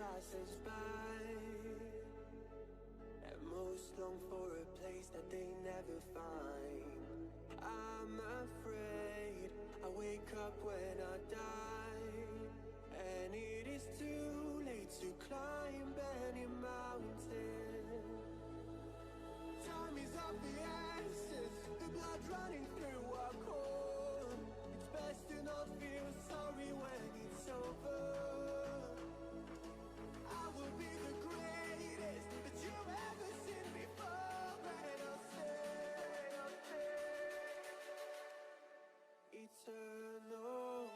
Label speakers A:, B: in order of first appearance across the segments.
A: passers-by, and most long for a place that they never find. I'm afraid I wake up when I die, and it is too late to climb any mountain. Time is of the essence, the blood running through our core. It's best to not feel sorry when it's over. I will be the greatest that you've ever seen before, and I'll stay eternal.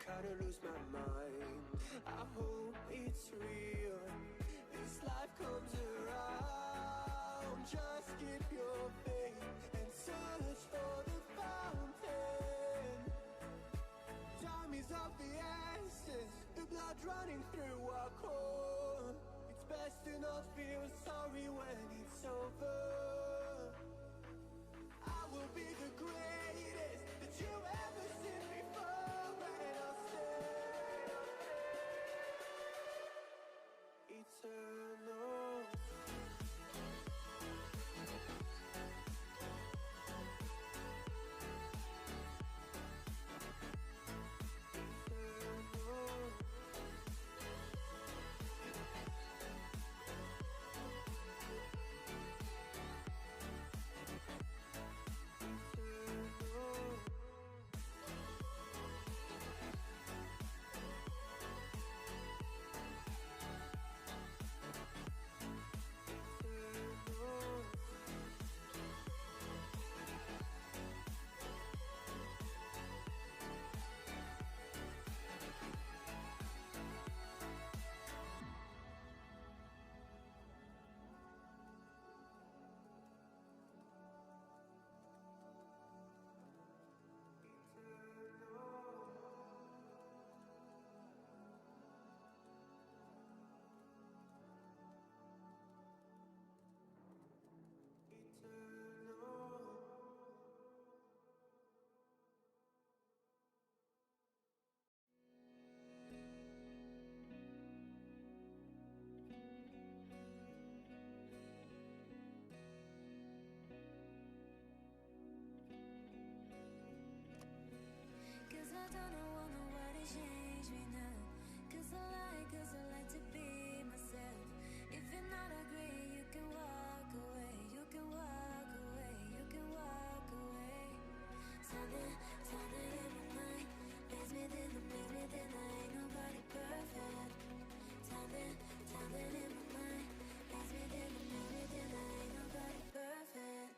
A: Kinda lose my mind. I hope it's real, this life comes around. Just keep your faith and search for the fountain. Time is of the essence, the blood running through our core. It's best to not feel sorry when it's over. I will be the greatest that you ever seen before. Eternal.
B: Cause I like to be myself. If you're not agree, you can walk away. You can walk away. You can walk away. Something in my mind makes me think I ain't nobody perfect. Something in my mind makes me think I ain't nobody perfect.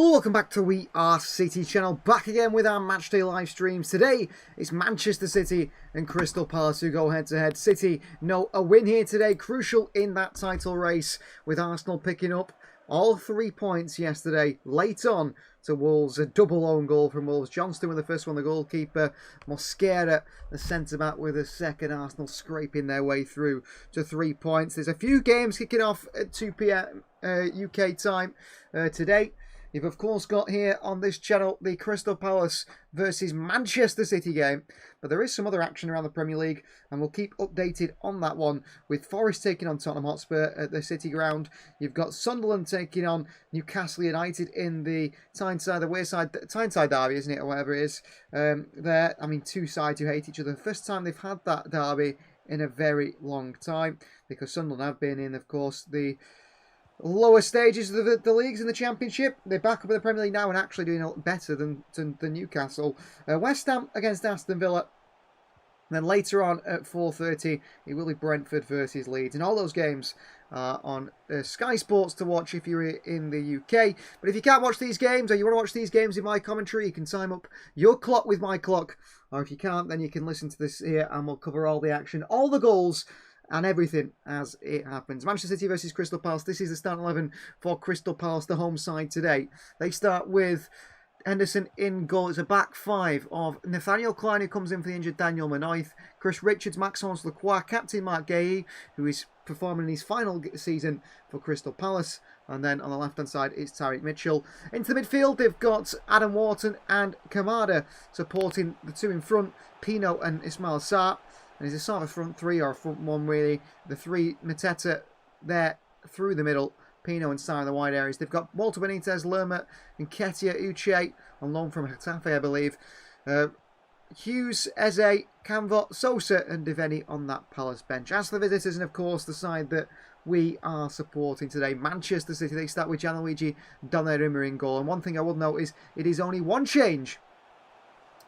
C: Hello, welcome back to We Are City channel, back again with our matchday live streams. Today, it's Manchester City and Crystal Palace who go head to head. City, a win here today, crucial in that title race, with Arsenal picking up all 3 points yesterday, late on to Wolves. A double own goal from Wolves. Johnston with the first one, the goalkeeper. Mosquera, the centre-back, with a second. Arsenal scraping their way through to 3 points. There's a few games kicking off at 2 p.m. UK time today. You've of course got here on this channel the Crystal Palace versus Manchester City game, but there is some other action around the Premier League and we'll keep updated on that one, with Forest taking on Tottenham Hotspur at the City Ground. You've got Sunderland taking on Newcastle United in the Tyneside derby, isn't it, or whatever it is. Two sides who hate each other. The first time they've had that derby in a very long time, because Sunderland have been in, of course, the lower stages of the leagues in the Championship. They're back up in the Premier League now and actually doing a lot better than Newcastle. West Ham against Aston Villa. And then later on at 4:30, it will be Brentford versus Leeds. And all those games are on Sky Sports to watch if you're in the UK. But if you can't watch these games, or you want to watch these games in my commentary, you can time up your clock with my clock. Or if you can't, then you can listen to this here and we'll cover all the action, all the goals, and everything as it happens. Manchester City versus Crystal Palace. This is the starting 11 for Crystal Palace, the home side today. They start with Henderson in goal. It's a back five of Nathaniel Klein, who comes in for the injured Daniel Manoith, Chris Richards, Maxence Lacroix, captain Mark Guéhi, who is performing in his final season for Crystal Palace. And then on the left-hand side, it's Tyreek Mitchell. Into the midfield, they've got Adam Wharton and Kamada supporting the two in front, Pino and Ismail Sarr. And it's a sort of front three, or a front one really. The three, Mateta there through the middle, Pino and Sarr in the wide areas. They've got Walter Benitez, Lerma, and Ketia Uche on loan from Getafe, I believe. Hughes, Eze, Canvot, Sosa and Deveni on that Palace bench. As for the visitors, and of course the side that we are supporting today, Manchester City, they start with Gianluigi Donnarumma in goal. And one thing I would note is it is only one change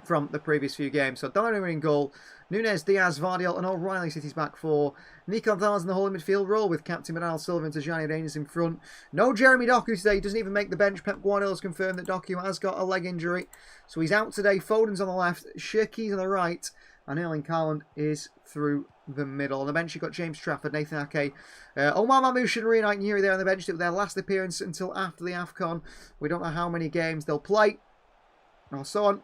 C: from the previous few games. So Donnarumma in goal, Nunes, Diaz, Vardiol and O'Reilly City's back four. Nico Gonzalez in the holding midfield role with captain Bernardo Silva and Tajani Reynolds in front. No Jeremy Doku today. He doesn't even make the bench. Pep Guardiola's confirmed that Doku has got a leg injury, so he's out today. Foden's on the left, Shirky's on the right, and Erling Haaland is through the middle. On the bench, you've got James Trafford, Nathan Ake, Omar Mamouche and Reunite Nuri there on the bench. It was their last appearance until after the AFCON. We don't know how many games they'll play, or so on.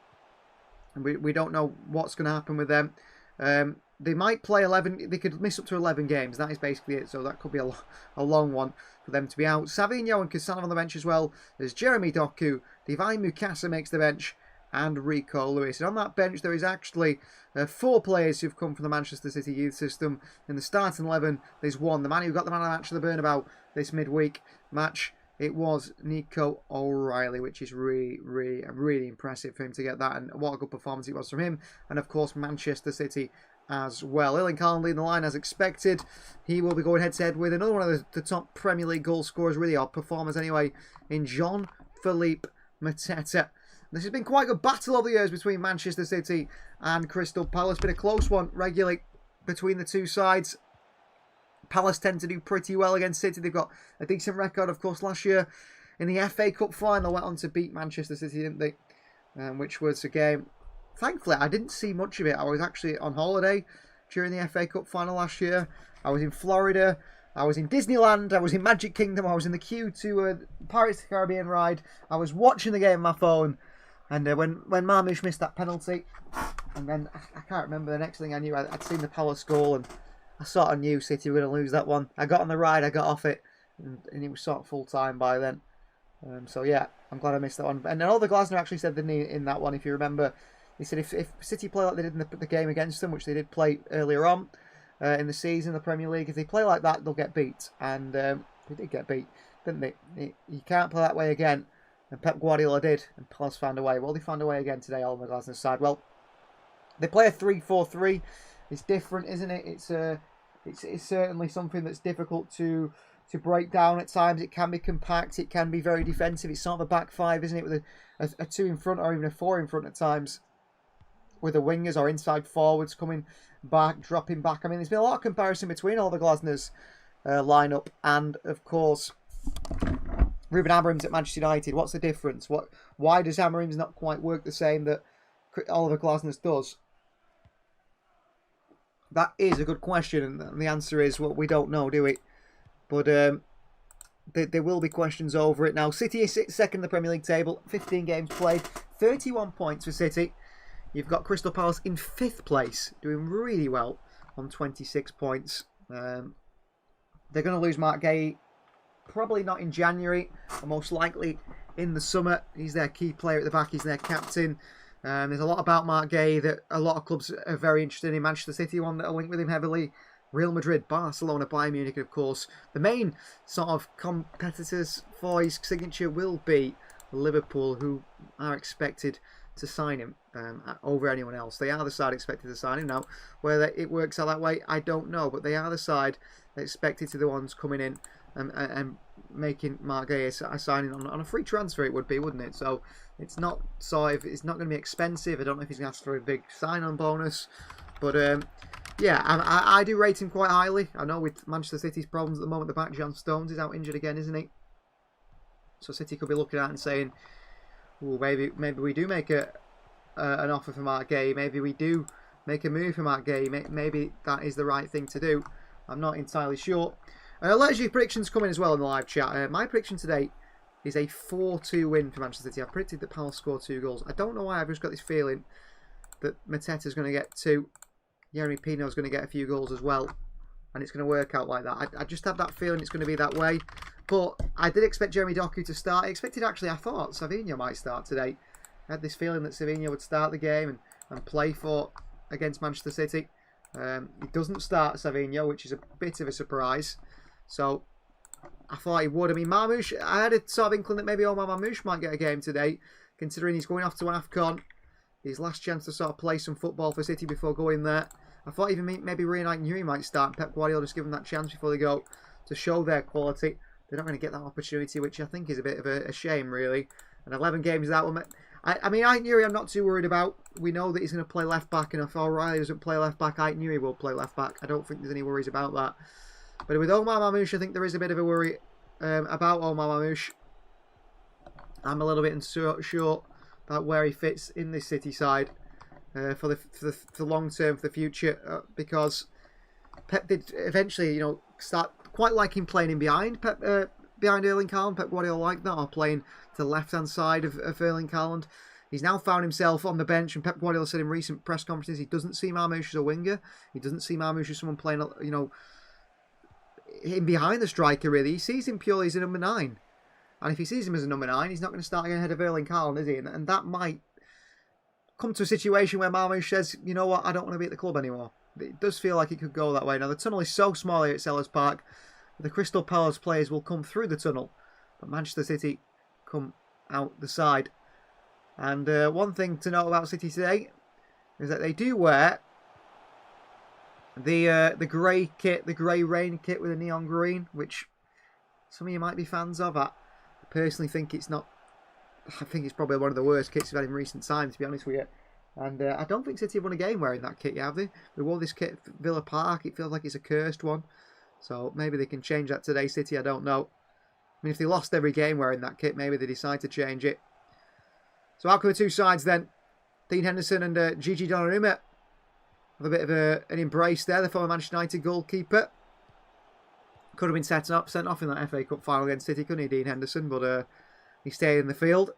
C: And we don't know what's going to happen with them. They might play 11. They could miss up to 11 games. That is basically it. So that could be a long one for them to be out. Savinho and Casanova on the bench as well. There's Jeremy Doku. Divine Mukasa makes the bench. And Rico Lewis. And on that bench, there is actually 4 players who've come from the Manchester City youth system. In the starting 11, there's one. The man who got the man of the match of the Burnabout this midweek match, it was Nico O'Reilly, which is really impressive for him to get that. And what a good performance it was from him. And of course, Manchester City as well. Erling Haaland leading the line as expected. He will be going head-to-head with another one of the top Premier League goal scorers, really, or performers anyway, in Jean-Philippe Mateta. This has been quite a good battle over the years between Manchester City and Crystal Palace. Been a close one regularly between the two sides. Palace tend to do pretty well against City. They've got a decent record, of course, last year in the FA Cup final. Went on to beat Manchester City, didn't they? Which was a game. Thankfully, I didn't see much of it. I was actually on holiday during the FA Cup final last year. I was in Florida. I was in Disneyland. I was in Magic Kingdom. I was in the queue to Pirates of the Caribbean ride. I was watching the game on my phone. And when Marmoush missed that penalty, and then I can't remember, the next thing I knew, I'd seen the Palace goal, and I sort of knew City were going to lose that one. I got on the ride, I got off it, and it was sort of full time by then. So yeah, I'm glad I missed that one. And then all the Glasner actually said, didn't he, in that one, if you remember, he said if City play like they did in the game against them, which they did play earlier on in the season, the Premier League, if they play like that, they'll get beat. And they did get beat, didn't they? You can't play that way again. And Pep Guardiola did, and Palace found a way. Well, they found a way again today, all on the Glasner side. Well, they play a 3-4-3. It's different, isn't it? It's certainly something that's difficult to break down at times. It can be compact. It can be very defensive. It's sort of a back five, isn't it? With a 2 in front, or even a 4 in front at times, with the wingers or inside forwards coming back, dropping back. I mean, there's been a lot of comparison between all the Glasner's lineup and, of course, Ruben Amorim's at Manchester United. What's the difference? Why does Amorim's not quite work the same that Oliver Glasner's does? That is a good question, and the answer is, well, we don't know, do we? But there will be questions over it. Now, City is second in the Premier League table, 15 games played, 31 points for City. You've got Crystal Palace in 5th place, doing really well on 26 points. They're going to lose Mark Gay, probably not in January, or most likely in the summer. He's their key player at the back, he's their captain. There's a lot about Mark Gay that a lot of clubs are very interested in. Manchester City, one that are linked with him heavily. Real Madrid, Barcelona, Bayern Munich, and of course, the main sort of competitors for his signature will be Liverpool, who are expected to sign him over anyone else. They are the side expected to sign him. Now, whether it works out that way, I don't know, but they are the side expected to the ones coming in and making Mark Gay a signing on a free transfer. It would be, wouldn't it? So it's not it's not going to be expensive. I don't know if he's going to ask for a big sign-on bonus, but yeah, I do rate him quite highly. I know with Manchester City's problems at the moment, the back, John Stones is out injured again, isn't he? So City could be looking at and saying, "Well, maybe we do make an offer for Mark Gay. Maybe we do make a move for Mark Gay. Maybe that is the right thing to do." I'm not entirely sure. Let us your predictions come in as well in the live chat. My prediction today is a 4-2 win for Manchester City. I predicted that Palace score 2 goals. I don't know why, I've just got this feeling that Mateta's going to get 2. Jeremy Pino's going to get a few goals as well. And it's going to work out like that. I just have that feeling it's going to be that way. But I did expect Jeremy Doku to start. I thought Savinho might start today. I had this feeling that Savinho would start the game and play against Manchester City. He doesn't start Savinho, which is a bit of a surprise. So I thought he would. I mean, Marmoush, I had a sort of inkling that maybe Omar Marmoush might get a game today, considering he's going off to AFCON. His last chance to sort of play some football for City before going there. I thought even maybe Reunite Newey might start. Pep Guardiola just give them that chance before they go to show their quality. They're not going to get that opportunity, which I think is a bit of a shame, really. And 11 games that one. I mean, Newey I'm not too worried about. We know that he's going to play left back, and if O'Reilly doesn't play left back, Newey will play left back. I don't think there's any worries about that. But with Omar Marmoush, I think there is a bit of a worry about Omar Marmoush. I'm a little bit unsure about where he fits in this City side for the long term, for the future, because Pep did eventually, start quite liking playing in behind behind Erling Haaland. Pep Guardiola liked that, or playing to the left-hand side of Erling Haaland. He's now found himself on the bench, and Pep Guardiola said in recent press conferences he doesn't see Marmoush as a winger. He doesn't see Marmoush as someone playing, in behind the striker, really. He sees him purely as a number 9. And if he sees him as a number 9, he's not going to start ahead of Erling Haaland, is he? And that might come to a situation where Marmoush says, you know what, I don't want to be at the club anymore. It does feel like it could go that way. Now, the tunnel is so small here at Selhurst Park, the Crystal Palace players will come through the tunnel, but Manchester City come out the side. And one thing to note about City today is that they do wear the grey kit, the grey rain kit with a neon green, which some of you might be fans of. I personally think it's not. I think it's probably one of the worst kits we've had in recent times, to be honest with you. And I don't think City have won a game wearing that kit yet, have they? They wore this kit at Villa Park. It feels like it's a cursed one. So maybe they can change that today, City. I don't know. I mean, if they lost every game wearing that kit, maybe they decide to change it. So out come the two sides then. Dean Henderson and Gigi Donnarumma have a bit of an embrace there. The former Manchester United goalkeeper. Could have been sent off in that FA Cup final against City, couldn't he, Dean Henderson? But he stayed in the field.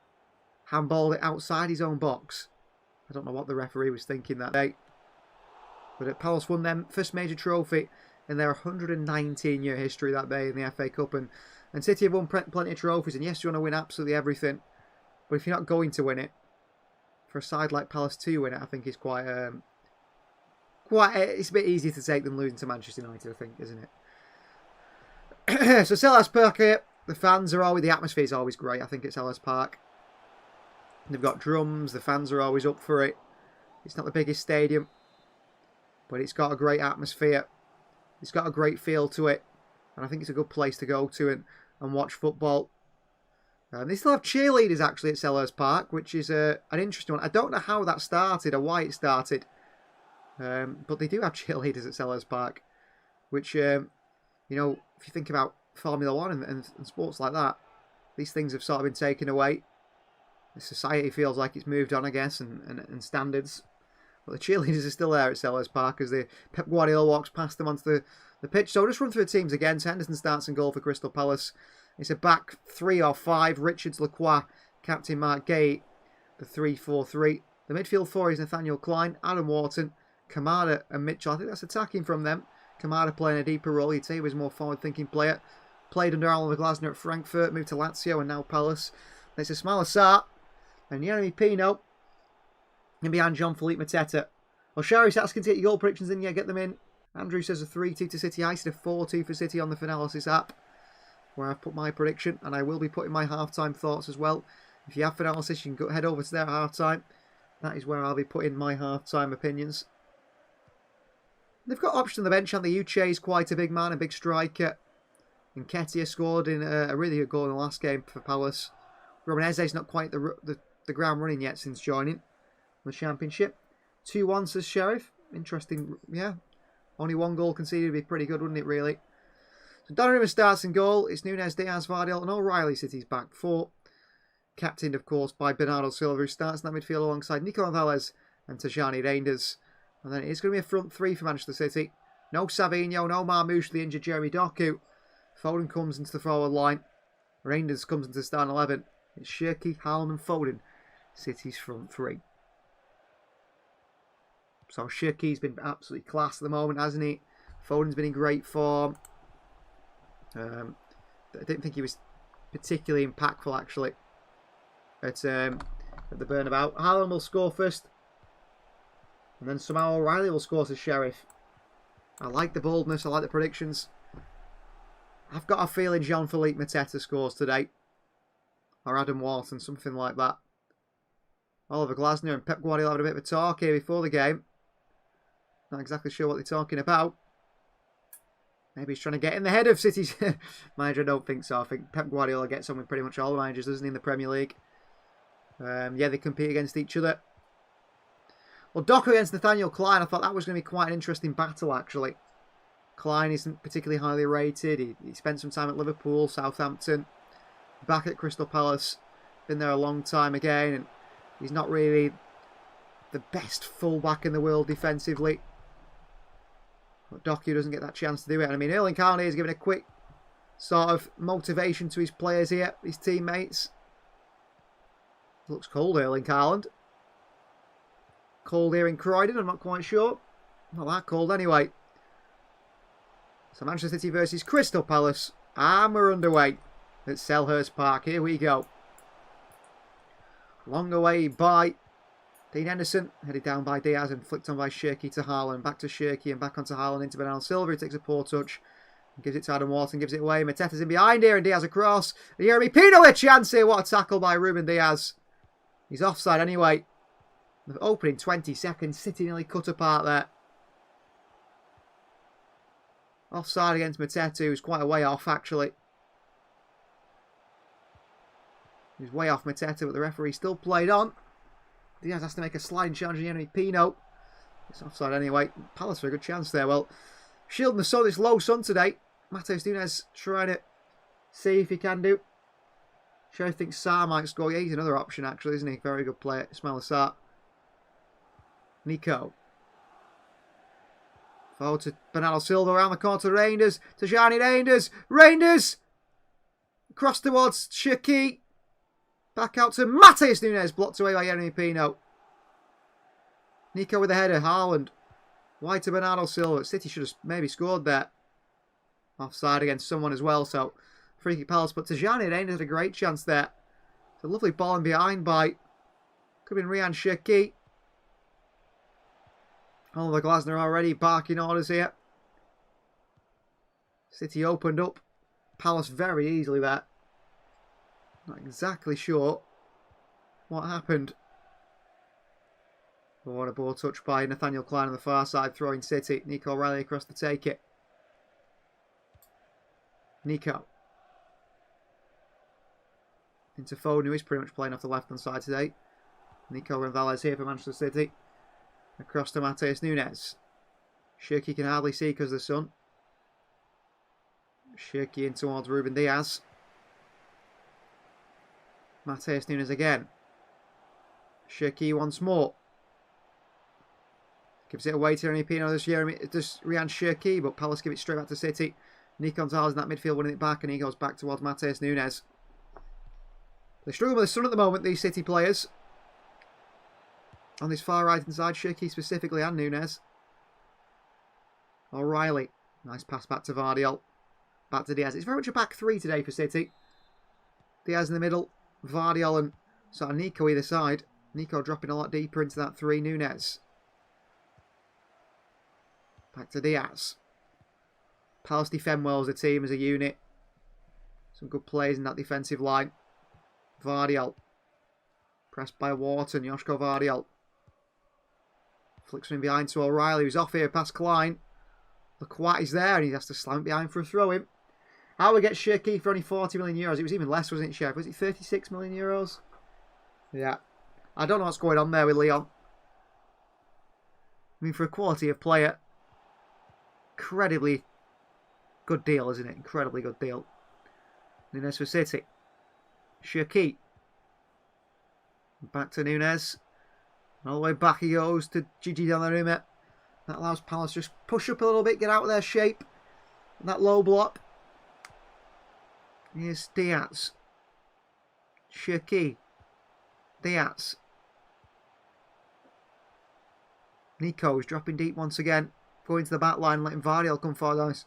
C: Handballed it outside his own box. I don't know what the referee was thinking that day. But Palace won their first major trophy in their 119-year history that day in the FA Cup. And City have won plenty of trophies. And yes, you want to win absolutely everything. But if you're not going to win it, for a side like Palace to win it, I think is quite it's a bit easier to take than losing to Manchester United, I think, isn't it? So Selhurst Park here, the fans are always, the atmosphere is always great, I think, at Selhurst Park. They've got drums, the fans are always up for it. It's not the biggest stadium, but it's got a great atmosphere. It's got a great feel to it, and I think it's a good place to go to and watch football. They still have cheerleaders, actually, at Selhurst Park, which is an interesting one. I don't know how that started or why it started, but they do have cheerleaders at Selhurst Park, which, if you think about Formula 1 and sports like that, these things have sort of been taken away. The society feels like it's moved on, I guess, and standards. But the cheerleaders are still there at Selhurst Park as Pep Guardiola walks past them onto the pitch. So I'll just run through the teams again. So Henderson starts in goal for Crystal Palace. It's a back 3 or 5. Richards, Lacroix, captain Mark Gay, the 3-4-3. The midfield 4 is Nathaniel Klein, Adam Wharton, Kamada and Mitchell. I think that's attacking from them. Kamada playing a deeper role. You'd say he was a more forward-thinking player. Played under Oliver Glasner at Frankfurt, moved to Lazio and now Palace. It's Ismail Assar and Yeremy Pino. And behind Jean-Philippe Mateta. Well, Sherry's asking to get your goal predictions in. Yeah, get them in. Andrew says a 3-2 to City. I said a 4-2 for City on the Finalysis app, where I've put my prediction. And I will be putting my half-time thoughts as well. If you have Finalysis, you can head over to there at half-time. That is where I'll be putting my half-time opinions. They've got options on the bench, and the Uche's quite a big man, a big striker. And Nketiah scored in a really good goal in the last game for Palace. Robin Eze's not quite the ground running yet since joining the Championship. 2-1 says Sheriff. Interesting, yeah. Only 1 goal conceded would be pretty good, wouldn't it, really? So Donnarumma starts in goal. It's Nunez, Diaz, Vardiel and O'Reilly City's back 4. Captained, of course, by Bernardo Silva, who starts in that midfield alongside Nico Gonzalez and Tajani Reinders. And then it's going to be a front 3 for Manchester City. No Savinho, no Marmoush, the injured Jeremy Doku. Foden comes into the forward line. Reinders comes into the starting 11. It's Shirky, Haaland and Foden. City's front 3. So Shirky's been absolutely class at the moment, hasn't he? Foden's been in great form. I didn't think he was particularly impactful, actually, at the Bernabeu. Haaland will score first. And then somehow O'Reilly will score to Sheriff. I like the boldness. I like the predictions. I've got a feeling Jean-Philippe Mateta scores today. Or Adam Wharton, something like that. Oliver Glasner and Pep Guardiola had a bit of a talk here before the game. Not exactly sure what they're talking about. Maybe he's trying to get in the head of City's manager. I don't think so. I think Pep Guardiola gets on with pretty much all the managers, doesn't he, in the Premier League? Yeah, they compete against each other. Well, Doku against Nathaniel Klein, I thought that was going to be quite an interesting battle, actually. Klein isn't particularly highly rated. He spent some time at Liverpool, Southampton, back at Crystal Palace. Been there a long time again, and he's not really the best fullback in the world defensively. But Doku doesn't get that chance to do it. And I mean, Erling Haaland is giving a quick sort of motivation to his players here, his teammates. Looks cold, Erling Haaland. Cold here in Croydon, I'm not quite sure. Not that cold anyway. So Manchester City versus Crystal Palace. And we're underway at Selhurst Park. Here we go. Long away by Dean Henderson. Headed down by Diaz and flicked on by Shirky to Haaland. Back to Shirky and back onto Haaland into Bernardo Silva. He takes a poor touch. Gives it to Adam Wharton. Gives it away. Mateta's in behind here and Diaz across. And Yeremy Pino a chance here. What a tackle by Ruben Diaz. He's offside anyway. The opening 20 seconds. City nearly cut apart there. Offside against Mateta, who's quite a way off, actually. He's way off Mateta, but the referee still played on. Diaz has to make a sliding challenge on Yeremy Pino. It's offside anyway. Palace for a good chance there. Well, shielding the sun, it's low sun today. Matheus Nunes trying to see if he can do. Sure, thinks Sarr might score. Yeah, he's another option, actually, isn't he? Very good player. Ismail Assar. Nico. Forward to Bernardo Silva around the corner to Reinders. To Tajani Reinders. Reinders! Across towards Shirky. Back out to Matheus Nunes. Blocked away by Yeremy Pino. Nico with a header. Haaland. Wide to Bernardo Silva. City should have maybe scored there. Offside against someone as well. So, free kick Palace. But Tajani Reinders had a great chance there. It's a lovely ball in behind by... Could have been Ryan Shirky. Oliver Glasner already barking orders here. City opened up. Palace very easily there. Not exactly sure what happened. But what a ball touch by Nathaniel Klein on the far side, throwing City. Nico O'Reilly across to take it. Nico. Into Foden, who is pretty much playing off the left-hand side today. Nico Gonzalez here for Manchester City. Across to Matheus Nunes. Shirky can hardly see because of the sun. Shirky in towards Ruben Diaz. Matheus Nunes again. Cherki once more. Gives it away to Ryan Pino. This Ryan Cherki, but Palace give it straight back to City. Nico Gonzalez in that midfield winning it back, and he goes back towards Matheus Nunes. They struggle with the sun at the moment, these City players. On this far right hand side, Cherki specifically and Nunes. O'Reilly. Nice pass back to Vardiol. Back to Diaz. It's very much a back three today for City. Diaz in the middle. Vardiol and sort of Nico either side. Nico dropping a lot deeper into that three. Nunes. Back to Diaz. Palace defend well as a team, as a unit. Some good plays in that defensive line. Vardiol. Pressed by Wharton. Joško Vardiol. Flicks from behind to O'Reilly, who's off here past Klein. Lacroix is there and he has to slam it behind for a throw-in. How we get Cherki for only 40 million euros? It was even less, wasn't it, Chef? Was it 36 million euros? Yeah. I don't know what's going on there with Leon. I mean, for a quality of player, incredibly good deal, isn't it? Incredibly good deal. Nunes for City. Cherki. Back to Nunes. All the way back he goes to Gigi Donnarumma. That allows Palace to just push up a little bit, get out of their shape. And that low block. Here's Diaz. Cherki. Diaz. Nico's dropping deep once again. Going to the back line, letting Vardiol come forward on his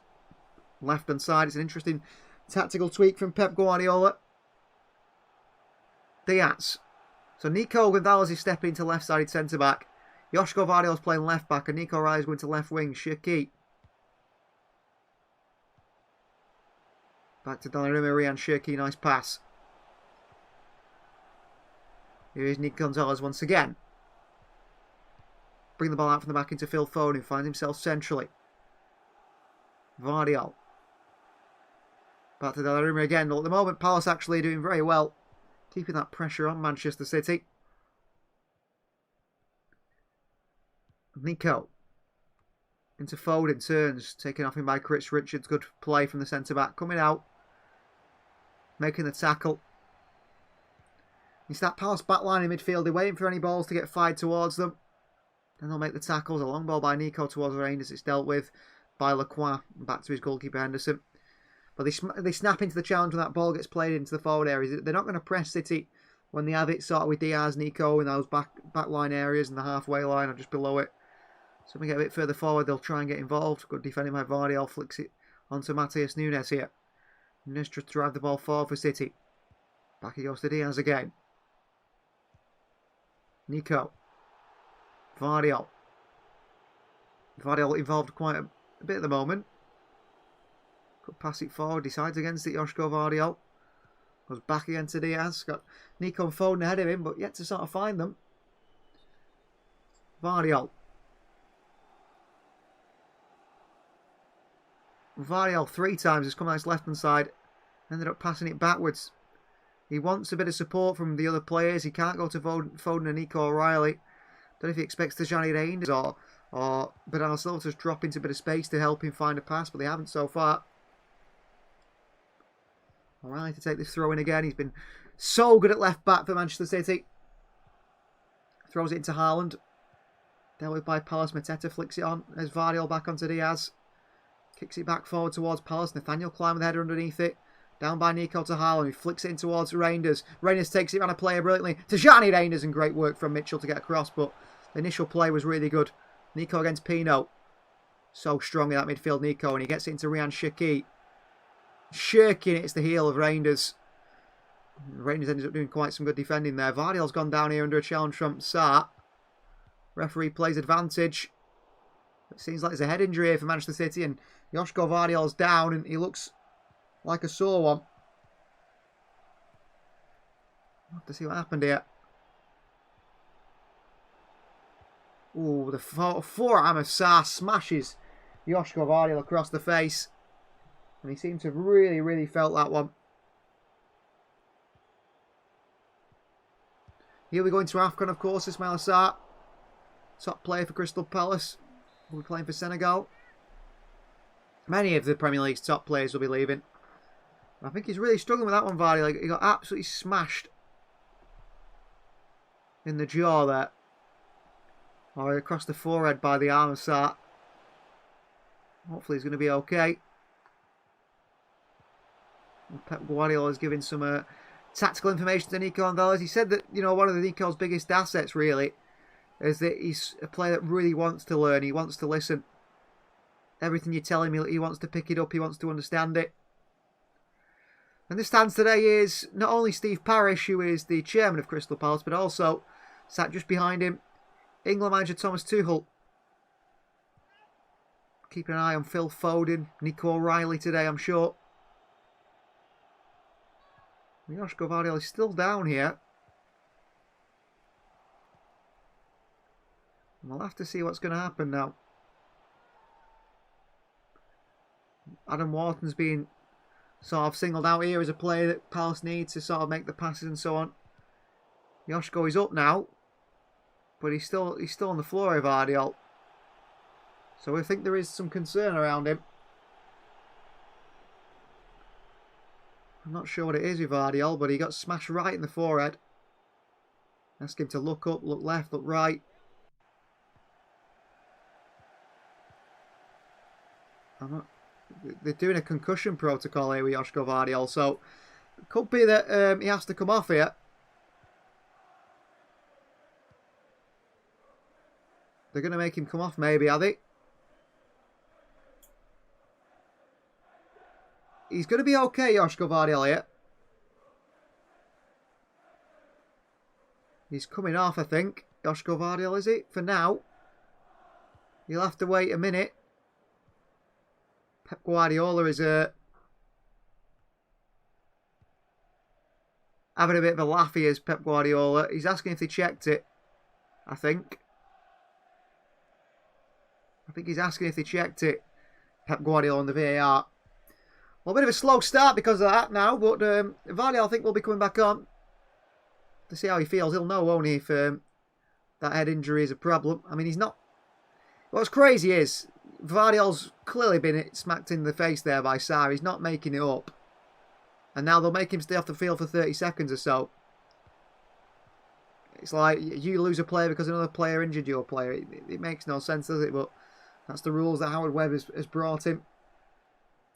C: left hand side. It's an interesting tactical tweak from Pep Guardiola. Diaz. So Nico Gonzalez is stepping into left-sided centre-back. Joško Vardiol's playing left-back and Nico O'Reilly's going to left wing. Cherki. Back to Donnarumma, Ryan Cherki, nice pass. Here is Nico Gonzalez once again. Bring the ball out from the back into Phil Foden, who finds himself centrally. Vardiol. Back to Donnarumma again. At the moment, Palace actually doing very well, keeping that pressure on Manchester City. Nico. Into Foden, turns, taken off him by Chris Richards. Good play from the centre-back. Coming out. Making the tackle. It's that Palace backline in midfield. They're waiting for any balls to get fired towards them. Then they'll make the tackles. A long ball by Nico towards Rangers. It's dealt with by Lacroix. Back to his goalkeeper Henderson. But they snap into the challenge when that ball gets played into the forward areas. They're not going to press City when they have it sort of with Diaz, Nico in those back line areas and the halfway line or just below it. So when we get a bit further forward, they'll try and get involved. Good defending by Vardiol. Flicks it onto Matheus Nunes here. Nunes to drive the ball forward for City. Back he goes to Diaz again. Nico. Vardiol. Vardiol involved quite a bit at the moment. Could pass it forward. Decides against it. Joško Vardiol. Goes back again to Diaz. Got Nico and Foden ahead of him, but yet to sort of find them. Vardiol. Vardiol 3 times has come on his left hand side. Ended up passing it backwards. He wants a bit of support from the other players. He can't go to Foden and Nico O'Reilly. Don't know if he expects Tijani Reinders or Bernardo Silva to drop into a bit of space to help him find a pass, but they haven't so far. O'Reilly to take this throw in again. He's been so good at left back for Manchester City. Throws it into Haaland. Dealt with by Palace. Mateta flicks it on. There's Vardiol back onto Diaz. Kicks it back forward towards Palace. Nathaniel Klein with the header underneath it. Down by Nico to Haaland. He flicks it in towards Reinders. Reinders takes it around a player brilliantly. Tijani Reinders, and great work from Mitchell to get across, but the initial play was really good. Nico against Pino. So strong in that midfield, Nico, and he gets it into Ryan Cherki. Cherki, it's the heel of Reinders. Reinders ends up doing quite some good defending there. Vardiol's gone down here under a challenge from Sarr. Referee plays advantage. It seems like there's a head injury here for Manchester City, and Joško Vardiol's down, and he looks like a sore one. We'll have to see what happened here. Ooh, the forearm of Sarr smashes Joško Vardiol across the face. And he seemed to have really, really felt that one. Here we go into AFCON, of course. Ismaila Sarr, top player for Crystal Palace. Will be playing for Senegal. Many of the Premier League's top players will be leaving. I think he's really struggling with that one, Vardy. Like, he got absolutely smashed in the jaw there. Or across the forehead by the arm of Sat. Hopefully he's going to be okay. And Pep Guardiola is giving some tactical information to Nico Gonzalez. He said that, you know, one of the Nico's biggest assets really is that he's a player that really wants to learn. He wants to listen. Everything you tell him, he wants to pick it up. He wants to understand it. And this stands today is not only Steve Parish, who is the chairman of Crystal Palace, but also sat just behind him, England manager Thomas Tuchel. Keeping an eye on Phil Foden, Nico O'Reilly today, I'm sure. Joshko Vardiol is still down here. We'll have to see what's going to happen now. Adam Wharton's being sort of singled out here as a player that Palace needs to sort of make the passes and so on. Joshko is up now, but he's still on the floor of Vardiol. So I think there is some concern around him. I'm not sure what it is with Vardiol, but he got smashed right in the forehead. Ask him to look up, look left, look right. They're doing a concussion protocol here with Joshko Vardiol, so it could be that he has to come off here. They're going to make him come off maybe, are they? He's going to be okay, Joshko Vardiol here. He's coming off, I think. Joshko Vardiol, is it? For now. You'll have to wait a minute. Pep Guardiola is having a bit of a laugh here, Pep Guardiola. He's asking if they checked it, I think. I think he's asking if they checked it, Pep Guardiola on the VAR. Well, a bit of a slow start because of that now, but Vardiol, I think, will be coming back on to see how he feels. He'll know, won't he, if that head injury is a problem. I mean, he's not... What's crazy is Vardiol's clearly been smacked in the face there by Sarr. He's not making it up. And now they'll make him stay off the field for 30 seconds or so. It's like you lose a player because another player injured your player. It makes no sense, does it? But that's the rules that Howard Webb has brought him.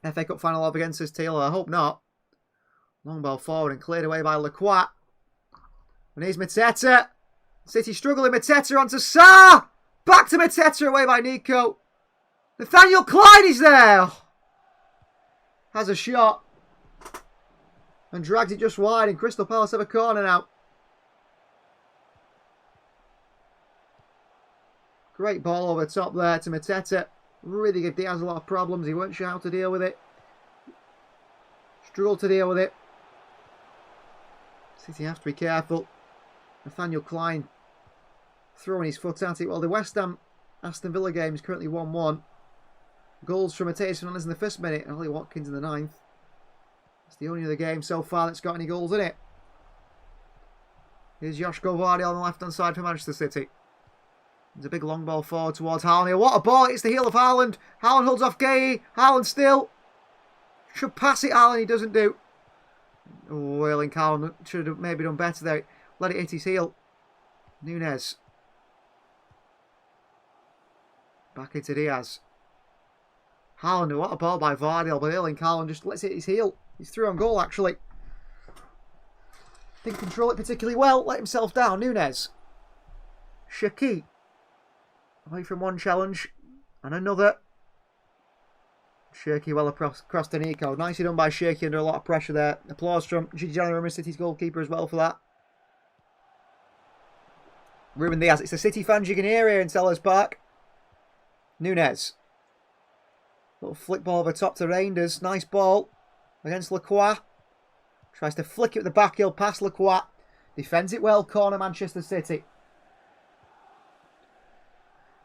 C: FA Cup final up against his Taylor. I hope not. Long ball forward and cleared away by Lacroix. And here's Mateta. City struggling. Mateta onto Sarr. Back to Mateta, away by Nico. Nathaniel Clyde is there. Has a shot. And drags it just wide. And Crystal Palace have a corner now. Great ball over the top there to Mateta. Really gave Diaz a lot of problems. He weren't sure how to deal with it. Struggled to deal with it. City have to be careful. Nathaniel Clyde throwing his foot at it. Well, the West Ham Aston Villa game is currently 1-1. Goals from Mateus Fernandes in the first minute and Ollie Watkins in the 9th. It's the only other game so far that's got any goals in it. Here's Joshko Vardiol on the left-hand side for Manchester City. There's a big long ball forward towards Haaland here. What a ball. It's the heel of Haaland. Haaland holds off Gay. Haaland still. Should pass it, Haaland. He doesn't do. Oh, Erling Haaland should have maybe done better there. Let it hit his heel. Nunez. Back into Diaz. Haaland, what a ball by Vardiol, but Erling Haaland just lets it hit his heel. He's through on goal, actually. Didn't control it particularly well. Let himself down. Nunez. Shaqiri. Away from one challenge and another. Shaqiri well across to Nico. Nicely done by Shaqiri under a lot of pressure there. Applause from Gigi Donnarumma, City's goalkeeper, as well for that. Ruben Diaz. It's the City fans you can hear here in Sellers Park. Nunez. Little flick ball over top to Reinders. Nice ball against Lacroix. Tries to flick it with the back heel past Lacroix. Defends it well. Corner Manchester City.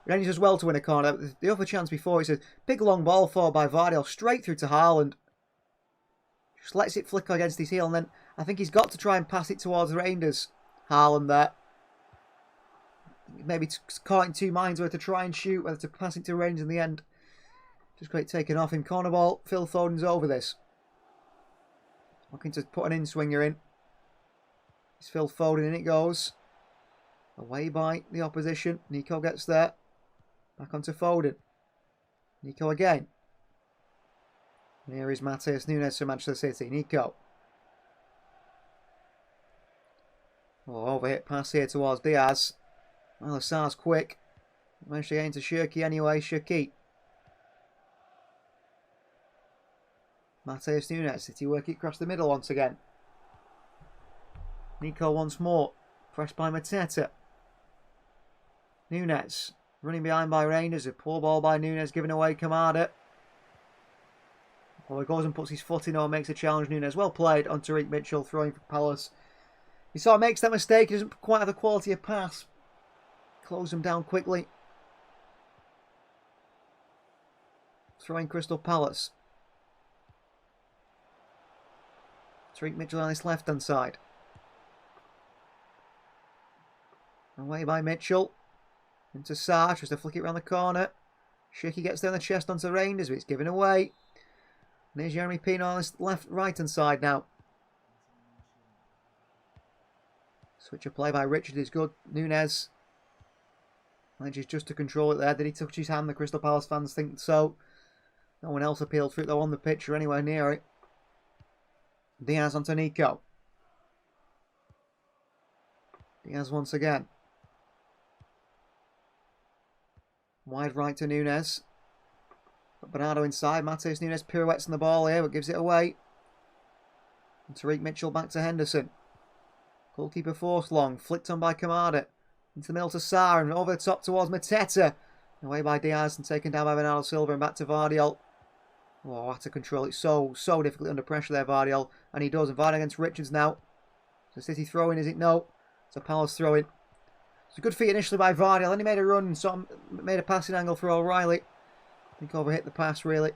C: Reinders as well to win a corner. The other chance before, it's a big long ball forward by Vardiol straight through to Haaland. Just lets it flick against his heel, and then I think he's got to try and pass it towards Reinders. Haaland there. Maybe caught in two minds whether to try and shoot, whether to pass it to Reinders in the end. Just great taken off him. Corner ball. Phil Foden's over this. Looking to put an in-swinger in. It's Phil Foden, in it goes. Away by the opposition. Nico gets there. Back onto Foden. Nico again. And here is Matheus Nunes for Manchester City. Nico. Oh, overhit pass here towards Diaz. Well, Sar's quick. Managed to get into Shirky anyway. Shirky. Matheus Nunes. City work it across the middle once again. Nico once more. Pressed by Mateta. Nunes. Running behind by Rangers. A poor ball by Nunes. Giving away Kamada. Oh, he goes and puts his foot in or makes a challenge. Nunes. Well played on Tariq Mitchell. Throwing for Palace. He sort of makes that mistake. He doesn't quite have the quality of pass. Close him down quickly. Throwing Crystal Palace. Tariq Mitchell on his left hand side. Away by Mitchell. Into Sarr. Tries to flick it around the corner. Shirky gets down the chest onto Rangers, but it's given away. And here's Jeremy Pino on his right hand side now. Switch of play by Richard is good. Nunes manages just to control it there. Did he touch his hand? The Crystal Palace fans think so. No one else appealed for it though on the pitch or anywhere near it. Diaz onto Nico. Diaz once again. Wide right to Nunes. But Bernardo inside. Matheus Nunes pirouettes on the ball here, but gives it away. And Tariq Mitchell back to Henderson. Goalkeeper forced long. Flicked on by Kamada. Into the middle to Sarr and over the top towards Mateta. Away by Diaz and taken down by Bernardo Silva and back to Vardiol. Oh, had to control it so difficult under pressure there, Vardiol. And he does. And Vardiol against Richards now. So City throwing, is it? No. It's a Palace throwing. It's a good feat initially by Vardiol. Then he made a run and sort of made a passing angle for O'Reilly. I think overhit the pass, really.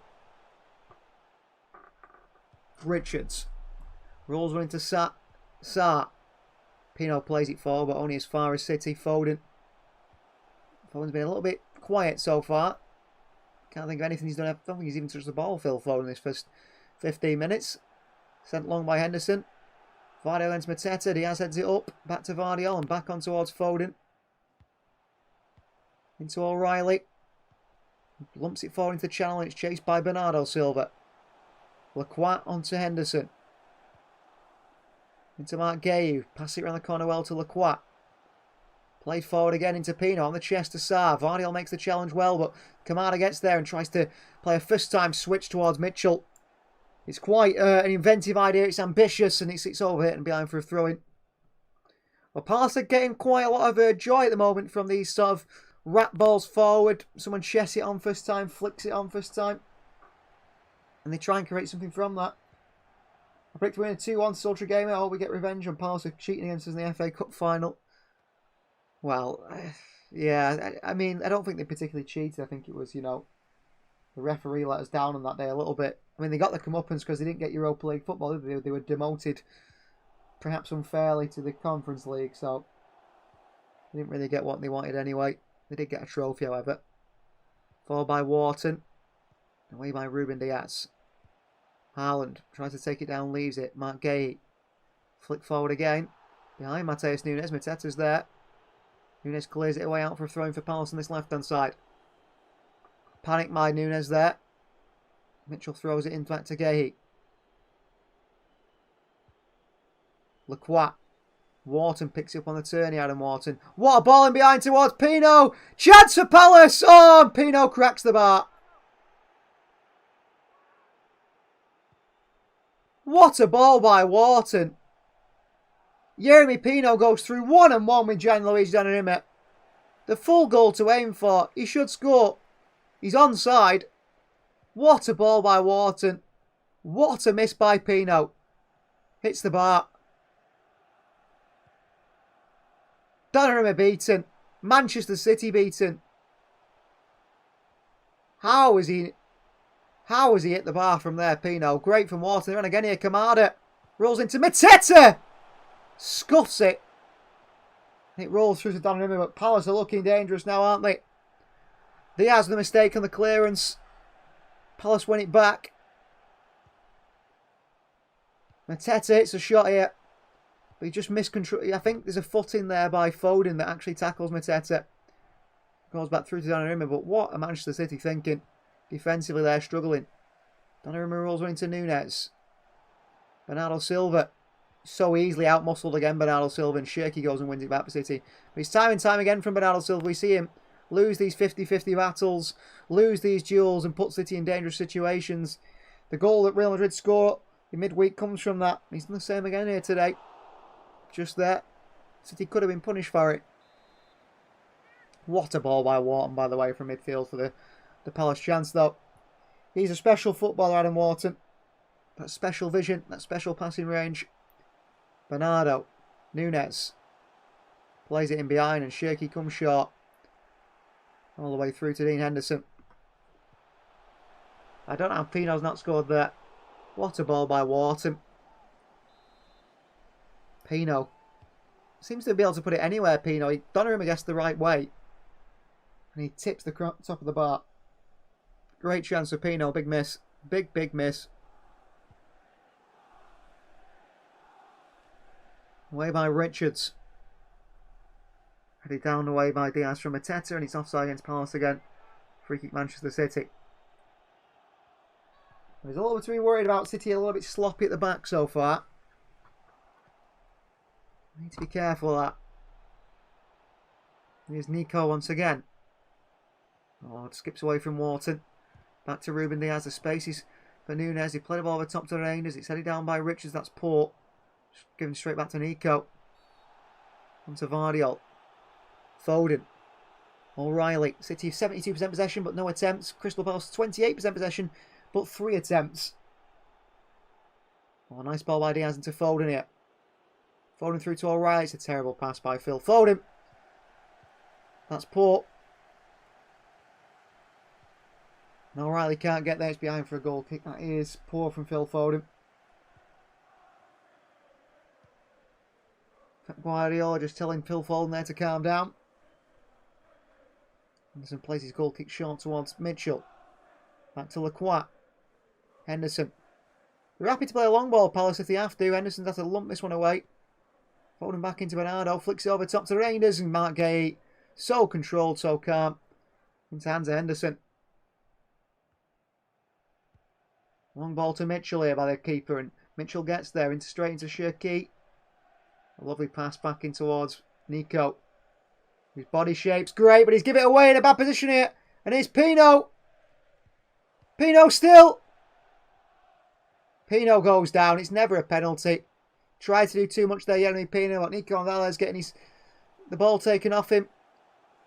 C: Richards. Rolls one into Sarr. Pino plays it forward, but only as far as City. Foden. Foden's been a little bit quiet so far. Can't think of anything he's done. I don't think he's even touched the ball, Phil Foden, in this first 15 minutes. Sent long by Henderson. Vardiol against Mateta. Diaz heads it up. Back to Vardiol and back on towards Foden. Into O'Reilly. Lumps it forward into the channel and it's chased by Bernardo Silva. Lacroix onto Henderson. Into Mark Gay. Pass it around the corner well to Lacroix. Played forward again into Pino on the chest to Sarr. Vardiol makes the challenge well, but Kamada gets there and tries to play a first-time switch towards Mitchell. It's quite an inventive idea. It's ambitious and it's over it and behind for a throw-in. Well, Palace are getting quite a lot of joy at the moment from these sort of rat balls forward. Someone chests it on first time, flicks it on first time. And they try and create something from that. I predict we're in a 2-1 Sultra game. I hope we get revenge on Palace for cheating against us in the FA Cup final. Well, yeah, I mean, I don't think they particularly cheated. I think it was, you know, the referee let us down on that day a little bit. I mean, they got the comeuppance because they didn't get Europa League football, did they? They were demoted, perhaps unfairly, to the Conference League, so they didn't really get what they wanted anyway. They did get a trophy, however. Followed by Wharton. Away by Ruben Diaz. Haaland tries to take it down, leaves it. Mark Gay. Flick forward again. Behind Matheus Nunes. Mateta's there. Nunes clears it away out for a throw-in for Palace on this left-hand side. Panic by Nunes there. Mitchell throws it in back to Gay. Lacroix. Wharton picks it up on the turn, Adam Wharton. What a ball in behind towards Pino. Chance for Palace. Oh, and Pino cracks the bar. What a ball by Wharton. Jeremy Pino goes through 1-on-1 with Gianluigi Donnarumma. The full goal to aim for. He should score. He's onside. What a ball by Wharton. What a miss by Pino. Hits the bar. Donnarumma beaten. Manchester City beaten. How was he hit the bar from there, Pino? Great from Wharton. And again here, Kamada. Rolls into Mateta. Scuffs it. It rolls through to Donnarumma, but Palace are looking dangerous now, aren't they? Diaz the mistake on the clearance. Palace win it back. Mateta hits a shot here. But he just miscontrol. I think there's a foot in there by Foden that actually tackles Mateta. Goes back through to Donnarumma. But what are Manchester City thinking? Defensively, they're struggling. Donnarumma rolls one into Núñez. Bernardo Silva. So easily outmuscled again, Bernardo Silva. And Shirky goes and wins it back for City. But it's time and time again from Bernardo Silva. We see him lose these 50-50 battles. Lose these duels and put City in dangerous situations. The goal that Real Madrid score in midweek comes from that. He's done the same again here today. Just there. City could have been punished for it. What a ball by Wharton, by the way, from midfield for the Palace chance, though. He's a special footballer, Adam Wharton. That special vision, that special passing range. Bernardo. Núñez. Plays it in behind and Shirky comes short. All the way through to Dean Henderson. I don't know how Pino's not scored there. What a ball by Wharton. Pino. Seems to be able to put it anywhere, Pino. Donnarumma gets the right way. And he tips the top of the bar. Great chance for Pino. Big miss. Big, big miss. Away by Richards. Headed down the way by Diaz from Mateta. And he's offside against Palace again. Free kick Manchester City. There's a little bit to be worried about. City a little bit sloppy at the back so far. Need to be careful of that. Here's Nico once again. Oh, it skips away from Wharton. Back to Ruben Diaz. The spaces for Núñez. He played the ball over top to Reinders. It's headed down by Richards. That's poor. Just giving straight back to Nico. On to Vardiol. Foden. O'Reilly. City 72% possession but no attempts. Crystal Palace 28% possession but 3 attempts. Oh, nice ball by Diaz into Foden here. Foden through to O'Reilly. It's a terrible pass by Phil Foden. That's poor. And O'Reilly can't get there. It's behind for a goal kick. That is poor from Phil Foden. Guardiola just telling Phil Foden there to calm down. Henderson plays his goal kick short towards Mitchell. Back to Lacroix. Henderson. They're happy to play a long ball, Palace, if they have to. Henderson's had to lump this one away. Foden back into Bernardo. Flicks it over top to Reinders. And Mark Gay, so controlled, so calm. Into hands of Henderson. Long ball to Mitchell here by the keeper. And Mitchell gets there straight into Shirky. A lovely pass back in towards Nico. His body shape's great, but he's given it away in a bad position here. And here's Pino. Pino still. Pino goes down. It's never a penalty. Tried to do too much there, Jeremy Pino. But Nico Gonzalez getting the ball taken off him.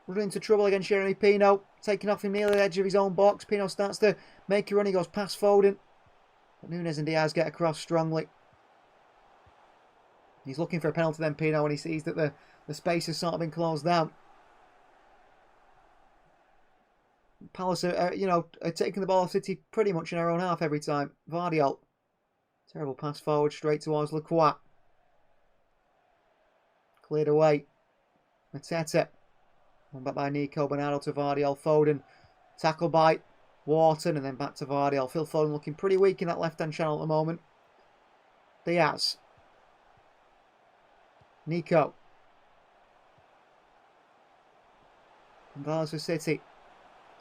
C: Running into trouble against Jeremy Pino. Taking off him near the edge of his own box. Pino starts to make a run. He goes past Foden. But Núñez and Diaz get across strongly. He's looking for a penalty then, Pino, when he sees that the space has sort of been closed down. Palace are taking the ball off City pretty much in our own half every time. Vardiol. Terrible pass forward straight towards Lacroix. Cleared away. Mateta. One back by Nico. Bernardo to Vardiol. Foden. Tackle by Wharton and then back to Vardiol. Phil Foden looking pretty weak in that left-hand channel at the moment. Diaz. Nico. Gonzalez for City.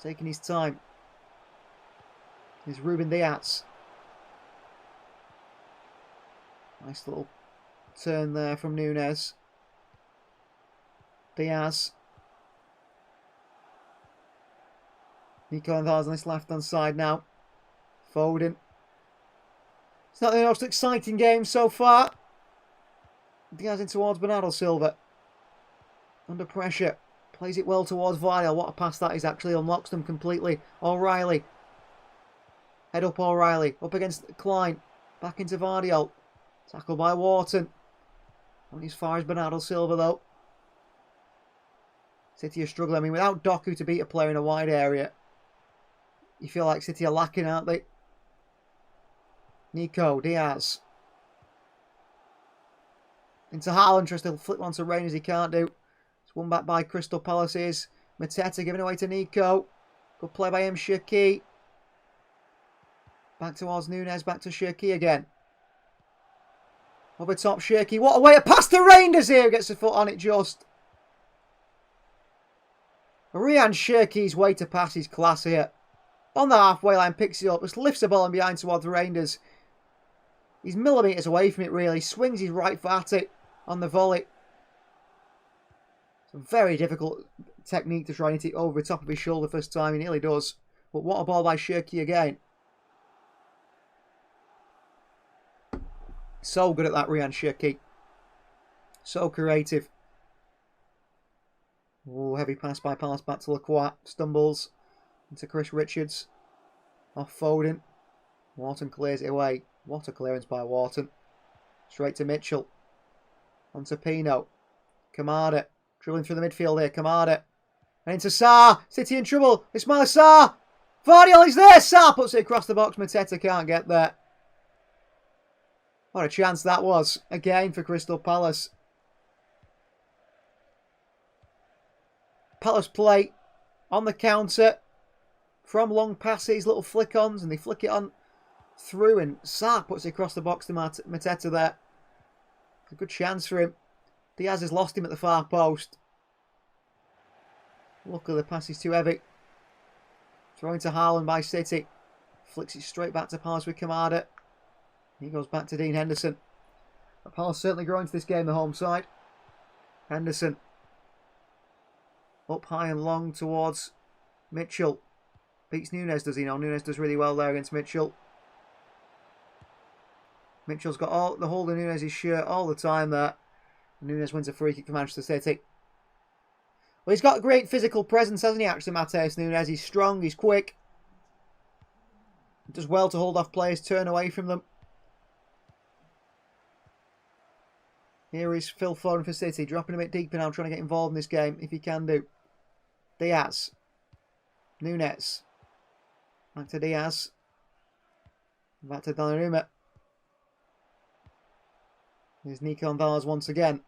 C: Taking his time. Here's Ruben Diaz. Nice little turn there from Núñez. Diaz. Nico Gonzalez on this left-hand side now. Foden. It's not the most exciting game so far. Diaz in towards Bernardo Silva. Under pressure. Plays it well towards Vardiol. What a pass that is, actually unlocks them completely. O'Reilly. Head up O'Reilly. Up against Klein. Back into Vardiol. Tackle by Wharton. Not as far as Bernardo Silva though. City are struggling. I mean, without Doku to beat a player in a wide area, you feel like City are lacking, aren't they? Nico, Diaz. Into Haaland, tries to flip one to Reinders, he can't do. It's one back by Crystal Palace's. Mateta giving away to Nico. Good play by him, Shirky. Back towards Núñez, back to Shirky again. Over top, Shaky. What a way to pass to Reinders here. Gets a foot on it just. Rian Shirky's way to pass is class here. On the halfway line, picks it up, just lifts the ball in behind towards the Reinders. He's millimetres away from it, really. Swings his right foot at it on the volley. It's a very difficult technique to try and hit it over the top of his shoulder first time. He nearly does. But what a ball by Shirky again. So good at that, Rian Shirky. So creative. Oh, heavy pass by Palace back to Lacroix. Stumbles into Chris Richards. Off Foden. Wharton clears it away. What a clearance by Wharton. Straight to Mitchell. On to Pino. Kamada. Dribbling through the midfield here. Kamada. And into Sarr. City in trouble. Ismail Sarr. Vardiol is there. Sarr puts it across the box. Mateta can't get there. What a chance that was. Again for Crystal Palace. Palace play on the counter from long passes, little flick-ons, and they flick it on through, and Sarr puts it across the box to Mateta there. It's a good chance for him. Diaz has lost him at the far post. Luckily the pass is too heavy. Throwing to Haaland by City. Flicks it straight back to Palace with Kamada. He goes back to Dean Henderson. But Palace certainly growing to this game, the home side. Henderson. Up high and long towards Mitchell. Beats Nunes, does he know? Nunes does really well there against Mitchell. Mitchell's got the hold of Nunes' shirt all the time there. Nunes wins a free kick for Manchester City. Well, he's got a great physical presence, hasn't he, actually, Matheus Nunes? He's strong, he's quick. He does well to hold off players, turn away from them. Here is Phil Foden for City, dropping a bit deeper now, trying to get involved in this game, if he can do. Diaz. Nunes. Back to Diaz. Back to Donnarumma. Here's Nico Gonzalez once again.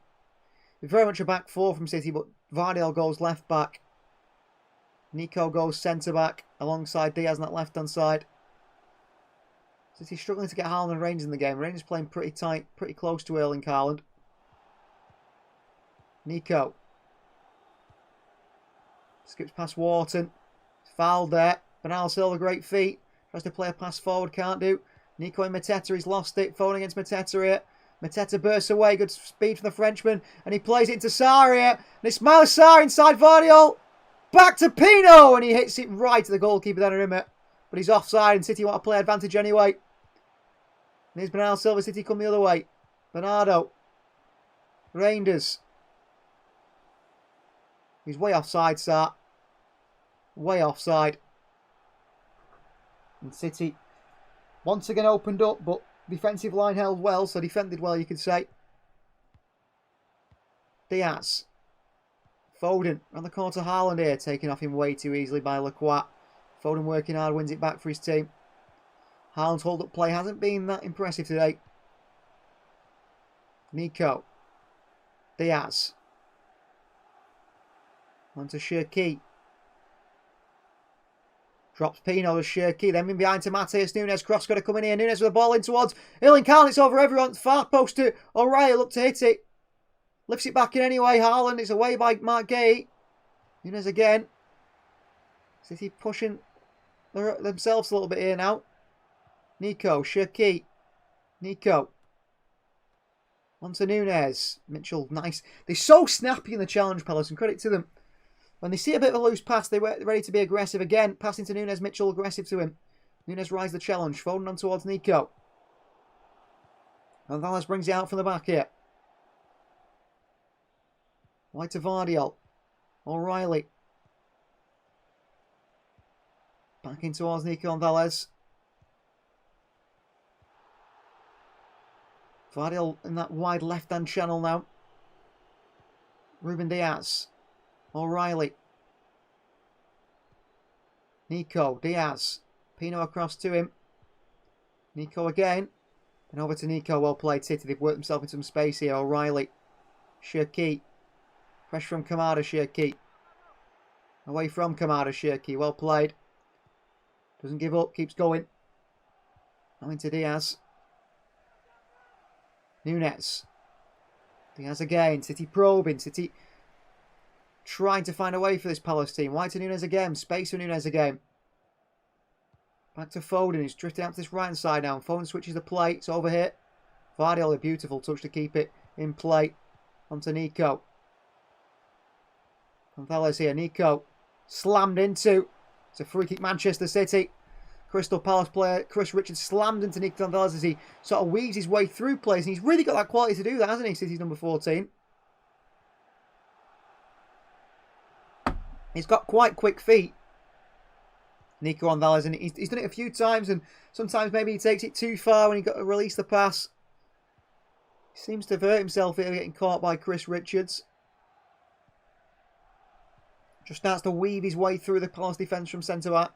C: It's very much a back four from City, but Vardiol goes left back. Nico goes centre back alongside Diaz on that left hand side. City struggling to get Haaland and Rangers in the game. Rangers playing pretty tight, pretty close to Erling Haaland. Nico. Skips past Wharton. Fouled there. Bernardo Silva, great feet. Tries to play a pass forward, can't do. Nico and Mateta, he's lost it. Foden against Mateta here. Mateta bursts away, good speed from the Frenchman. And he plays it into Sarr here. And Ismail Sarr inside Vardiol. Back to Pino. And he hits it right to the goalkeeper, Donnarumma. But he's offside and City want to play advantage anyway. And here's Bernardo Silva, City come the other way. Bernardo. Reinders. He's way offside, Sarr. Way offside. And City once again opened up, but defensive line held well, so defended well, you could say. Diaz. Foden on the corner to Haaland here, taken off him way too easily by Lacroix. Foden working hard, wins it back for his team. Haaland's hold-up play hasn't been that impressive today. Nico. Diaz. On to Shirky. Drops Pino to Shirky. Then in behind to Matheus Nunes. Cross got to come in here. Nunes with the ball in towards Erling Haaland. It's over everyone. Far post to O'Reilly. Look to hit it. Lifts it back in anyway. Haaland. It's away by Mark Gay. Nunes again. City pushing themselves a little bit here now. Nico. Shirky. Nico. On to Nunes. Mitchell. Nice. They're so snappy in the challenge, Palace, and credit to them. When they see a bit of a loose pass, they're ready to be aggressive again. Passing to Nunes, Mitchell aggressive to him. Nunes rides the challenge. Foden on towards Nico. Gonzalez brings it out from the back here. Wide to Vardiol. O'Reilly. Back in towards Nico Gonzalez. Vardiol in that wide left-hand channel now. Ruben Diaz. O'Reilly. Nico. Diaz. Pino across to him. Nico again. And over to Nico. Well played, City. They've worked themselves into some space here. O'Reilly. Shirky. Pressure from Kamada. Shirky. Away from Kamada. Shirky. Well played. Doesn't give up. Keeps going. Now into Diaz. Nunes. Diaz again. City probing. City trying to find a way for this Palace team. Wide to Nunes again. Space for Nunes again. Back to Foden. He's drifting out to this right side now. Foden switches the play. It's over here. Vardy, a beautiful touch to keep it in play. Onto Nico. Gonzalez here. Nico. Slammed into. It's a free kick, Manchester City. Crystal Palace player Chris Richards slammed into Nico Gonzalez as he sort of weaves his way through plays. And he's really got that quality to do that, hasn't he? City's number 14. He's got quite quick feet. Nico Gonzalez, and he's done it a few times, and sometimes maybe he takes it too far when he got to release the pass. He seems to have hurt himself here, getting caught by Chris Richards. Just starts to weave his way through the Palace defence from centre-back.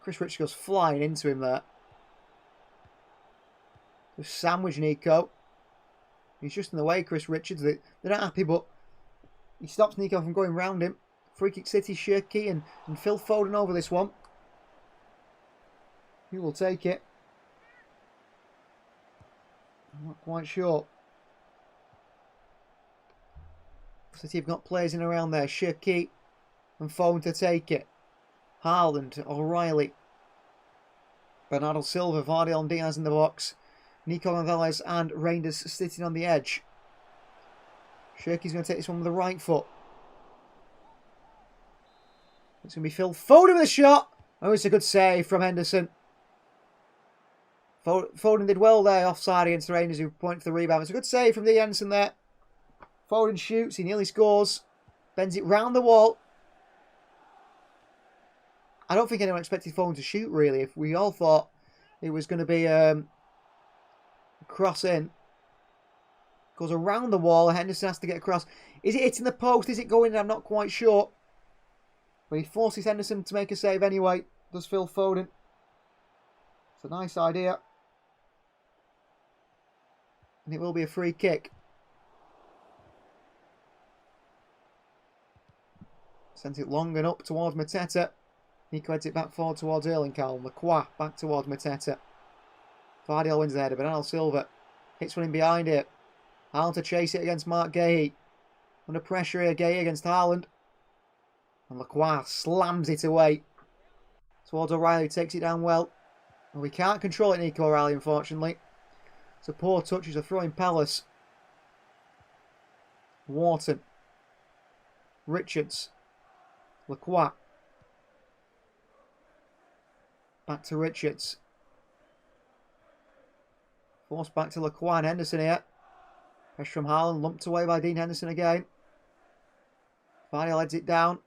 C: Chris Richards goes flying into him there. Just sandwich Nico. He's just in the way, Chris Richards. They're not happy, but he stops Nico from going round him. Free kick City, Shirky and Phil Foden over this one. Who will take it? I'm not quite sure. City have got players in around there. Shirky and Foden to take it. Haaland, O'Reilly, Bernardo Silva, Vardy and Diaz in the box. Nico Gonzalez and Reinders sitting on the edge. Shirky's going to take this one with the right foot. It's going to be Phil Foden with a shot. Oh, it's a good save from Henderson. Foden did well there, offside against the Rangers who point for the rebound. It's a good save from the Henderson there. Foden shoots, he nearly scores. Bends it round the wall. I don't think anyone expected Foden to shoot, really. If we all thought it was going to be a cross in. Goes around the wall. Henderson has to get across. Is it hitting the post? Is it going in? I'm not quite sure. But he forces Henderson to make a save anyway. Does Phil Foden. It's a nice idea. And it will be a free kick. Sent it long and up towards Mateta. Nico heads it back forward towards Erling-Carl. Lacroix back towards Mateta. Vardy wins the header. Bernardo Silva hits one in behind it. Haaland to chase it against Mark Gahey. Under pressure here, Gahey against Haaland. And Lacroix slams it away. Towards O'Reilly, takes it down well. And we can't control it, Nico O'Reilly, unfortunately. It's a poor touch. He's a throw in Palace. Wharton. Richards. Lacroix. Back to Richards. Forced back to Lacroix and Henderson here. Pressure from Haaland, lumped away by Dean Henderson again. Vardy heads it down.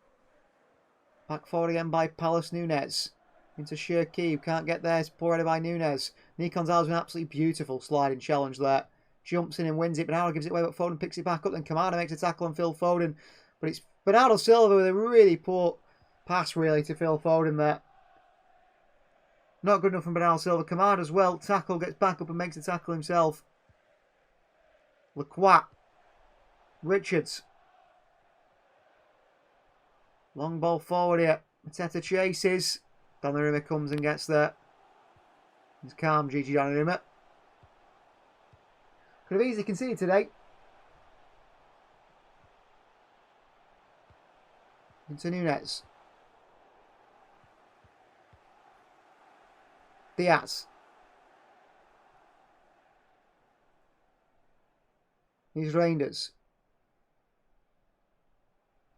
C: Back forward again by Palace. Nunes. Into Shirky, who can't get there. It's poor header by Nunes. Nico Gonzalez with an absolutely beautiful sliding challenge there. Jumps in and wins it. Bernardo gives it away, but Foden picks it back up. Then Kamada makes a tackle on Phil Foden. But it's Bernardo Silva with a really poor pass, really, to Phil Foden there. Not good enough from Bernardo Silva. Kamada as well. Tackle, gets back up and makes the tackle himself. Lacroix. Richards. Long ball forward here. Mateta chases. Donnarumma comes and gets there. He's calm, Gigi Donnarumma. Could have easily conceded today. Into Nunes. Diaz. He's Reinders.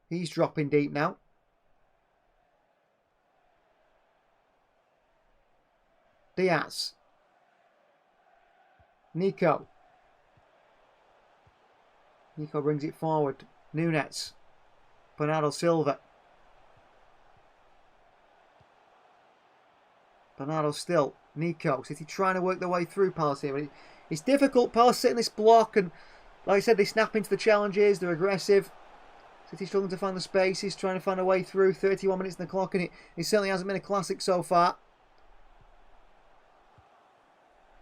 C: He's dropping deep now. Diaz. Nico. Nico brings it forward. Nunes. Bernardo Silva. Bernardo still. Nico. City trying to work their way through Palace here. But it's difficult. Palace sit in this block and, like I said, they snap into the challenges. They're aggressive. City struggling to find the spaces, trying to find a way through. 31 minutes in the clock, and it certainly hasn't been a classic so far.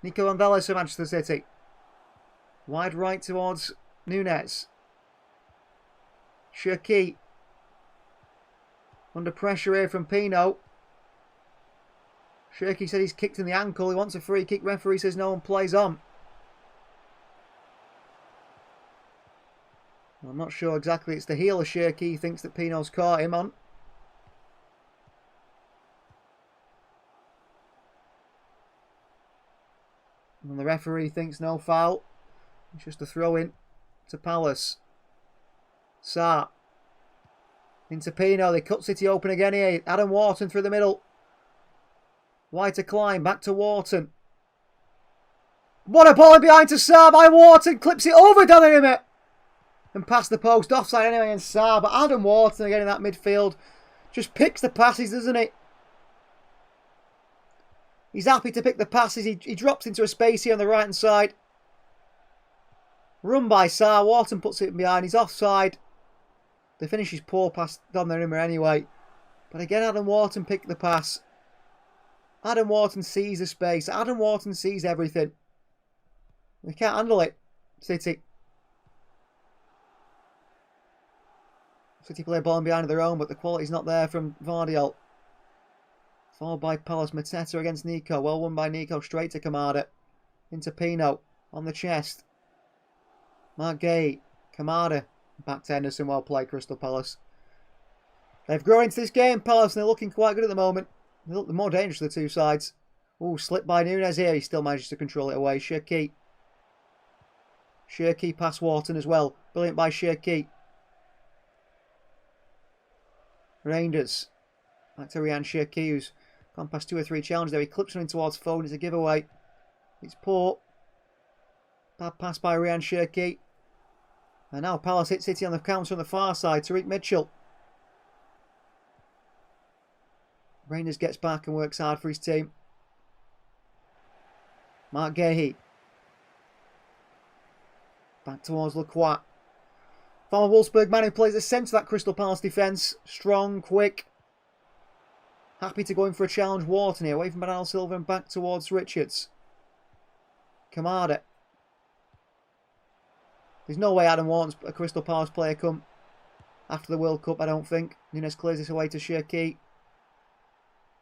C: Nico Gonzalez for Manchester City. Wide right towards Nunes. Shirky. Under pressure here from Pino. Shirky said he's kicked in the ankle. He wants a free kick. Referee says no one plays on. I'm not sure exactly. It's the heel of Shirky. He thinks that Pino's caught him on. And the referee thinks no foul. It's just a throw in to Palace. Sarr. Into Pino. They cut City open again here. Adam Wharton through the middle. Wide to Klein. Back to Wharton. What a ball in behind to Sarr by Wharton. Clips it over Donnarumma. And past the post. Offside anyway and Sarr. But Adam Wharton again in that midfield. Just picks the passes, doesn't he? He's happy to pick the passes. He drops into a space here on the right hand side. Run by Sarr. Wharton puts it behind. He's offside. The finish is poor past Donnarumma anyway. But again, Adam Wharton picked the pass. Adam Wharton sees the space. Adam Wharton sees everything. They can't handle it. City. City play a ball behind their own, but the quality's not there from Vardiol. Followed by Palace. Mateta against Nico. Well won by Nico. Straight to Kamada. Into Pino. On the chest. Mark Gay. Kamada. Back to Henderson. Well played, Crystal Palace. They've grown into this game, Palace, and they're looking quite good at the moment. They look the more dangerous of the two sides. Ooh, slipped by Nunes here. He still manages to control it away. Shirky. Shirky past Wharton as well. Brilliant by Shirky. Rangers. Back to Ryan Shirky, who's gone past 2 or 3 challenges there. He clips one in towards Foden. It's a giveaway. It's poor. Bad pass by Ryan Shirky. And now Palace hit City on the counter on the far side. Tariq Mitchell. Rangers gets back and works hard for his team. Mark Gahey. Back towards Lacroix. Former Wolfsburg man who plays the centre of that Crystal Palace defence. Strong, quick. Happy to go in for a challenge. Wharton here. Away from Bernardo Silva and back towards Richards. Kamada. There's no way Adam Wharton's a Crystal Palace player come after the World Cup, I don't think. Nunes clears this away to Shirky.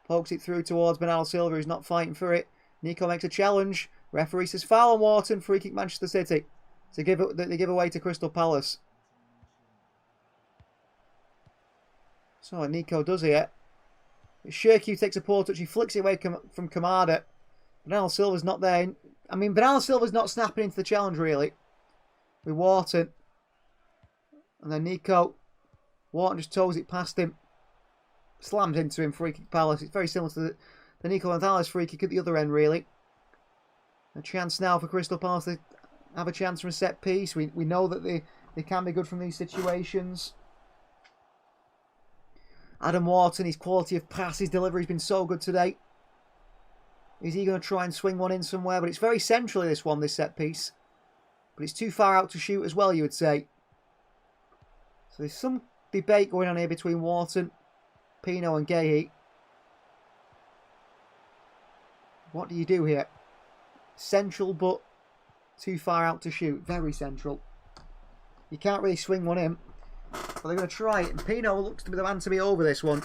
C: Pokes it through towards Bernardo Silva, who's not fighting for it. Nico makes a challenge. Referee says foul on Wharton. Free kick Manchester City. They give away to Crystal Palace. So what Nico does here. Shirky takes a poor touch. He flicks it away from Kamada. Bernardo Silva's not there. I mean, Bernardo Silva's not snapping into the challenge, really. With Wharton. And then Nico. Wharton just toes it past him. Slams into him. Free kick Palace. It's very similar to the Nico Gonzalez free kick at the other end, really. A chance now for Crystal Palace to have a chance from a set piece. We know that they can be good from these situations. Adam Wharton, his quality of pass, his delivery has been so good today. Is he going to try and swing one in somewhere? But it's very centrally, this one, this set piece. But it's too far out to shoot as well, you would say. So there's some debate going on here between Wharton, Pino and Gahey. What do you do here? Central, but too far out to shoot. Very central. You can't really swing one in. But they're going to try it. And Pino looks to be the man to be over this one.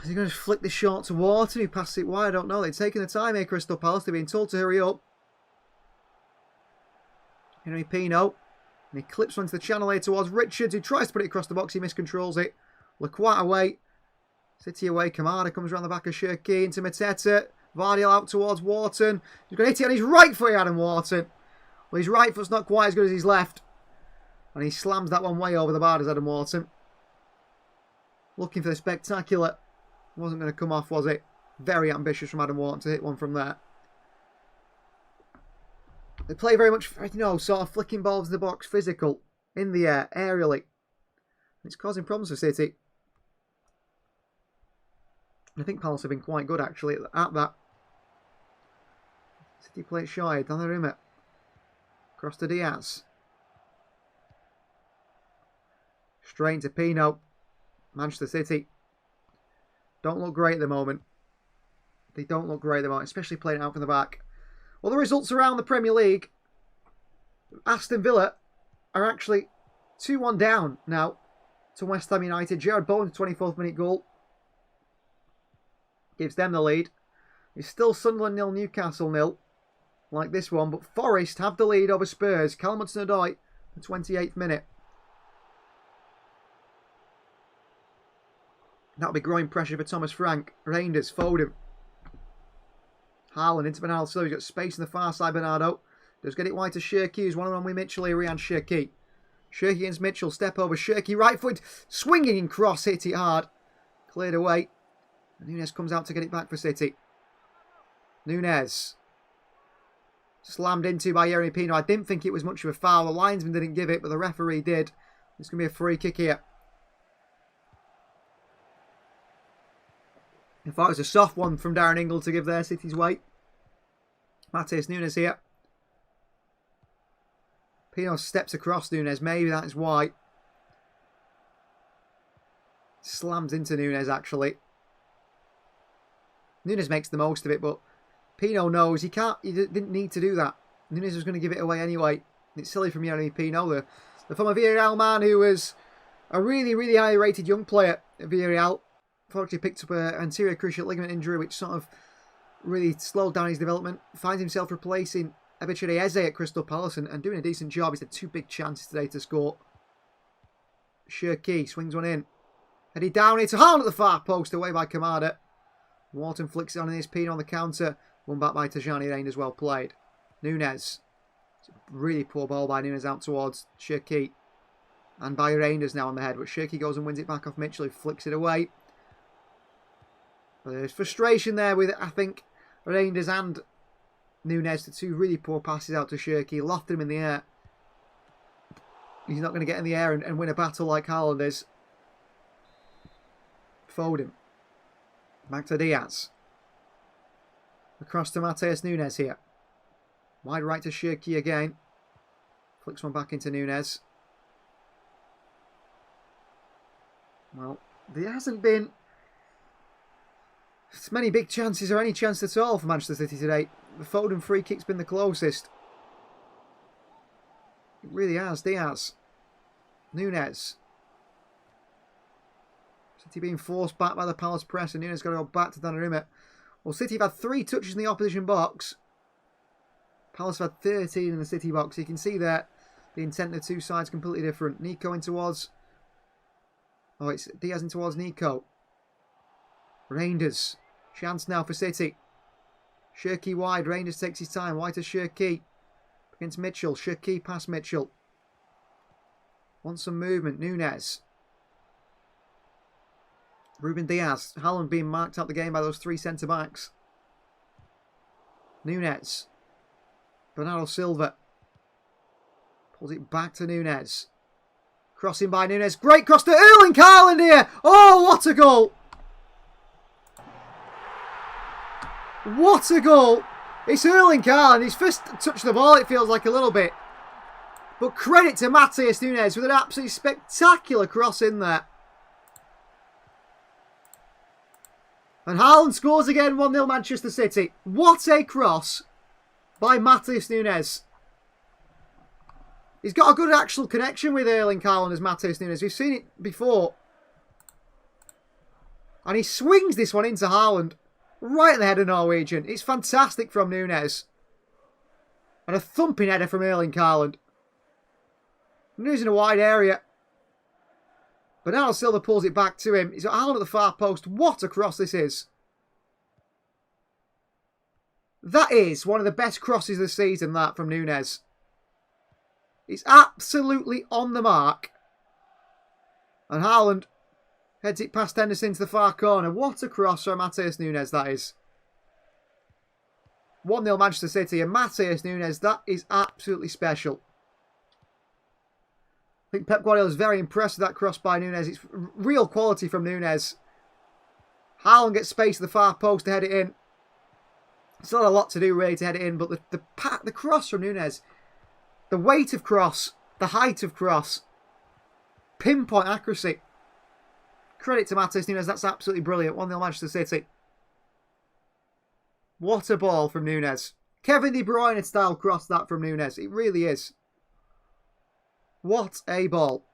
C: Is he going to flick this short to Wharton? Who passed it wide? I don't know. They're taking the time here, Crystal Palace. They're being told to hurry up. Henry Pino. And he clips onto the channel here towards Richards, who tries to put it across the box. He miscontrols it. Lacroix away. City away. Kamada comes around the back of Shirky into Mateta. Vardiel out towards Wharton. He's going to hit it on his right foot, Adam Wharton. Well, his right foot's not quite as good as his left. And he slams that one way over the bar, does Adam Wharton. Looking for the spectacular. Wasn't going to come off, was it? Very ambitious from Adam Wharton to hit one from there. They play very much, sort of flicking balls in the box, physical, in the air, aerially. It's causing problems for City. I think Palace have been quite good, actually, at that. City play it shy. Donnarumma. Across to Diaz. Straight into Pino. Manchester City don't look great at the moment. They don't look great at the moment, especially playing out from the back. Well, the results around the Premier League. Aston Villa are actually 2-1 down now to West Ham United. Jared Bowen's 24th minute goal Gives them the lead. It's still Sunderland 0, Newcastle 0. Like this one. But Forest have the lead over Spurs. Callum Hudson-Odoi, the 28th minute. That'll be growing pressure for Thomas Frank. Reinders, Foden. Haaland into Bernardo Silva. He's got space on the far side, Bernardo. Does get it wide to Shirky. Who's one-on-one with Mitchell here. Ryan Shirky. Shirky against Mitchell. Step over. Shirky right foot. Swinging in cross. Hit it hard. Cleared away. Nunes comes out to get it back for City. Nunes. Slammed into by Yeremy Pino. I didn't think it was much of a foul. The linesman didn't give it, but the referee did. It's going to be a free kick here. In fact, it was a soft one from Darren Ingle to give their City's weight. Matheus Nunes here. Pino steps across Nunes. Maybe that is why. Slams into Nunes, actually. Nunes makes the most of it, but Pino knows he didn't need to do that. Nunes was going to give it away anyway. It's silly from Yeremy Pino, the former Villarreal man, who was a really, really highly rated young player at Villarreal. Unfortunately picked up an anterior cruciate ligament injury, which sort of really slowed down his development. Finds himself replacing Eberechi Eze at Crystal Palace and doing a decent job. He's had 2 big chances today to score. Shirky swings one in. Headed down here to Haaland at the far post, away by Kamada. Wharton flicks it on in his Pino on the counter. Won back by Tajani Reinders, well played. Nunes. It's a really poor ball by Nunes out towards Shirky. And by Reinders now on the head. But Shirky goes and wins it back off Mitchell, who flicks it away. But there's frustration there with, I think, Reinders and Nunes. The 2 really poor passes out to Shirky. Lofted him in the air. He's not going to get in the air and win a battle like Haaland is. Foden. Back to Diaz. Across to Matheus Nunes here. Wide right to Shirky again. Flicks one back into Nunes. Well, there hasn't been as many big chances or any chance at all for Manchester City today. The Foden free kick's been the closest. It really has. Diaz. Nunes. City being forced back by the Palace press, and Nunes got to go back to Donnarumma. Well, City have had 3 touches in the opposition box. Palace have had 13 in the City box. You can see that the intent of the 2 sides completely different. Nico in towards... Oh, it's Diaz in towards Nico. Reinders. Chance now for City. Shirky wide. Reinders takes his time. Wide to Shirky. Against Mitchell. Shirky past Mitchell. Wants some movement. Nunes. Ruben Diaz. Haaland being marked out the game by those 3 centre-backs. Nunes. Bernardo Silva. Pulls it back to Nunes. Crossing by Nunes. Great cross to Erling Haaland here. Oh, what a goal. What a goal. It's Erling Haaland. He's first touched the ball, it feels like a little bit. But credit to Matheus Nunes with an absolutely spectacular cross in there. And Haaland scores again, 1-0 Manchester City. What a cross by Matheus Nunes. He's got a good actual connection with Erling Haaland as Matheus Nunes. We've seen it before. And he swings this one into Haaland. Right in the head of Norwegian. It's fantastic from Nunes. And a thumping header from Erling Haaland. Nunes in a wide area. Bernardo Silva pulls it back to him. He's got Haaland at the far post. What a cross this is. That is one of the best crosses of the season, that, from Nunes. It's absolutely on the mark. And Haaland heads it past Henderson to the far corner. What a cross from Matheus Nunes that is. 1-0 Manchester City. And Matheus Nunes, that is absolutely special. I think Pep Guardiola is very impressed with that cross by Nunes. It's real quality from Nunes. Haaland gets space to the far post to head it in. Still a lot to do really to head it in, but the cross from Nunes, the weight of cross, the height of cross, pinpoint accuracy. Credit to Matheus Nunes, that's absolutely brilliant. 1-0 Manchester City. What a ball from Nunes. Kevin De Bruyne style cross that from Nunes. It really is. What a ball.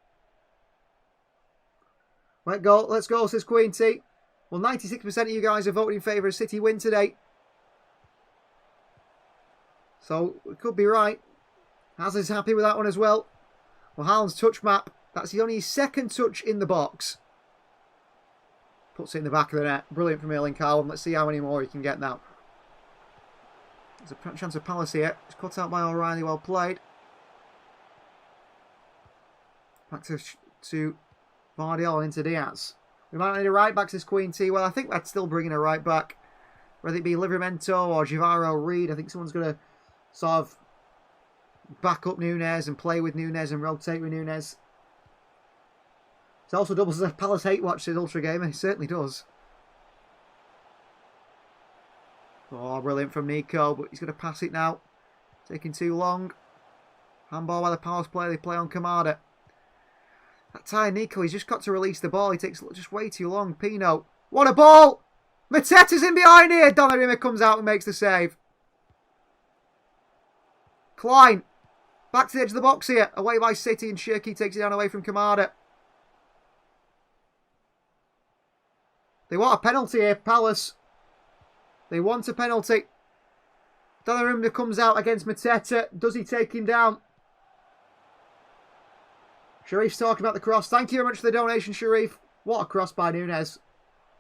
C: Let's go, says Queen T. Well, 96% of you guys are voting in favour of City win today. So, it could be right. Hazard's happy with that one as well. Well, Haaland's touch map. That's the only second touch in the box. Puts it in the back of the net. Brilliant from Erling Haaland. Let's see how many more he can get now. There's a chance of Palace here. It's cut out by O'Reilly. Well played. Back to Vardiol into Diaz. We might need a right back to this Queen T. Well, I think that's still bringing a right back. Whether it be Livramento or Jivaro Reed. I think someone's going to sort of back up Nunez and play with Nunez and rotate with Nunez. It also doubles as a Palace hate watch, says Ultra Gamer. It certainly does. Oh, brilliant from Nico, but he's going to pass it now. Taking too long. Handball by the Palace player. They play on Kamada. That tired Nico, he's just got to release the ball. He takes just way too long. Pino. What a ball! Mateta's in behind here. Donnarumma comes out and makes the save. Klein. Back to the edge of the box here. Away by City, and Shirky takes it down away from Kamada. They want a penalty here, Palace. They want a penalty. Donnarumma comes out against Mateta. Does he take him down? Sharif's talking about the cross. Thank you very much for the donation, Sharif. What a cross by Nunez.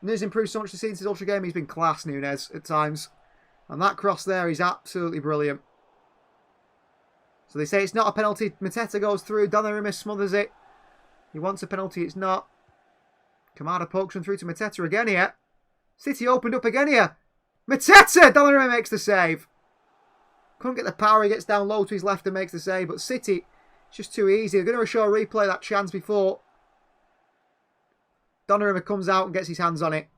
C: Nunez improved so much this season since Ultra Game. He's been class, Nunez, at times. And that cross there is absolutely brilliant. So they say it's not a penalty. Mateta goes through. Donnarumma smothers it. He wants a penalty. It's not. Kamada pokes him through to Mateta again here. City opened up again here. Mateta! Donnarumma makes the save. Couldn't get the power. He gets down low to his left and makes the save. But City, it's just too easy. They're going to show a replay that chance before. Donnarumma comes out and gets his hands on it.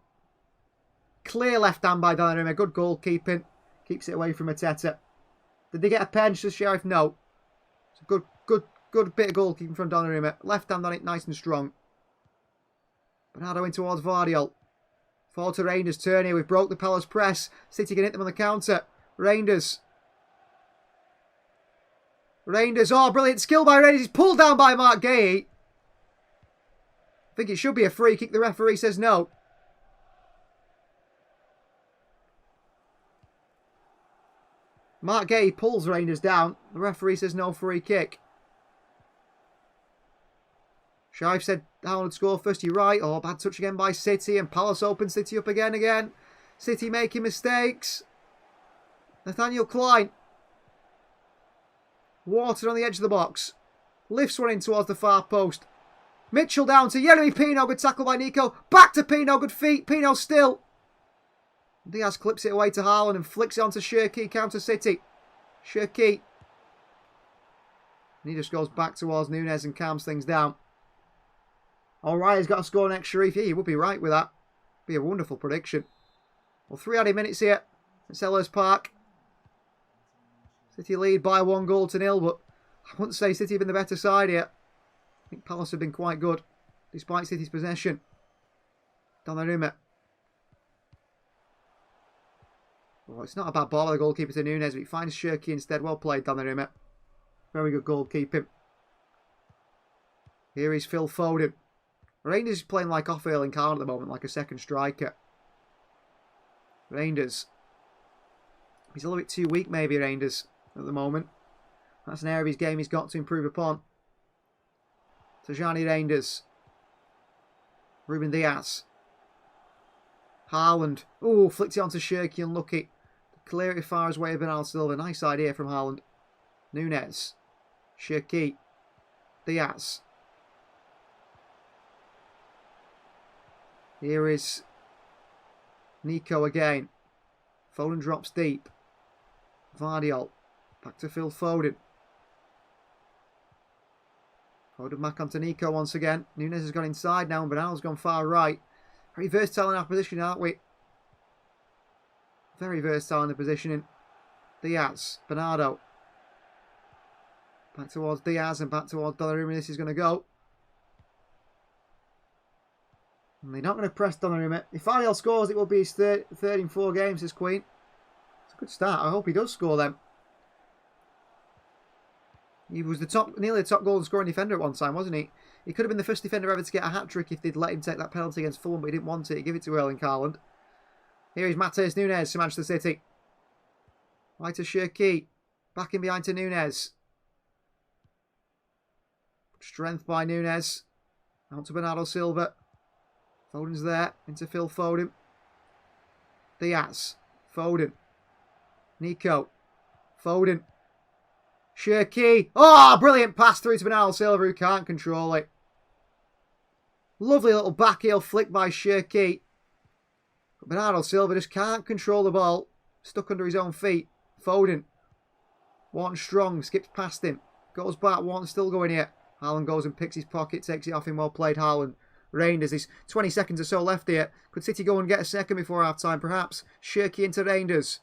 C: Clear left hand by Donnarumma. Good goalkeeping. Keeps it away from Mateta. Did they get a pen? Says Sheriff. No. It's a good bit of goalkeeping from Donnarumma. Left hand on it, nice and strong. Bernardo in towards Vardiol. Forward to Reinders. Turn here. We've broke the Palace press. City can hit them on the counter. Reinders. Oh, brilliant skill by Reinders. He's pulled down by Mark Gay. I think it should be a free kick. The referee says no. Mark Gay pulls Reinders down. The referee says no free kick. Shive said Haaland would score first. You're right. Oh, bad touch again by City. And Palace opens City up again. City making mistakes. Nathaniel Klein. Watered on the edge of the box. Lifts one in towards the far post. Mitchell down to Yeremy Pino. Good tackle by Nico. Back to Pino. Good feet. Pino still. Diaz clips it away to Haaland and flicks it onto Shirky. Counter City. Shirky. And he just goes back towards Nunez and calms things down. Alright, he's got to score next, Sharif. Yeah, you would be right with that. Be a wonderful prediction. Well, 3 added minutes here at Selhurst Park. City lead by 1-0, but I wouldn't say City have been the better side here. I think Palace have been quite good, despite City's possession. Donnarumma. Oh, it's not a bad ball by the goalkeeper to Nunez, but he finds Shirky instead. Well played, Donnarumma. Very good goalkeeping. Here is Phil Foden. Reinders is playing like off Erling Haaland at the moment, like a second striker. Reinders. He's a little bit too weak, maybe, Reinders, at the moment. That's an area of his game he's got to improve upon. Tajani Reinders. Ruben Diaz. Haaland. Oh, flicked it onto Shirky, unlucky. Clear it as far as way of Bernardo Silva. Nice idea from Haaland. Nunez. Shirky. Diaz. Here is Nico again. Foden drops deep. Vardiol. Back to Phil Foden. Foden back onto Nico once again. Nunez has gone inside now and Bernardo's gone far right. Very versatile in our position, aren't we? Very versatile in the positioning. Diaz. Bernardo. Back towards Diaz and back towards Donnarumma. This is going to go. And they're not going to press Donnarumma. If Ariel scores, it will be his third in 4 games, says Queen. It's a good start. I hope he does score them. He was nearly the top goal scoring defender at one time, wasn't he? He could have been the first defender ever to get a hat-trick if they'd let him take that penalty against Fulham, but he didn't want it. He gave it to Erling Haaland. Here is Matheus Nunes to Manchester City. Right to Shirky. Back in behind to Nunes. Strength by Nunes. Out to Bernardo Silva. Foden's there. Into Phil Foden. Diaz. Foden. Nico. Foden. Shirky. Oh, brilliant pass through to Bernardo Silva, who can't control it. Lovely little back heel flick by Shirky. But Bernardo Silva just can't control the ball. Stuck under his own feet. Foden. Wharton strong. Skips past him. Goes back. Wharton still going here. Haaland goes and picks his pocket. Takes it off him. Well played, Haaland. Reinders. There's 20 seconds or so left here. Could City go and get a second before half time? Perhaps. Shirky into Reinders.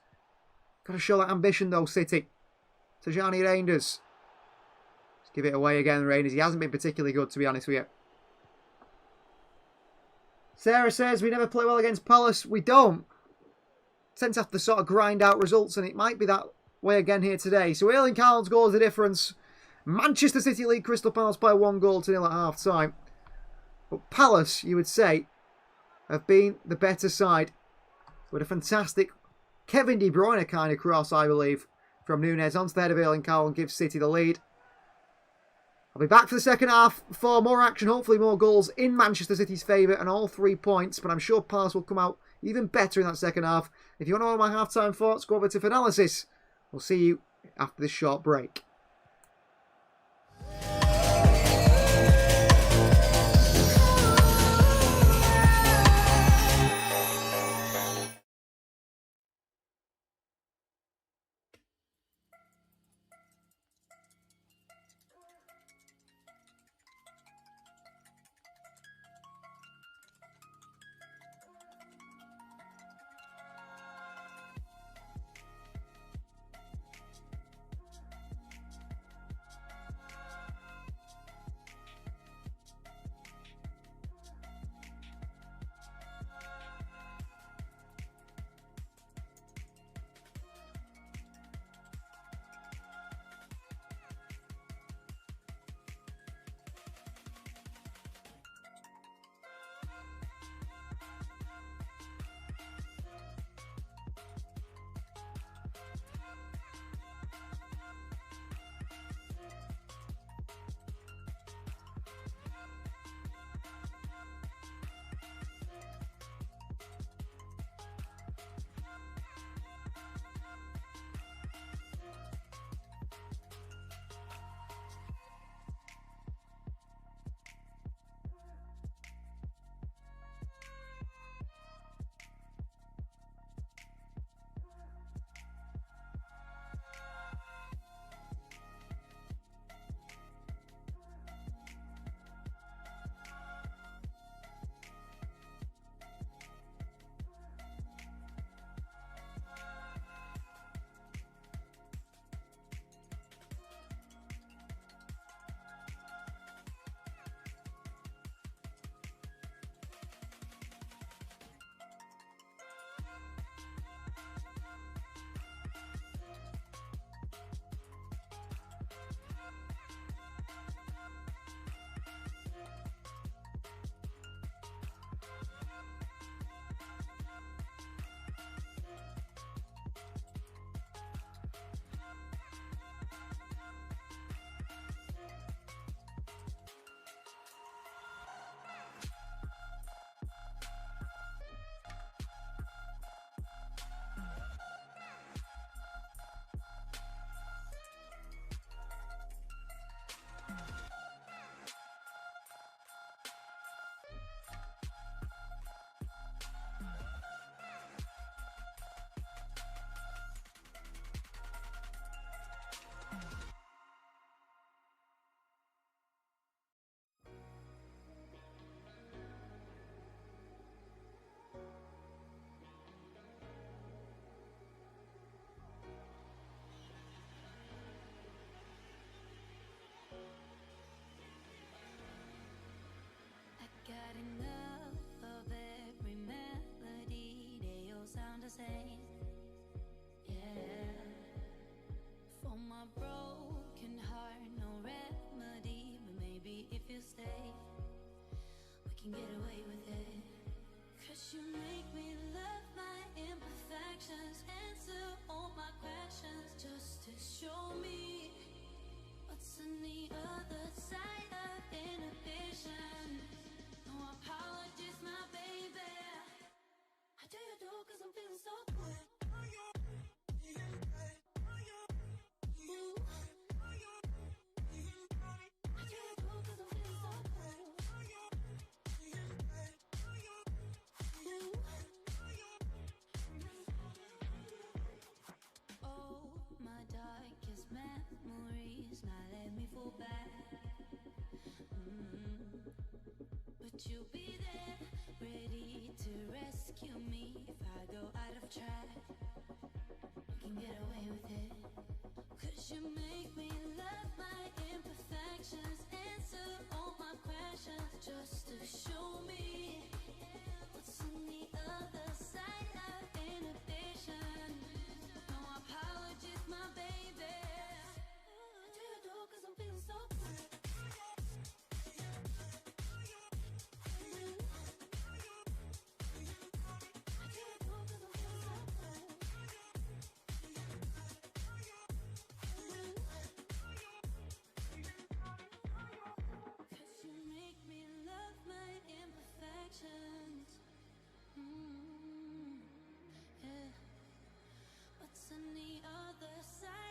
C: Got to show that ambition though, City. Tajani Reinders. Let's give it away again, Reinders. He hasn't been particularly good, to be honest with you. Sarah says, we never play well against Palace. We don't. Tend to have to sort of grind out results, and it might be that way again here today. So Erling Haaland's goal is the difference. Manchester City lead Crystal Palace by 1-0 at half time. But Palace, you would say, have been the better side. With a fantastic Kevin De Bruyne kind of cross, I believe, from Nunes onto the head of Erling Haaland, gives City the lead. I'll be back for the second half for more action, hopefully more goals in Manchester City's favour and all 3 points. But I'm sure Palace will come out even better in that second half. If you want to know my half-time thoughts, go over to Finalysis. We'll see you after this short break.
B: can get away with it. 'Cause you make me love my imperfections, answer all my questions, just to show me what's on the other side of inhibition. No apologies, my baby. I do you do 'cause I'm feeling so good. Ooh. Memories now let me fall back. But you'll be there, ready to rescue me if I go out of track. You can get away with it. 'Cause you make me love my imperfections, answer all my questions, just to show me what's on the other side of inhibition. No apologies, my baby. I do you do 'cause I'm feeling so good. Yeah. What's on the other side?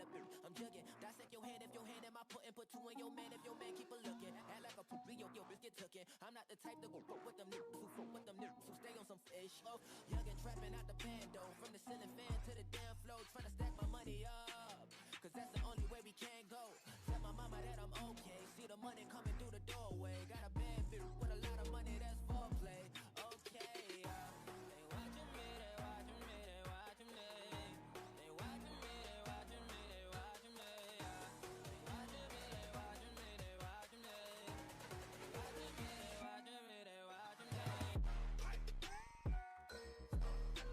A: I'm jugging, dissect your hand if your hand in my putting, put two in your man if your man keep a looking. Act like a poop, yo, bitch get tookin'. I'm not the type to go fuck with them niggas who fuck with them niggas who stay on some fish. Oh, young and trapping out the bando, from the ceiling fan to the damn floor, trying to stack my money up, cause that's the only way we can go. Tell my mama that I'm okay, see the money coming through the doorway. Got a bad bitch with a lot of money, that's foreplay. Okay, they watching me, they watching me, they watching me. They watching me, they watching me, they watching me. They watching me, they watching me, they watching me. They watching me, they watching me, they watching me.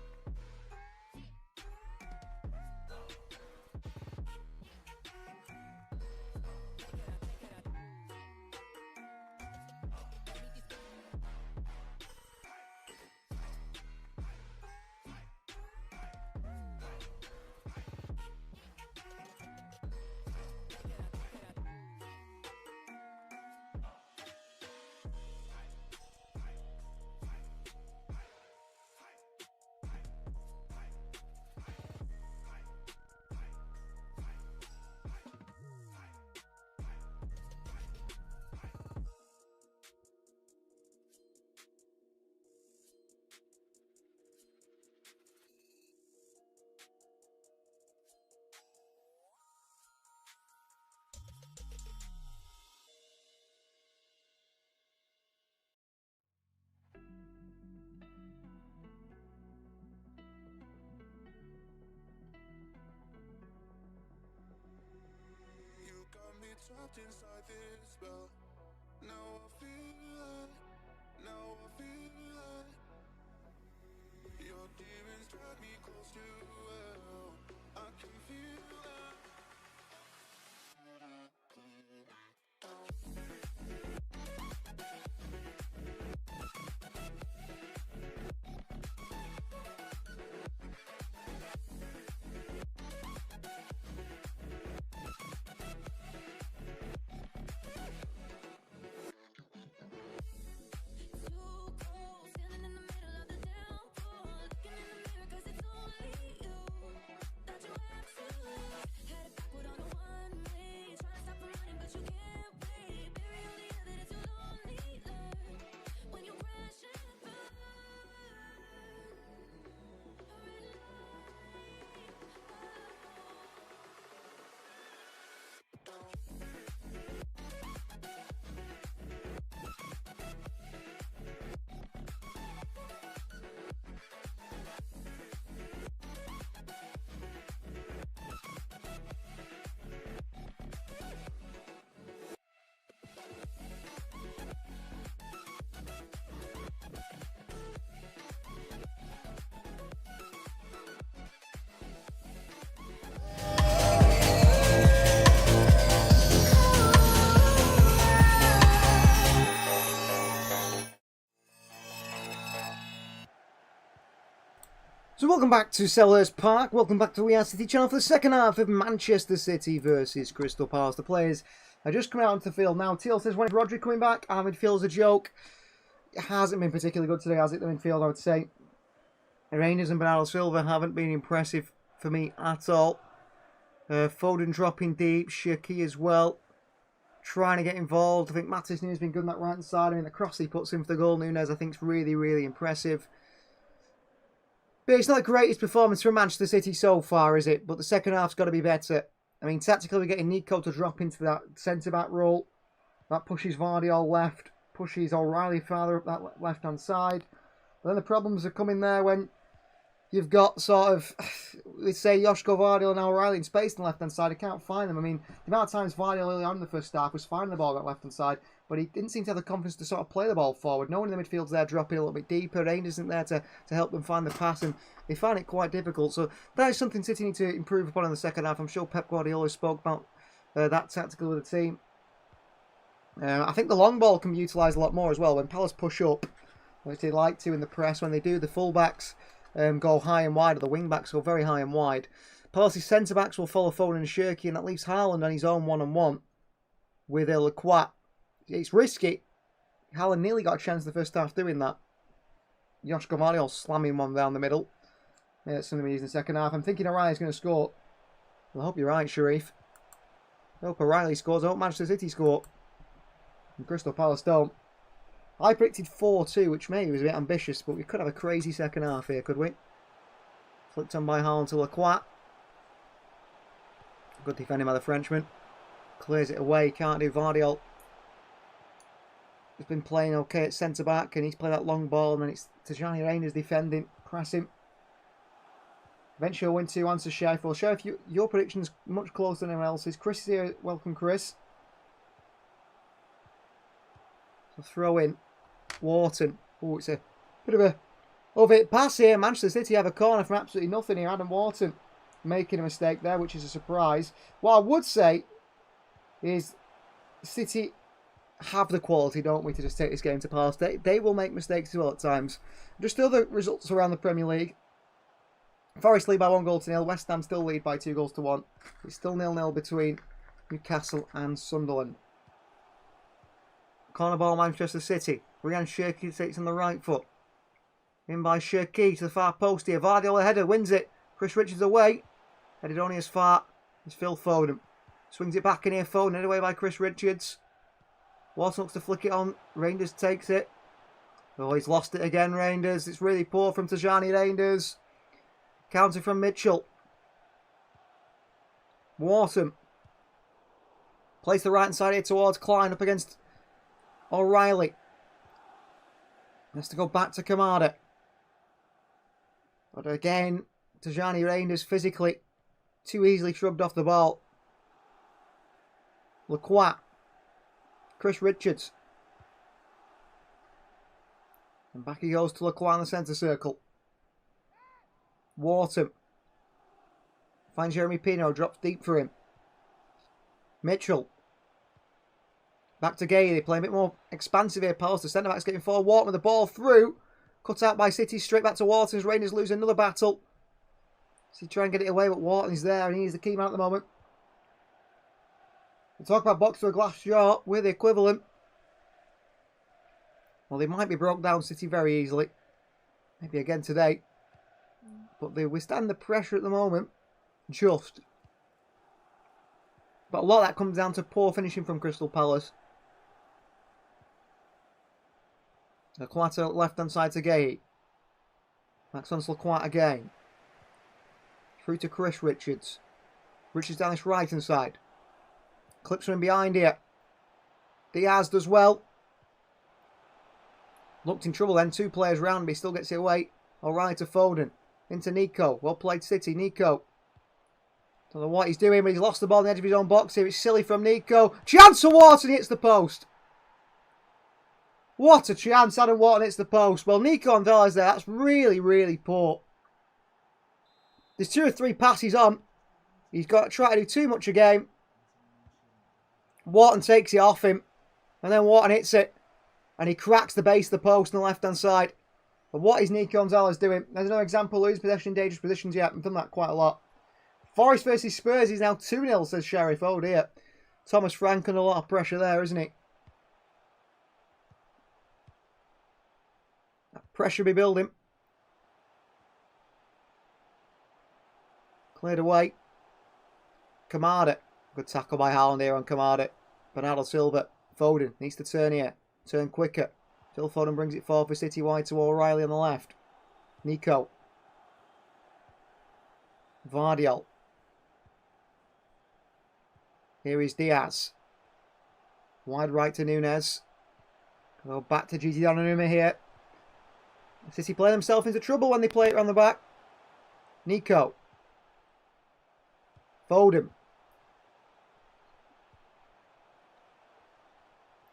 D: Trapped inside this spell. Now I feel it. Now I feel it. Your demons drag me close to hell. I can feel it.
C: So welcome back to Selhurst Park, welcome back to We Are City channel for the second half of Manchester City versus Crystal Palace. The players are just coming out onto the field now. Teal says, when is Rodri coming back? Our midfield's a joke. It hasn't been particularly good today, has it, the midfield, I would say. Rangers and Bernardo Silva haven't been impressive for me at all. Foden dropping deep, Shirky as well, trying to get involved. I think Matis Nunes has been good on that right-hand side. I mean, the cross he puts in for the goal, Nunes, I think is really, really impressive. But it's not the greatest performance from Manchester City so far, is it? But the second half's got to be better. I mean, tactically, we're getting Nico to drop into that centre-back role. That pushes Vardy all left, pushes O'Reilly farther up that left-hand side. But then the problems are coming there when you've got sort of, let's say, Joshko Vardy and O'Reilly in space on the left-hand side. I can't find them. I mean, the amount of times Vardy early on in the first half was finding the ball on that left-hand side, but he didn't seem to have the confidence to sort of play the ball forward. No one in the midfield's there dropping a little bit deeper. Rangers isn't there to help them find the pass, and they find it quite difficult. So that is something City need to improve upon in the second half. I'm sure Pep Guardiola spoke about that tactically with the team. I think the long ball can be utilised a lot more as well. When Palace push up, which they like to in the press, when they do, the full-backs go high and wide, or the wing-backs go very high and wide. Palace's centre-backs will follow Foden and Shirky, and that leaves Haaland on his own one-on-one with Lacroix. It's risky. Haaland nearly got a chance in the first half doing that. Joshko Vardy slamming one down the middle. Something we use in the second half. I'm thinking O'Reilly's going to score. Well, I hope you're right, Sharif. I hope O'Reilly scores. I hope Manchester City score. And Crystal Palace don't. I predicted 4-2, which maybe was a bit ambitious, but we could have a crazy second half here, could we? Flicked on by Haaland to Lacroix. Good defending by the Frenchman. Clears it away, can't do. Vardiol. He's been playing okay at centre-back, and he's played that long ball, and then it's Tijani Reinders defending, pressing. Eventually, win 2-1 to Sheriff. Well, Sheriff, your prediction's much closer than anyone else's. Chris is here. Welcome, Chris. So throw in. Wharton. Oh, it's a bit of a over-hit pass here. Manchester City have a corner from absolutely nothing here. Adam Wharton making a mistake there, which is a surprise. What I would say is City have the quality, don't we, to just take this game to Palace. They will make mistakes as well at times. Just other results around the Premier League. Forest lead by 1-0. West Ham still lead by 2-1. It's still 0-0 between Newcastle and Sunderland. Corner ball, Manchester City. Ryan Cherki takes on the right foot. In by Cherki to the far post here. Vardiol, a header, wins it. Chris Richards away. Headed only as far as Phil Foden. Swings it back in here. Foden headed away by Chris Richards. Watson looks to flick it on. Reinders takes it. Oh, he's lost it again, Reinders. It's really poor from Tijani Reinders. Counter from Mitchell. Wharton. Plays the right hand side here towards Klein up against O'Reilly. Has to go back to Kamada. But again, Tijani Reinders physically too easily shrugged off the ball. Lacroix. Chris Richards. And back he goes to Lacroix in the centre circle. Wharton. Finds Jeremy Pino, drops deep for him. Mitchell. Back to Gay. They play a bit more expansive here. Palace, the centre back's getting forward. Wharton with the ball through. Cut out by City. Straight back to Wharton's. Rangers lose another battle. So try and get it away, but Wharton is there and he's the key man at the moment. We talk about box to a glass jar. We're the equivalent. Well, they might be broke down, City, very easily. Maybe again today. But they withstand the pressure at the moment. Just. But a lot of that comes down to poor finishing from Crystal Palace. Lacroix to left-hand side to Gay. That's on Lacroix again. Through to Chris Richards. Richards down this right-hand side. Clips from behind here. Diaz does well. Looked in trouble then. Two players round, but he still gets it away. O'Reilly to Foden. Into Nico. Well played, City. Nico. Don't know what he's doing, but he's lost the ball on the edge of his own box here. It's silly from Nico. Chance for Wharton, hits the post. What a chance. Adam Wharton hits the post. Well, Nico and Vela's there. That's really, really poor. There's 2 or 3 passes on. He's got to try to do too much a game. Wharton takes it off him. And then Wharton hits it. And he cracks the base of the post on the left-hand side. But what is Nico Gonzalez doing? There's no example losing possession in dangerous positions yet. I've done that quite a lot. Forest versus Spurs is now 2-0, says Sheriff. Oh dear. Thomas Frank under a lot of pressure there, isn't he? That pressure be building. Cleared away. Kamada. Good tackle by Haaland here on Kamada. Bernardo Silva. Foden needs to turn here. Turn quicker. Phil Foden brings it forward for City wide to O'Reilly on the left. Nico. Vardiol. Here is Diaz. Wide right to Nunez. Go back to Gigi Donnarumma here. City play themselves into trouble when they play it around the back. Nico. Foden.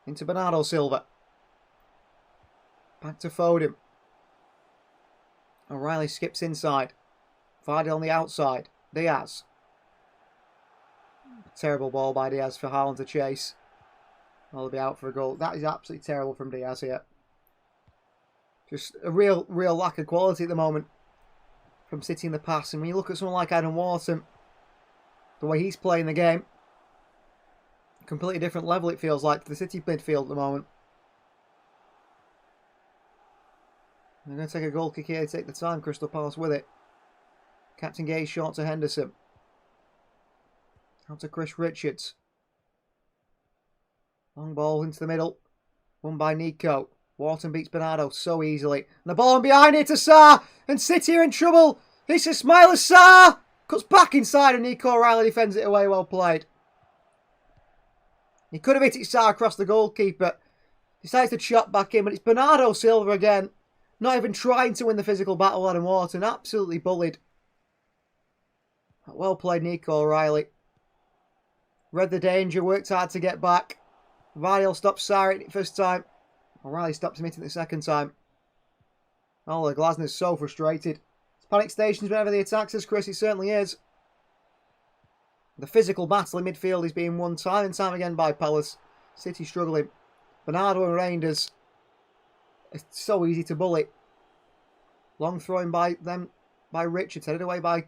C: Into Bernardo Silva. Back to Foden. O'Reilly skips inside. Vardy on the outside. Diaz. Terrible ball by Diaz for Haaland to chase. I'll be out for a goal. That is absolutely terrible from Diaz here. Just a real lack of quality at the moment from City in the pass. And when you look at someone like Adam Wharton, the way he's playing the game, completely different level it feels like to the City midfield at the moment. They're going to take a goal kick here to take the time. Crystal Palace with it. Captain Gay short to Henderson. Out to Chris Richards. Long ball into the middle. Won by Nico. Wharton beats Bernardo so easily. And the ball behind it to Sarr. And City are in trouble. It's Ismail Sarr. Cuts back inside and Nico O'Reilly defends it away. Well played. He could have hit it Sarr across the goalkeeper. Decides to chop back in, but it's Bernardo Silva again. Not even trying to win the physical battle, Adam Wharton. Absolutely bullied. Well played, Nico O'Reilly. Read the danger, worked hard to get back. Vardiel stops Sarr at it first time. O'Reilly stops him hitting it the second time. Oh, Glasner's so frustrated. It's panic stations whenever the attacks us, Chris. It certainly is. The physical battle in midfield is being won time and time again by Palace. City struggling. Bernardo and Reinders. It's so easy to bully. Long throwing by them, by Richards. Headed away by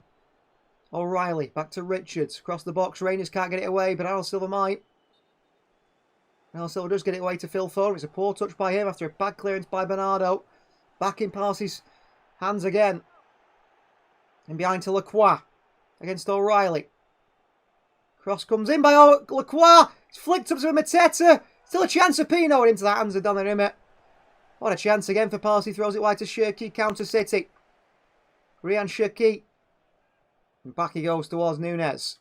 C: O'Reilly. Back to Richards. Across the box. Reinders can't get it away. Bernardo Silva might. Bernardo Silva does get it away to Phil Foden. It's a poor touch by him after a bad clearance by Bernardo. Back in Palace's hands again. And behind to Lacroix. Against O'Reilly. Cross comes in by Lacroix. It's flicked up to Mateta. Still a chance of Pino and into the hands of Donnarumma. What a chance again for Palace. He throws it wide to Shirky. Counter City. Ryan Shirky. And back he goes towards Nunes.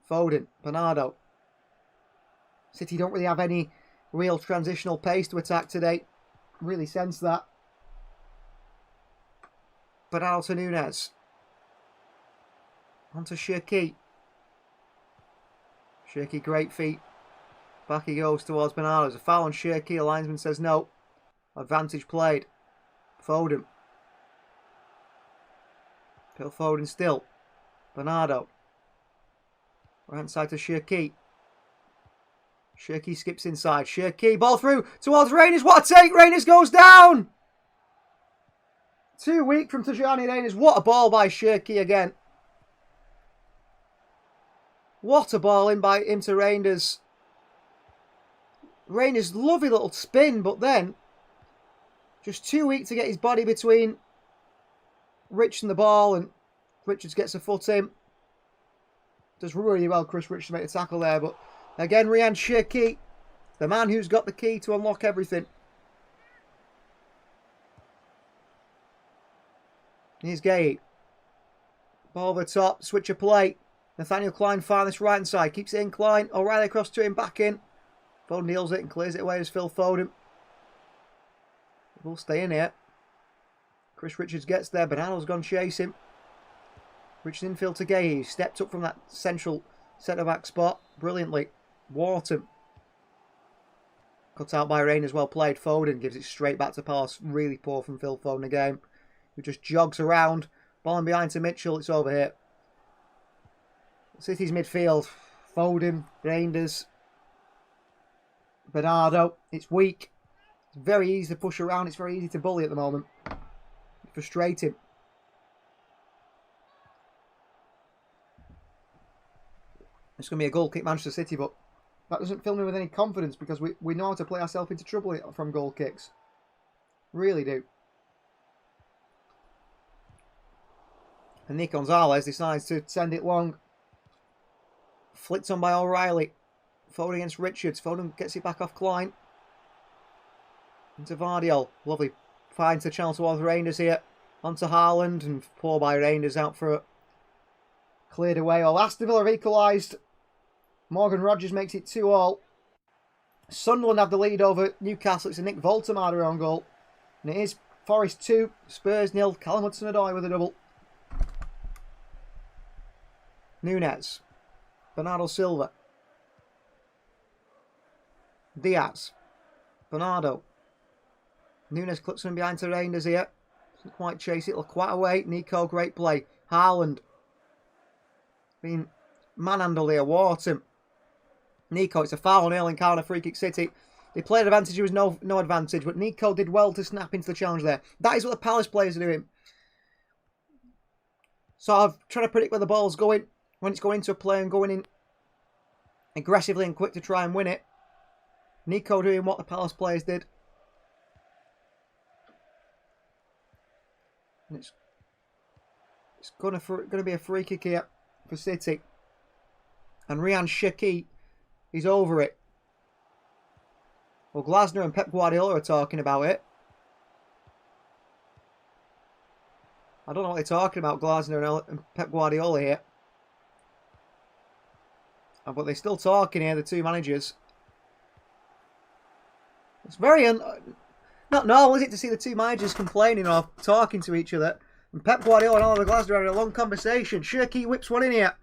C: Foden. Bernardo. City don't really have any real transitional pace to attack today. Really sense that. Bernardo to Nunes. On to Shirky. Shirky, great feet. Back he goes towards Bernardo. There's a foul on Shirky. The linesman says no. Advantage played. Foden. Phil Foden still. Bernardo. Right hand side to Shirky. Shirky skips inside. Shirky, ball through towards Reinders. What a take! Reinders goes down! Too weak from Tajani Reinders. What a ball by Shirky again. What a ball in by him to Reinders. Reinders' lovely little spin, but then just too weak to get his body between Rich and the ball, and Richards gets a foot in. Does really well, Chris Richards, to make the tackle there, but again, Ryan Shirky, the man who's got the key to unlock everything. Here's Gay. Ball over the top, switch of play. Nathaniel Klein farthest right hand side, keeps it in Klein. O'Reilly across to him, back in. Foden deals it and clears it away as Phil Foden. We'll stay in here. Chris Richards gets there, Bernardo's gone chase him. Richards infield to Gay. He stepped up from that central centre-back spot brilliantly. Wharton. Cut out by Rain as well played. Foden gives it straight back to Palace. Really poor from Phil Foden again. Who just jogs around. Ball in behind to Mitchell. It's over here. City's midfield. Foden, Reinders, Bernardo. It's weak. It's very easy to push around. It's very easy to bully at the moment. Frustrating. It's going to be a goal kick Manchester City, but that doesn't fill me with any confidence because we know how to play ourselves into trouble from goal kicks. Really do. And Nick Gonzalez decides to send it long. Flicked on by O'Reilly. Foden against Richards. Foden gets it back off Klein. Into Vardiel. Lovely. Finds the channel towards Reinders here. Onto Haaland. And poor by Reinders out for it. Cleared away. Oh, Aston Villa have equalised. Morgan Rogers makes it 2-2. Sunderland have the lead over Newcastle. It's a Nick Voltemade on goal. And it is Forest 2, Spurs 0. Callum Hudson-Odoi with a double. Nunes. Bernardo Silva. Diaz. Bernardo. Nunes clips from behind to Reinders here. Doesn't quite chase it. Quite away. Nico, great play. Haaland. Being manhandled here. Wharton. Nico, it's a foul on Erling Haaland, free kick City. They played advantage, there was no advantage, but Nico did well to snap into the challenge there. That is what the Palace players are doing. Sort of trying to predict where the ball's going, when it's going into a play and going in aggressively and quick to try and win it. Nico doing what the Palace players did. And it's going to be a free kick here for City. And Ryan Shiki, he's over it. Well, Glasner and Pep Guardiola are talking about it. I don't know what they're talking about, Glasner and Pep Guardiola here. But they're still talking here, the two managers. It's very not normal, is it, to see the two managers complaining or talking to each other. And Pep Guardiola and Oliver Glasner having a long conversation. Shirky whips one in here.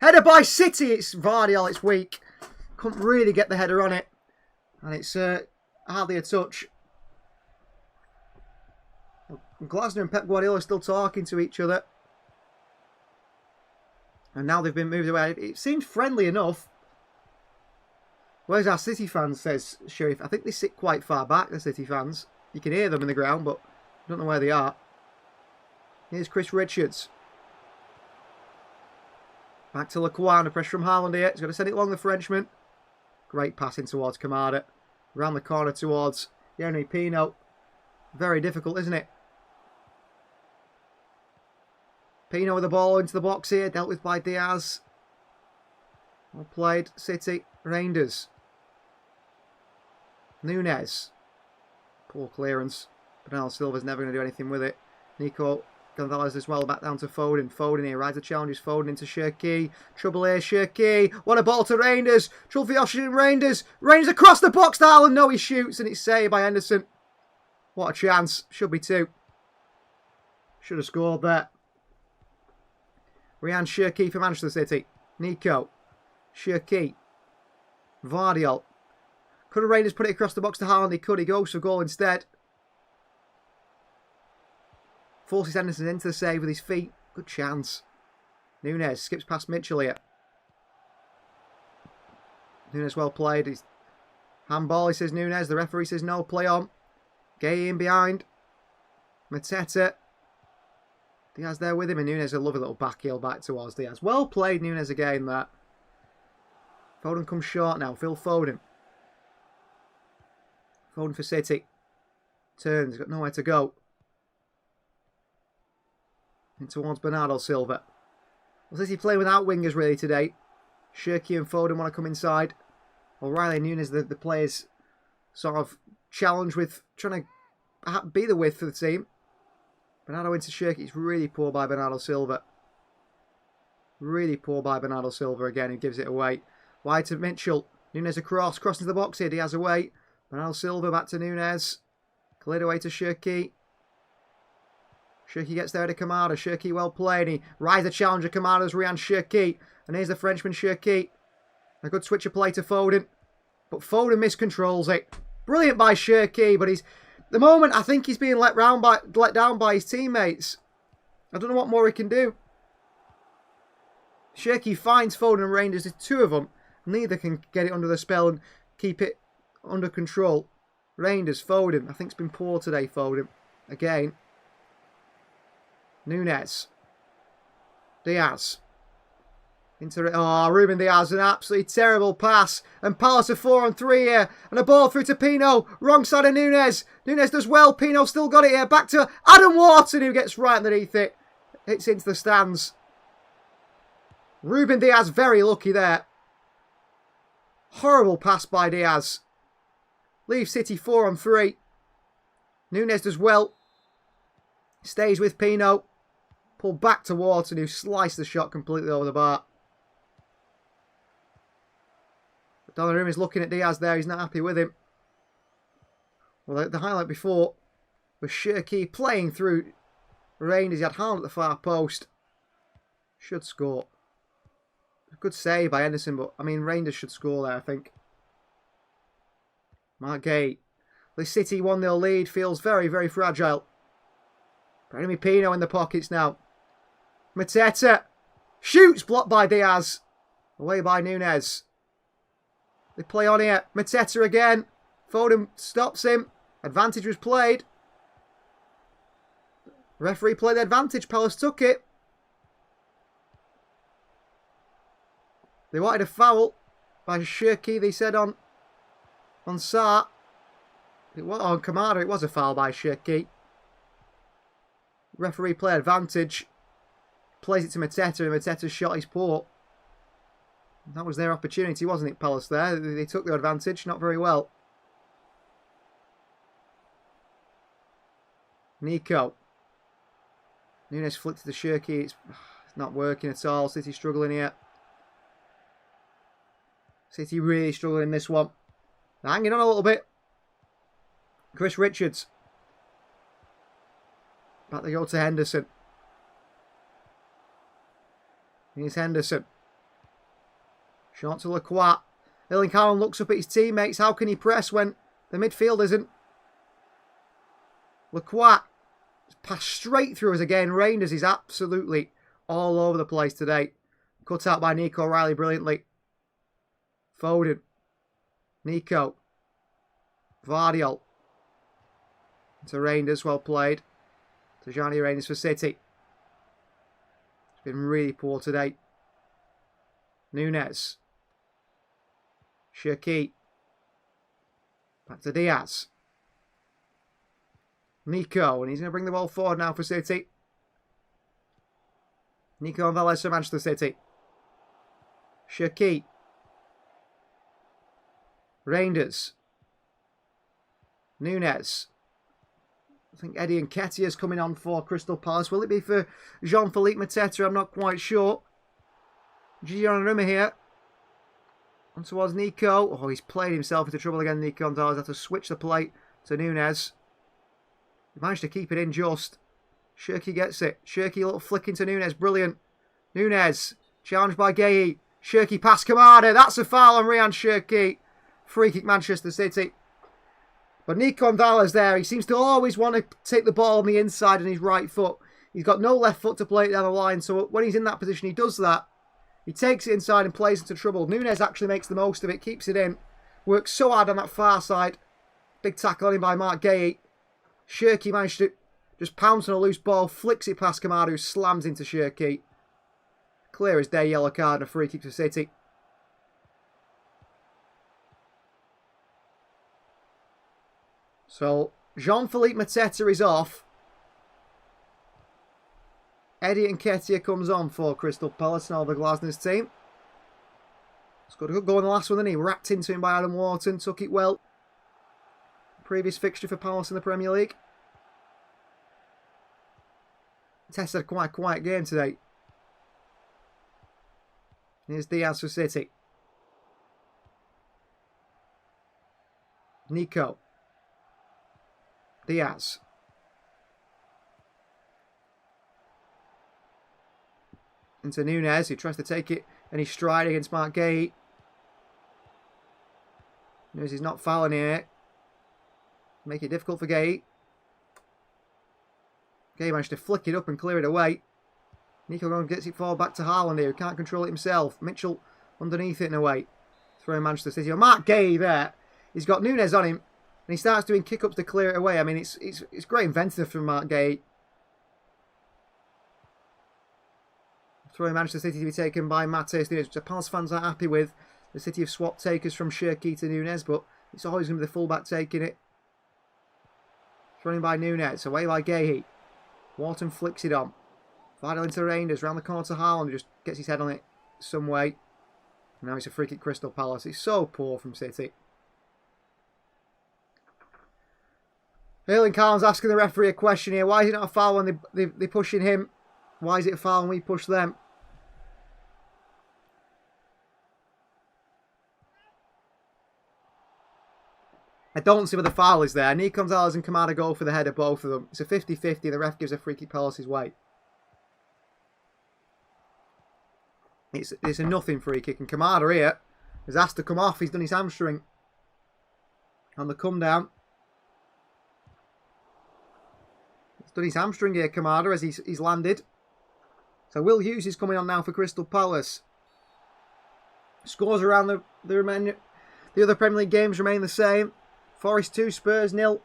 C: Header by City. It's Vardiol, it's weak. Couldn't really get the header on it. And it's hardly a touch. Glasner and Pep Guardiola are still talking to each other. And now they've been moved away. It seems friendly enough. Where's our City fans, says Sheriff. I think they sit quite far back, the City fans. You can hear them in the ground, but I don't know where they are. Here's Chris Richards. Back to Lecoin. The pressure from Haaland here. He's got to send it along the Frenchman. Great passing towards Kamada. Around the corner towards Henry Pino. Very difficult, isn't it? Pino with the ball into the box here. Dealt with by Diaz. Well played. City. Reinders. Nunes. Poor clearance. Bernardo Silva's never going to do anything with it. Nico Gonzalez as well, back down to Foden. Foden here, rides the challenges. Foden into Shirky. Trouble here, Shirky. What a ball to Reinders. Trouble for Yoshi and Reinders. Reinders across the box to Haaland. No, he shoots and it's saved by Henderson. What a chance. Should be two. Should have scored there. Ryan Shirky for Manchester City. Nico. Shirky. Vardiol. Could have Reinders put it across the box to Haaland? He could. He goes for goal instead. Forces Henderson into the save with his feet. Good chance. Nunes skips past Mitchell here. Nunes well played. He's handball, he says Nunes. The referee says no, play on. Gay in behind. Mateta. Diaz there with him, and Nunes a lovely little back heel back towards Diaz. Well played, Nunes again there. Foden comes short now. Phil Foden. Foden for City. Turns, he's got nowhere to go. In towards Bernardo Silva. Well, City playing without wingers really today. Shirky and Foden want to come inside. O'Reilly and Nunes, the players sort of challenge with trying to be the width for the team. Bernardo into Shirky. It's really poor by Bernardo Silva. Really poor by Bernardo Silva again, who gives it away. Wide to Mitchell. Nunes across. Cross into the box here. Diaz away. Bernardo Silva back to Nunes. Cleared away to Shirky. Shirky gets there to Kamada. Shirky well played. He rides the challenger. Kamada's Ryan Shirky. And here's the Frenchman Shirky. A good switch of play to Foden. But Foden miscontrols it. Brilliant by Shirky. But he's... At the moment, I think he's being let down by his teammates. I don't know what more he can do. Shirky finds Foden and Reinders. There's two of them. Neither can get it under the spell and keep it under control. Reinders, Foden. I think it's been poor today, Foden. Again. Nunes. Diaz. Ruben Diaz, an absolutely terrible pass. And Palace are 4-on-3 here. And a ball through to Pino. Wrong side of Nunes. Nunes does well. Pino still got it here. Back to Adam Wharton, who gets right underneath it. Hits into the stands. Ruben Diaz very lucky there. Horrible pass by Diaz. Leaves City 4-on-3. Nunes does well. Stays with Pino. Pulled back to Wharton, who sliced the shot completely over the bar. Donnarumma is looking at Diaz there. He's not happy with him. Well, the highlight before was Shirky playing through Reinders. He had Haaland at the far post. Should score. Good save by Henderson, but I mean, Reinders should score there, I think. Mark Gay. The City 1-0 lead feels very, very fragile. Jeremy Pino in the pockets now. Mateta. Shoots, blocked by Diaz. Away by Nunes. They play on here. Mateta again. Foden stops him. Advantage was played. Referee played the advantage. Palace took it. They wanted a foul by Shirky, they said on Sarr. It was on Kamada. It was a foul by Shirky. Referee play advantage. Plays it to Mateta, and Mateta's shot is poor. That was their opportunity, wasn't it, Palace there? They took their advantage, not very well. Nico. Nunes flicked to the Shirky. It's not working at all. City struggling here. City really struggling in this one. They're hanging on a little bit. Chris Richards. Back they go to Henderson. Here's Henderson. Short to Lacroix. Erling Haaland looks up at his teammates. How can he press when the midfield isn't? Lacroix. Passed straight through us again. Reinders is absolutely all over the place today. Cut out by Nico O'Reilly brilliantly. Foden. Nico. Vardiol. To Reinders, well played. To Johnny Reinders for City. It's been really poor today. Nunes. Shirky. Back to Diaz. Nico, and he's going to bring the ball forward now for City. Nico and Velez for Manchester City. Shirky. Reinders. Nunes. I think Eddie Nketiah's coming on for Crystal Palace. Will it be for Jean-Philippe Mateta? I'm not quite sure. Gigi Donnarumma here. On towards Nico. Oh, he's played himself into trouble again. Nico Gonzalez has to switch the plate to Nunes. He managed to keep it in just. Shirky gets it. Shirky, a little flick into Nunes. Brilliant. Nunes. Challenged by Gueye. Shirky past Kamada. That's a foul on Ryan Shirky. Free kick Manchester City. But Nico Gonzalez there, he seems to always want to take the ball on the inside on his right foot. He's got no left foot to play it down the line. So when he's in that position, he does that. He takes it inside and plays into trouble. Nunes actually makes the most of it. Keeps it in. Works so hard on that far side. Big tackle on him by Mark Gueye. Shirky managed to just pounce on a loose ball. Flicks it past Kamada, who slams into Shirky. Clear as day, yellow card and a free kick for City. So, Jean-Philippe Mateta is off. Eddie Nketiah comes on for Crystal Palace and all the Glasner's team. Scored a good goal in the last one, then he wrapped into him by Adam Wharton. Took it well. Previous fixture for Palace in the Premier League. Tess had quite a quiet game today. Here's Diaz for City. Nico. Diaz. Into Nunes, who tries to take it and he's stride against Mark Gueye. Nunes is not fouling here. Make it difficult for Gueye. Gueye managed to flick it up and clear it away. Nico gets it forward back to Haaland here, who can't control it himself. Mitchell underneath it in a way. Throwing Manchester City. Oh, Mark Gueye there. He's got Nunes on him. And he starts doing kick-ups to clear it away. I mean, it's great inventiveness from Mark Gueye. Throwing Manchester City to be taken by Matheus Nunes, which the Palace fans aren't happy with. The City have swapped takers from Shirky to Nunes, but it's always going to be the fullback taking it. Thrown by Nunes, away by Gueye. Wharton flicks it on. Vidal into Reinders, round the corner to Haaland, just gets his head on it some way. And now it's a free kick Crystal Palace. It's so poor from City. Erling Haaland's asking the referee a question here. Why is it not a foul when they're pushing him? Why is it a foul when we push them? I don't see where the foul is there. Nico Gonzalez and Kamada go for the header, both of them. It's a 50-50. The ref gives a free kick Palace's way. It's a nothing free kick. And Kamada here has asked to come off. He's done his hamstring on the come down. He's done his hamstring here, Kamada, as he's landed. So Will Hughes is coming on now for Crystal Palace. Scores around the other Premier League games remain the same. Forest 2, Spurs 0.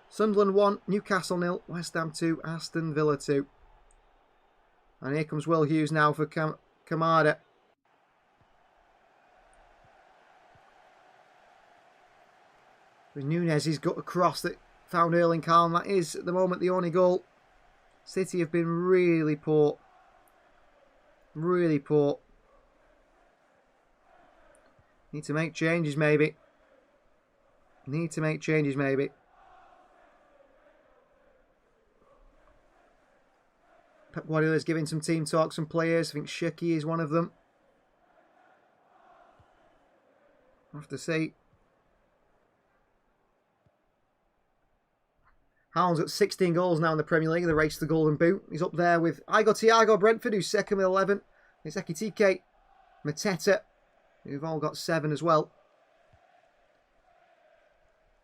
C: Sunderland 1, Newcastle 0. West Ham 2, Aston Villa 2. And here comes Will Hughes now for Kamada. Nunes, he's got a cross that found Erling Haaland. That is, at the moment, the only goal. City have been really poor. Really poor. Need to make changes, maybe. Need to make changes, maybe. Pep Guardiola's giving some team talks and players. I think Shirky is one of them. I'll have to see. Haaland's got 16 goals now in the Premier League in the race to the Golden Boot. He's up there with Thiago Brentford, who's second with 11. It's Ekitike, Mateta, who've all got 7 as well.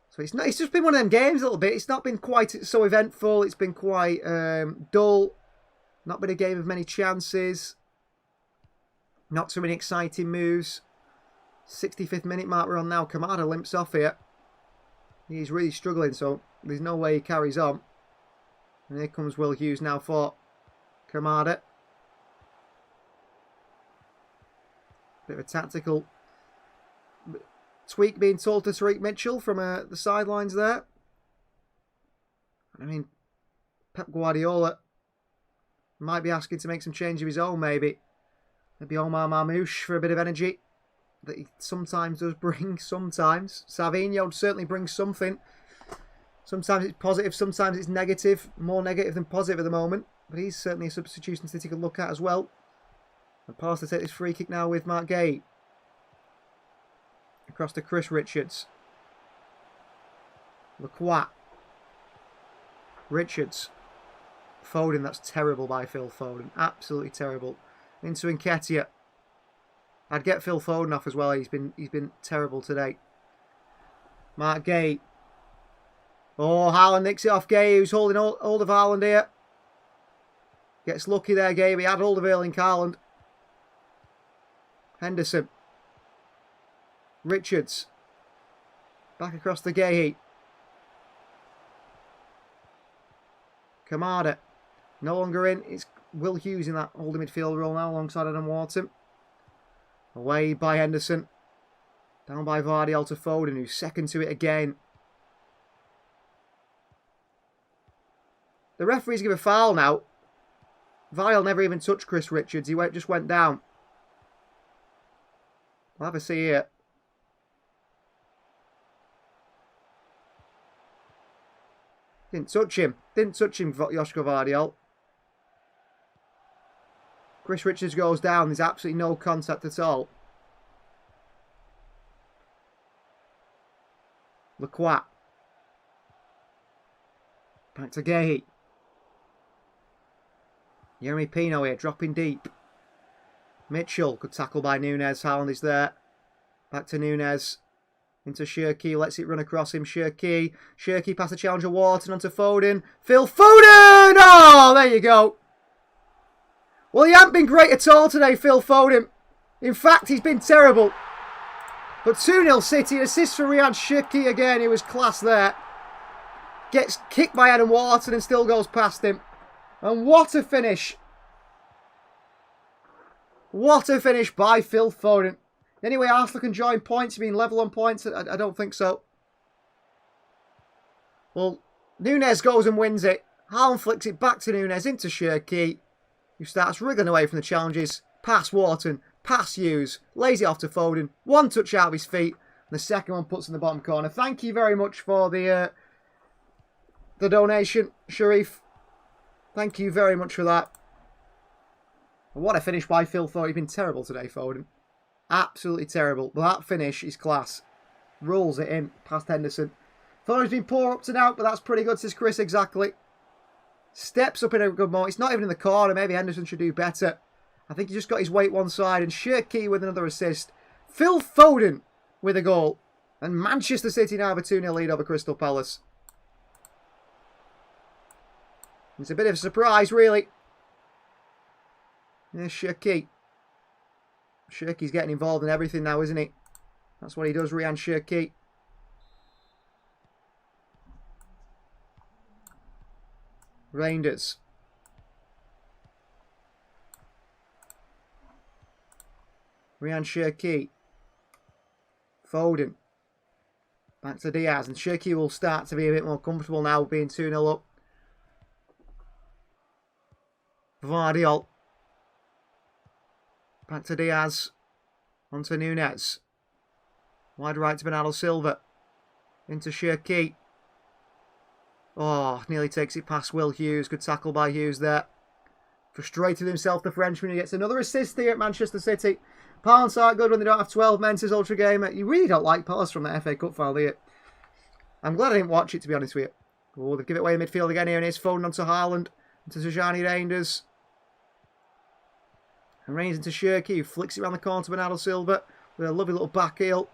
C: So it's just been one of them games a little bit. It's not been quite so eventful. It's been quite dull. Not been a game of many chances. Not too many exciting moves. 65th minute mark we're on now. Kamada limps off here. He's really struggling, so there's no way he carries on. And here comes Will Hughes now for Kamada. Bit of a tactical tweak being told to Tariq Mitchell from the sidelines there. I mean, Pep Guardiola might be asking to make some change of his own, maybe. Maybe Omar Marmoush for a bit of energy that he sometimes does bring, sometimes. Savinho certainly brings something. Sometimes it's positive, sometimes it's negative. More negative than positive at the moment. But he's certainly a substitution to take a look at as well. And pass to take this free kick now with Mark Gay. Across to Chris Richards. Lacroix. Richards. Foden, that's terrible by Phil Foden. Absolutely terrible. Into Nketiah. I'd get Phil Foden off as well. He's been terrible today. Mark Gay. Oh, Haaland nicks it off Gay, who's holding hold of Haaland here. Gets lucky there, Gay. He had hold of Erling Haaland. Henderson. Richards. Back across the Gay. Kamada. No longer in. It's Will Hughes in that holding midfield role now alongside Adam Wharton. Away by Henderson. Down by Vardy to Foden, who's second to it again. The referee's give a foul now. Vardy never even touched Chris Richards. He just went down. We'll have a see here. Didn't touch him. Didn't touch him, Joshko Vardy. Chris Richards goes down. There's absolutely no contact at all. Lacroix. Back to Gay. Yeremy Pino here, dropping deep. Mitchell, good tackle by Nunez. Haaland is there. Back to Nunez. Into Shirky, lets it run across him. Shirky past the challenger Wharton onto Foden. Phil Foden! Oh, there you go. Well, he hasn't been great at all today, Phil Foden. In fact, he's been terrible. But 2-0 City, assist for Riyad Shirky again. He was class there. Gets kicked by Adam Wharton and still goes past him. And what a finish. What a finish by Phil Foden. Anyway, Arsenal can join points. Being level on points? I don't think so. Well, Nunez goes and wins it. Haaland flicks it back to Nunez into Shirky, who starts wriggling away from the challenges. Pass Wharton, pass Hughes, lays it off to Foden. One touch out of his feet. And the second one puts in the bottom corner. Thank you very much for the donation, Sharif. Thank you very much for that. And what a finish by Phil Foden. He's been terrible today, Foden. Absolutely terrible. But that finish is class. Rolls it in past Henderson. Foden's been poor up to now, but that's pretty good, says Chris, exactly. Steps up in a good moment. It's not even in the corner. Maybe Henderson should do better. I think he just got his weight one side. And Shirky with another assist. Phil Foden with a goal. And Manchester City now have a 2-0 lead over Crystal Palace. It's a bit of a surprise, really. There's Shirky. Shirky's getting involved in everything now, isn't he? That's what he does, Ryan Shirky. Reinders. Ryan Shirky. Foden. Back to Diaz. And Shirky will start to be a bit more comfortable now, being 2-0 up. Vardiol. Back to Diaz. Onto Nunez. Wide right to Bernardo Silva. Into Cherki. Oh, nearly takes it past Will Hughes. Good tackle by Hughes there. Frustrated himself, the Frenchman. He gets another assist here at Manchester City. Palace aren't good when they don't have 12 men, says Ultra Gamer. You really don't like Palace from the FA Cup final, do you? I'm glad I didn't watch it, to be honest with you. Oh, they've given it away in midfield again here, and he's phoned onto Haaland. Into Tijani Reinders. And Reinders into Cherki, who flicks it around the corner to Bernardo Silva. With a lovely little back heel.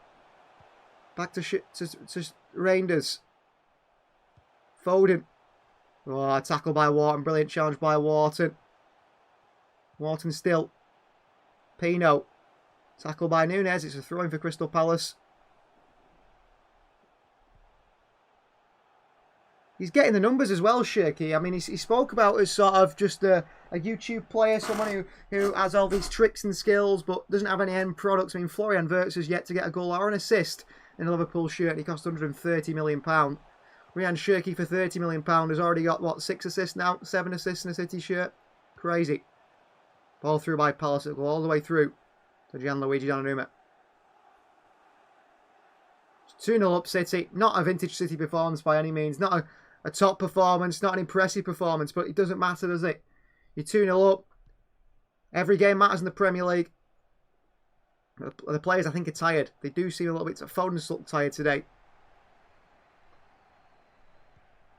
C: Back to Reinders. Foden. Oh, a tackle by Wharton. Brilliant challenge by Wharton. Wharton still. Pino. Tackle by Nunez. It's a throw-in for Crystal Palace. He's getting the numbers as well, Cherki. I mean, he spoke about as sort of just a YouTube player, someone who has all these tricks and skills but doesn't have any end products. I mean, Florian Wirtz has yet to get a goal or an assist in a Liverpool shirt, and he cost £130 million. Ryan Cherki for £30 million has already got, what, 6 assists now? 7 assists in a City shirt? Crazy. Ball through by Palace. It'll go all the way through to Gianluigi Donnarumma. 2-0 up City. Not a vintage City performance by any means. Not a top performance. Not an impressive performance. But it doesn't matter, does it? You're 2-0 up. Every game matters in the Premier League. The players, I think, are tired. They do seem a little bit... Foden's look tired today.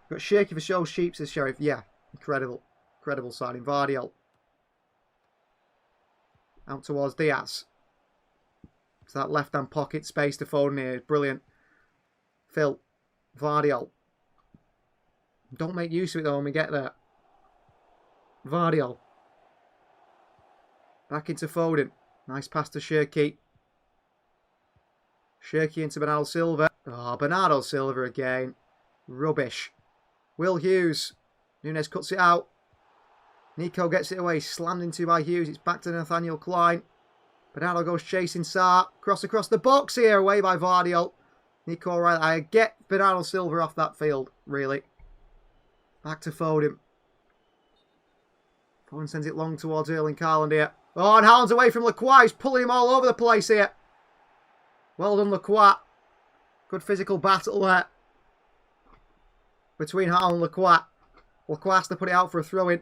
C: Got Cherki for show sheep, says Sheriff. Yeah, incredible. Incredible signing. Vardiol. Out towards Diaz. It's that left-hand pocket space to Foden here. Brilliant. Phil. Vardiol. Don't make use of it though when we get there. Vardiol. Back into Foden. Nice pass to Cherki. Cherki into Bernardo Silva. Oh, Bernardo Silva again. Rubbish. Will Hughes. Nunez cuts it out. Nico gets it away. Slammed into by Hughes. It's back to Nathaniel Klein. Bernardo goes chasing Sarr. Cross across the box here. Away by Vardiol. Nico O'Reilly. I get Bernardo Silva off that field, really. Back to Foden. Foden sends it long towards Erling Haaland here. Oh, and Haaland's away from Lacroix. He's pulling him all over the place here. Well done, Lacroix. Good physical battle there between Haaland and Lacroix. Lacroix has to put it out for a throw-in.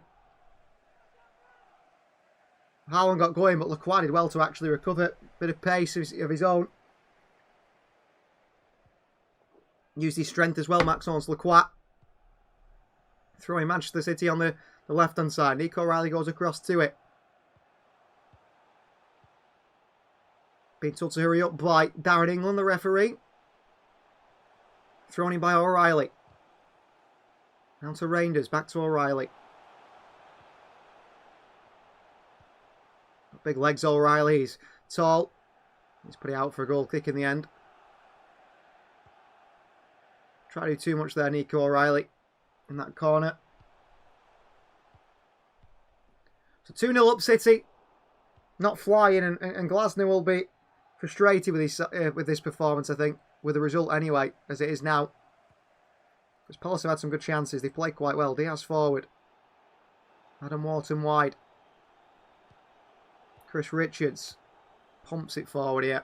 C: Haaland got going, but Lacroix did well to actually recover. Bit of pace of his own. Used his strength as well, Maxence Lacroix. Throwing Manchester City on the left-hand side. Nico O'Reilly goes across to it. Being told to hurry up by Darren England, the referee. Thrown in by O'Reilly. Down to Reinders, back to O'Reilly. Big legs O'Reilly, he's tall. He's put it out for a goal kick in the end. Try to do too much there, Nico O'Reilly, in that corner. So 2-0 up City. Not flying, and Glasner will be frustrated with this performance, I think, with the result anyway, as it is now. Because Palace have had some good chances. They played quite well. Diaz forward. Adam Wharton wide. Chris Richards pumps it forward here.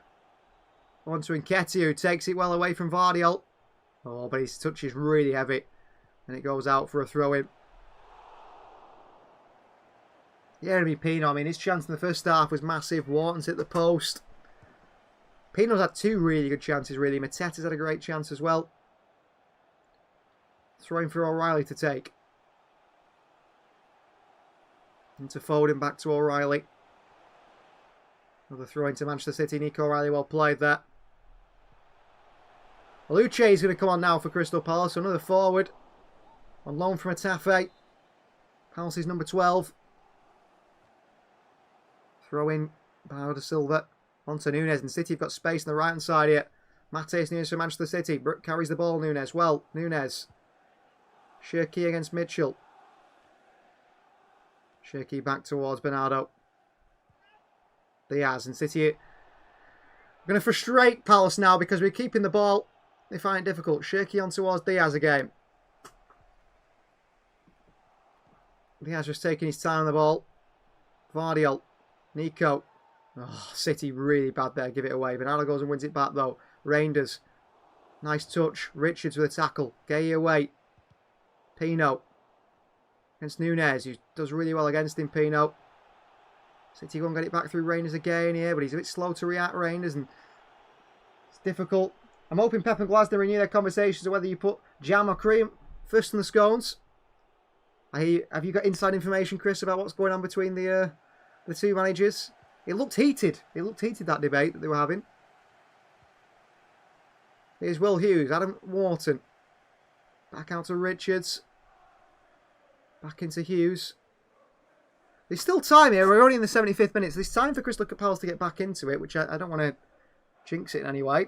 C: On to Nketiah, who takes it well away from Vardiol. Oh, but his touch is really heavy. And it goes out for a throw-in. Jeremy Pino, I mean, his chance in the first half was massive. Wharton's hit the post. Pino's had 2 really good chances, really. Mateta's had a great chance as well. Throwing for O'Reilly to take. Into Foden, back to O'Reilly. Another throw into Manchester City. Nico O'Reilly, well played there. Luce is going to come on now for Crystal Palace. Another forward. On loan from Atafe. Palace's number 12. Throw in Bernardo Silva. Onto Nunez. And City have got space on the right hand side here. Mateus Nunes for Manchester City. Carries the ball, Nunez. Well, Nunez. Cherki against Mitchell. Cherki back towards Bernardo. Diaz and City. We're going to frustrate Palace now because we're keeping the ball. They find it difficult. Cherki on towards Diaz again. Diaz just taking his time on the ball. Vardiol. Nico. Oh, City really bad there. Give it away. Bernardo goes and wins it back though. Reinders. Nice touch. Richards with a tackle. Gay away. Pino. Against Nunez, who does really well against him, Pino. City won't get it back through Reinders again here, but he's a bit slow to react, Reinders, and it's difficult. I'm hoping Pep and Glasner renew their conversations of whether you put jam or cream first on the scones. Have you got inside information, Chris, about what's going on between the two managers? It looked heated. It looked heated, that debate that they were having. Here's Will Hughes, Adam Wharton. Back out to Richards. Back into Hughes. There's still time here. We're only in the 75th minute. So there's time for Crystal Palace to get back into it, which I don't want to jinx it in any way.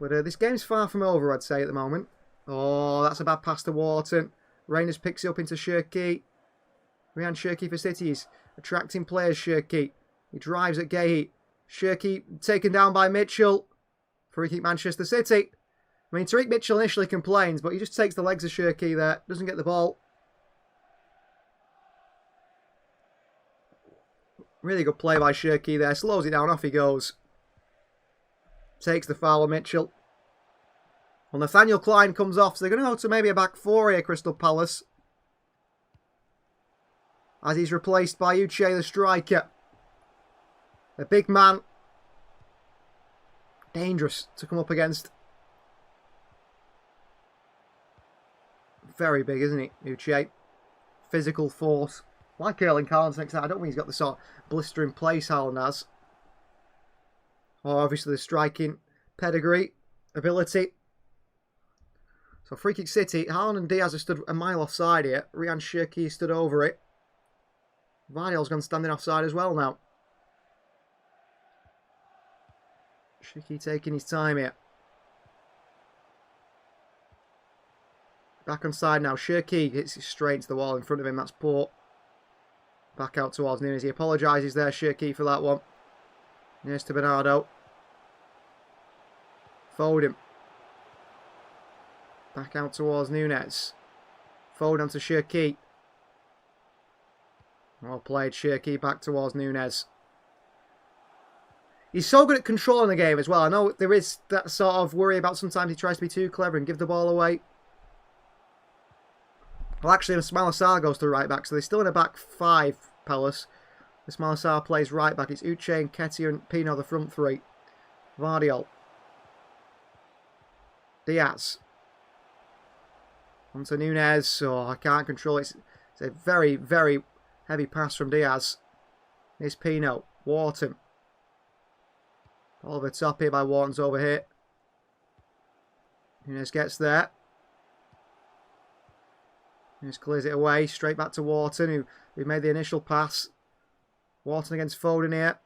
C: But this game's far from over, I'd say, at the moment. Oh, that's a bad pass to Wharton. Reinders picks it up into Shirky. Ryan Shirky for City. He's attracting players, Shirky. He drives at Gay. Shirky taken down by Mitchell. Free kick Manchester City. I mean, Tariq Mitchell initially complains, but he just takes the legs of Shirky there. Doesn't get the ball. Really good play by Shirky there. Slows it down. Off he goes. Takes the foul of Mitchell. Well, Nathaniel Klein comes off. So they're going to go to maybe a back four here, Crystal Palace. As he's replaced by Uche, the striker. A big man. Dangerous to come up against. Very big, isn't he, Uche? Physical force. Like Erling Haaland next time. I don't think he's got the sort of blistering place Haaland has. Oh, obviously the striking pedigree, ability. So free kick City. Haaland and Diaz have stood a mile offside here. Ryan Shirky stood over it. Vardyal's gone standing offside as well now. Shirky taking his time here. Back on side now. Shirky hits it straight into the wall in front of him. That's poor. Back out towards Nunes. He apologises there, Shirky, for that one. Here's to Bernardo. Foden. Back out towards Nunes. Foden onto Shirky. Well played, Shirky. Back towards Nunes. He's so good at controlling the game as well. I know there is that sort of worry about sometimes he tries to be too clever and give the ball away. Well, actually, Ismaila Sarr goes to right back, so they're still in a back five, Palace. Ismaila Sarr plays right back. It's Uche and Ketia and Pino, the front three. Vardiol. Diaz. Onto Nunes. Oh, I can't control it. It's a very, very heavy pass from Diaz. Here's Pino. Wharton. All over the top here by Wharton's over here. Nunes gets there. Nunes clears it away. Straight back to Wharton, who made the initial pass. Wharton against Foden here.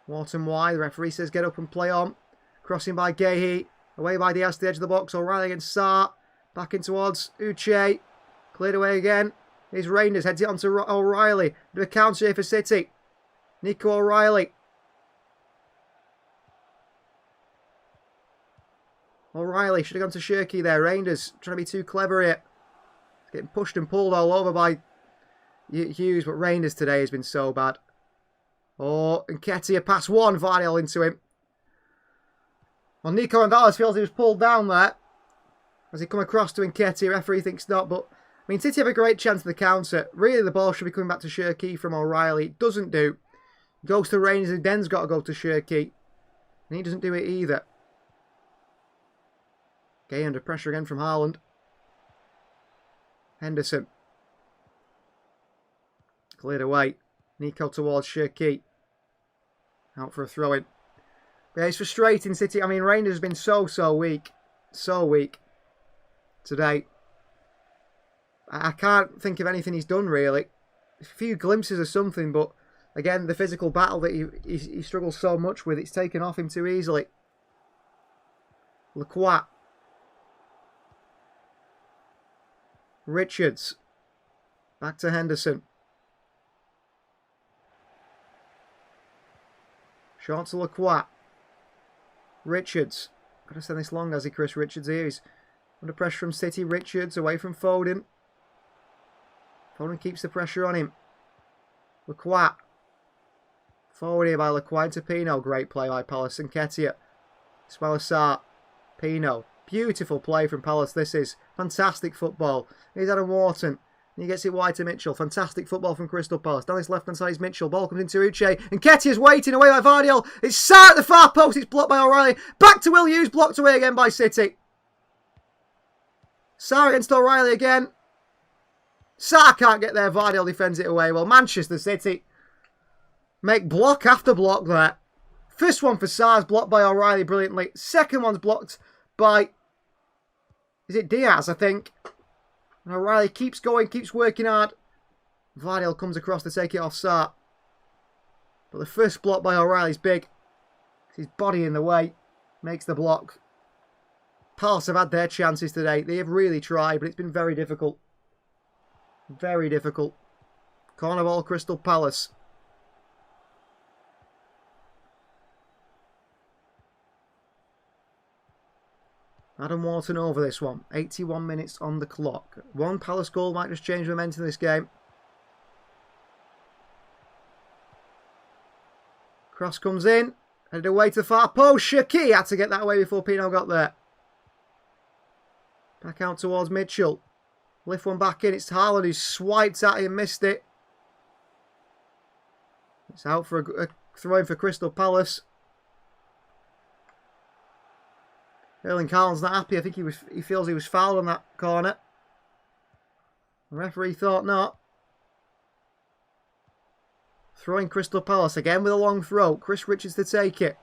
C: Wharton wide. The referee says get up and play on. Crossing by Gahey. Away by Diaz to the edge of the box. O'Reilly against Sarr. Back in towards Uche. Cleared away again. Here's Reinders. Heads it on to O'Reilly. Bit of a counter here for City. Nico O'Reilly. O'Reilly should have gone to Shirky there. Reinders trying to be too clever here. Getting pushed and pulled all over by Hughes, but Reinders today has been so bad. Oh, and Ketia pass one. Vardiol into him. Well, Nico Gonzalez feels he was pulled down there as he come across to Nketiah. Referee thinks not, but I mean, City have a great chance of the counter. Really, the ball should be coming back to Shirky from O'Reilly. It doesn't do. Goes to Reinders, and then's got to go to Shirky, and he doesn't do it either. Okay, under pressure again from Haaland. Henderson. Cleared away. Nico towards Shirky. Out for a throw-in. Yeah, it's frustrating, City. I mean, Reinders has been so weak. So weak today. I can't think of anything he's done, really. A few glimpses of something, but again, the physical battle that he struggles so much with, it's taken off him too easily. Lacroix. Richards. Back to Henderson. Short to Lacroix. Richards. Got to send this long, has he, Chris Richards here? He's under pressure from City. Richards away from Foden. Foden keeps the pressure on him. Lacroix. Forward here by Lequine to Pino. Great play by Palace and Ketia. Swellasart. Pino. Beautiful play from Palace. This is fantastic football. Here's Adam Wharton. He gets it wide to Mitchell. Fantastic football from Crystal Palace. Down his left-hand side is Mitchell. Ball comes into Uche. And Ketia's waiting away by Vardiel. It's Sarr at the far post. It's blocked by O'Reilly. Back to Will Hughes. Blocked away again by City. Sarr against O'Reilly again. Sarr can't get there. Vardiel defends it away. Well, Manchester City make block after block there. First one for Sarr's blocked by O'Reilly brilliantly. Second one's blocked by... Is it Diaz, I think? And O'Reilly keeps going, keeps working hard. Vardiel comes across to take it off Sarr. But the first block by O'Reilly's big. His body in the way. Makes the block. Palace have had their chances today. They have really tried, but it's been very difficult. Very difficult. Corner ball, Crystal Palace. Adam Wharton over this one. 81 minutes on the clock. One Palace goal might just change momentum in this game. Cross comes in. Headed away to the far post. Shaki had to get that away before Pino got there. Back out towards Mitchell. Lift one back in. It's Haaland who swiped at him, missed it. It's out for a throw-in for Crystal Palace. Erling Haaland's not happy. I think he feels he was fouled on that corner. The referee thought not. Throwing Crystal Palace again with a long throw. Chris Richards to take it.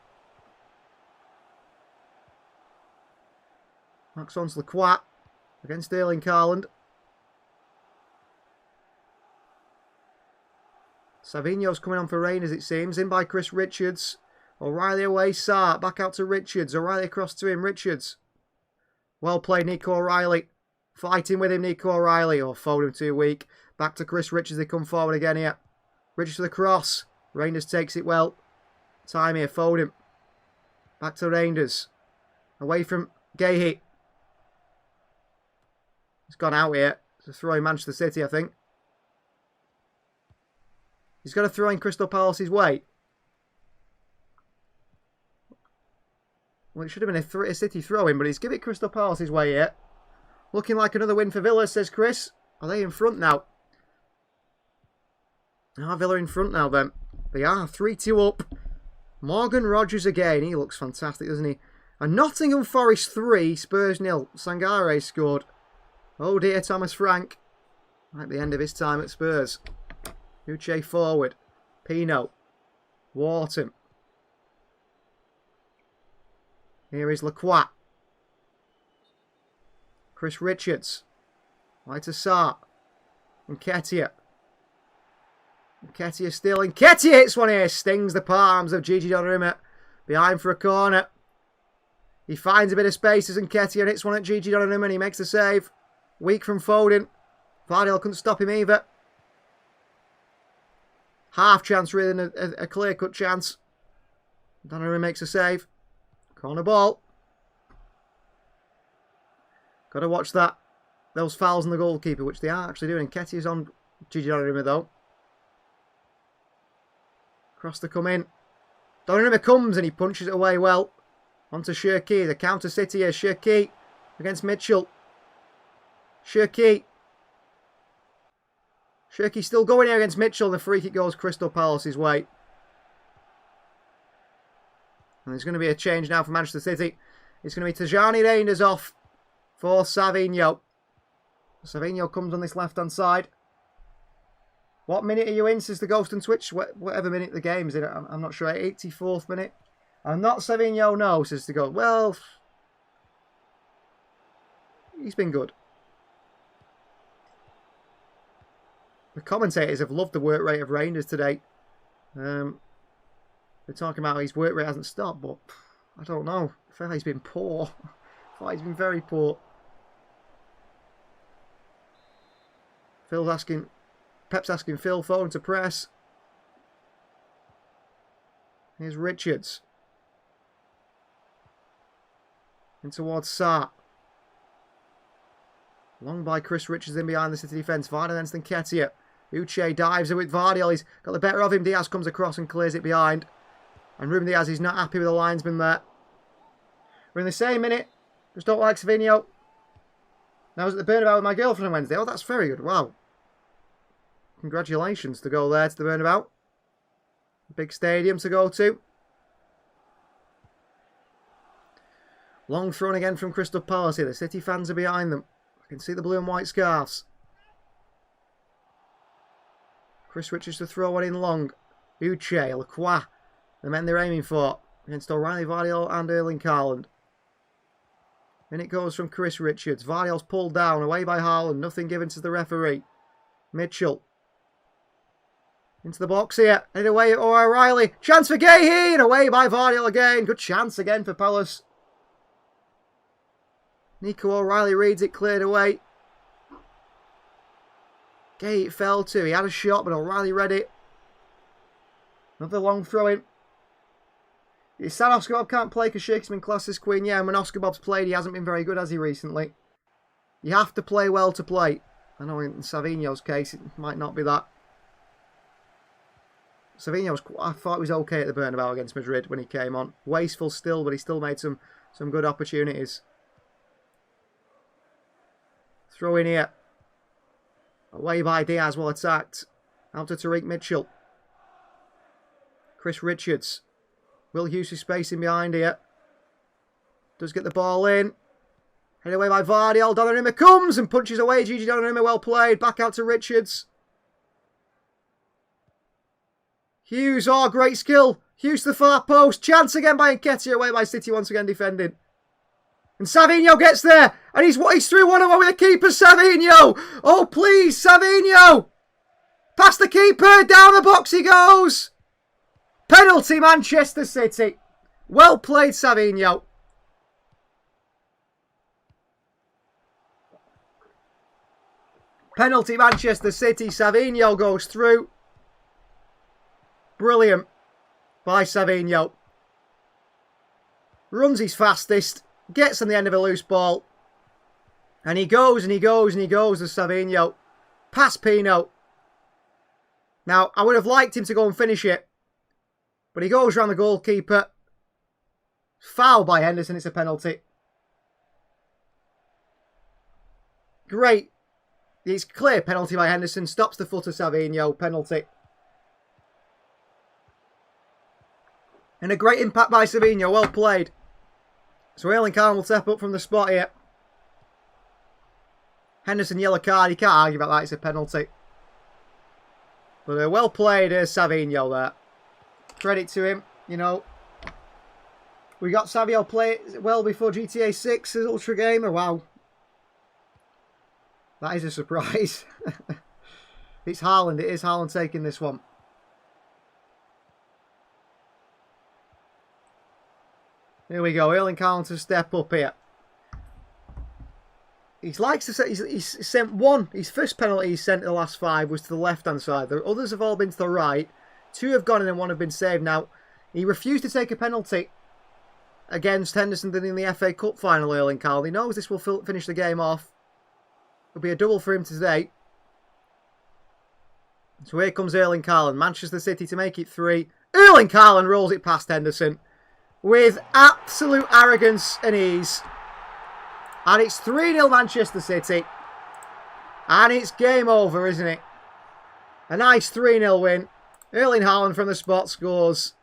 C: Maxence Lacroix against Erling Haaland. Savinho's coming on for Rangers, it seems. In by Chris Richards. O'Reilly away, Sarr. Back out to Richards. O'Reilly across to him. Richards. Well played, Nico O'Reilly. Fighting with him, Nico O'Reilly. Oh, Foden too weak. Back to Chris Richards. They come forward again here. Richards to the cross. Rangers takes it well. Time here, Foden. Back to Rangers. Away from Gahey. He's gone out here. It's a throw in Manchester City, I think. He's got to throw in Crystal Palace's way. Well, it should have been a City throw-in, but he's given it Crystal Palace's way here. Looking like another win for Villa, says Chris. Are they in front now? Are Villa in front now, then? They are 3-2 up. Morgan Rogers again. He looks fantastic, doesn't he? And Nottingham Forest 3, Spurs 0. Sangare scored. Oh dear, Thomas Frank. At the end of his time at Spurs. Uche forward. Pino. Wharton. Here is Lacroix. Chris Richards. Right to Sarr. And Ketia. Ketia still. And Ketia hits one here. Stings the palms of Gigi Donnarumma. Behind for a corner. He finds a bit of space as Nketiah hits one at Gigi Donnarumma and he makes the save. Weak from Foden. Vardiel couldn't stop him either. Half chance really than a clear-cut chance. Donnarumma makes a save. Corner ball. Got to watch that. Those fouls on the goalkeeper, which they are actually doing. Nketiah's on Gigi Donnarumma though. Cross to come in. Donnarumma comes and he punches it away well. Onto Shirky. The counter City here. Shirky against Mitchell. Shirky. Shirky still going here against Mitchell. The free kick goes Crystal Palace's way. And there's going to be a change now for Manchester City. It's going to be Tajani Reinders off for Savinho. Savinho comes on this left-hand side. What minute are you in, says the Ghost and Twitch? Whatever minute the game's in. I'm not sure. 84th minute. I'm not Savinho, no, says the Ghost. Well, he's been good. The commentators have loved the work rate of Reinders today. They're talking about his work rate hasn't stopped, but I don't know. I feel like he's been poor. I feel like he's been very poor. Pep's asking Phil Foden to press. Here's Richards. In towards Sarr. Long by Chris Richards in behind the City defence. Vardiel against Nketiah. Uche dives with Vardiol. He's got the better of him. Diaz comes across and clears it behind. And Ruben Diaz is not happy with the linesman there. We're in the same minute. Just don't like Savinho. Now I was at the Bernabeu with my girlfriend on Wednesday. Oh, that's very good. Wow. Congratulations to go there to the Bernabeu. Big stadium to go to. Long thrown again from Crystal Palace here. The City fans are behind them. I can see the blue and white scarves. Chris Richards to throw one in long. Uche, Lacroix, the men they're aiming for. Against O'Reilly, Vardiol and Erling Haaland. In it goes from Chris Richards. Vardiol's pulled down, away by Haaland. Nothing given to the referee. Mitchell. Into the box here. And away O'Reilly. Chance for Gahey. And away by Vardiol again. Good chance again for Palace. Nico O'Reilly reads it, cleared away. Gahey fell to. He had a shot, but O'Reilly read it. Another long throw in. It's sad Oscar Bob can't play because Shakespeare's been classed as Queen. Yeah, and when Oscar Bob's played, he hasn't been very good, has he, recently? You have to play well to play. I know in Savinho's case, it might not be that. Savinho, I thought he was okay at the Bernabeu against Madrid when he came on. Wasteful still, but he still made some good opportunities. Throw in here. Away by Diaz, well attacked. Out to Tariq Mitchell. Chris Richards. Will Hughes is spacing behind here. Does get the ball in. Headed away by Vardiol. Donnarumma comes and punches away. Gigi Donnarumma, well played. Back out to Richards. Hughes, oh, great skill. Hughes to the far post. Chance again by Nketiah, away by City once again defending. And Savinho gets there. And he's through one away with the keeper, Savinho. Oh, please, Savinho. Past the keeper. Down the box he goes. Penalty, Manchester City. Well played, Savinho. Penalty, Manchester City. Savinho goes through. Brilliant by Savinho. Runs his fastest. Gets on the end of a loose ball. And he goes and he goes and he goes as Savinho. Past Pino. Now, I would have liked him to go and finish it. But he goes around the goalkeeper. Foul by Henderson. It's a penalty. Great. It's clear penalty by Henderson. Stops the foot of Savinho. Penalty. And a great impact by Savinho. Well played. So Erling Haaland will step up from the spot here. Henderson, yellow card. You can't argue about that. It's a penalty. But well played, Savinho there. Credit to him. You know, we got Savinho play well before GTA 6 as Ultra Gamer. Wow. That is a surprise. It's Haaland. It is Haaland taking this one. Here we go. Erling Haaland to step up here. He likes to say he's sent one. His first penalty he's sent in the last 5 was to the left-hand side. The others have all been to the right. 2 have gone in and 1 have been saved. Now, he refused to take a penalty against Henderson in the FA Cup final, Erling Haaland. He knows this will finish the game off. It'll be a double for him today. So here comes Erling Haaland. Manchester City to make it 3. Erling Haaland rolls it past Henderson with absolute arrogance and ease. And it's 3-0 Manchester City. And it's game over, isn't it? A nice 3-0 win. Erling Haaland from the spot scores.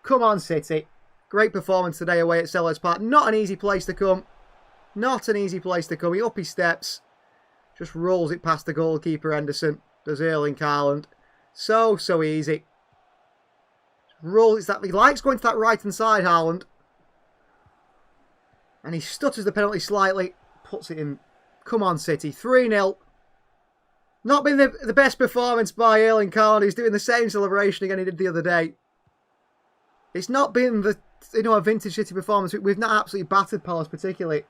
C: Come on, City. Great performance today away at Selhurst Park. Not an easy place to come. Not an easy place to come. He up his steps. Just rolls it past the goalkeeper, Henderson. Does Erling Haaland. So easy. Rolls that. He likes going to that right-hand side, Haaland. And he stutters the penalty slightly. Puts it in. Come on, City. 3-0. Not been the best performance by Erling Haaland. He's doing the same celebration again he did the other day. It's not been the a vintage City performance. We've not absolutely battered Palace particularly.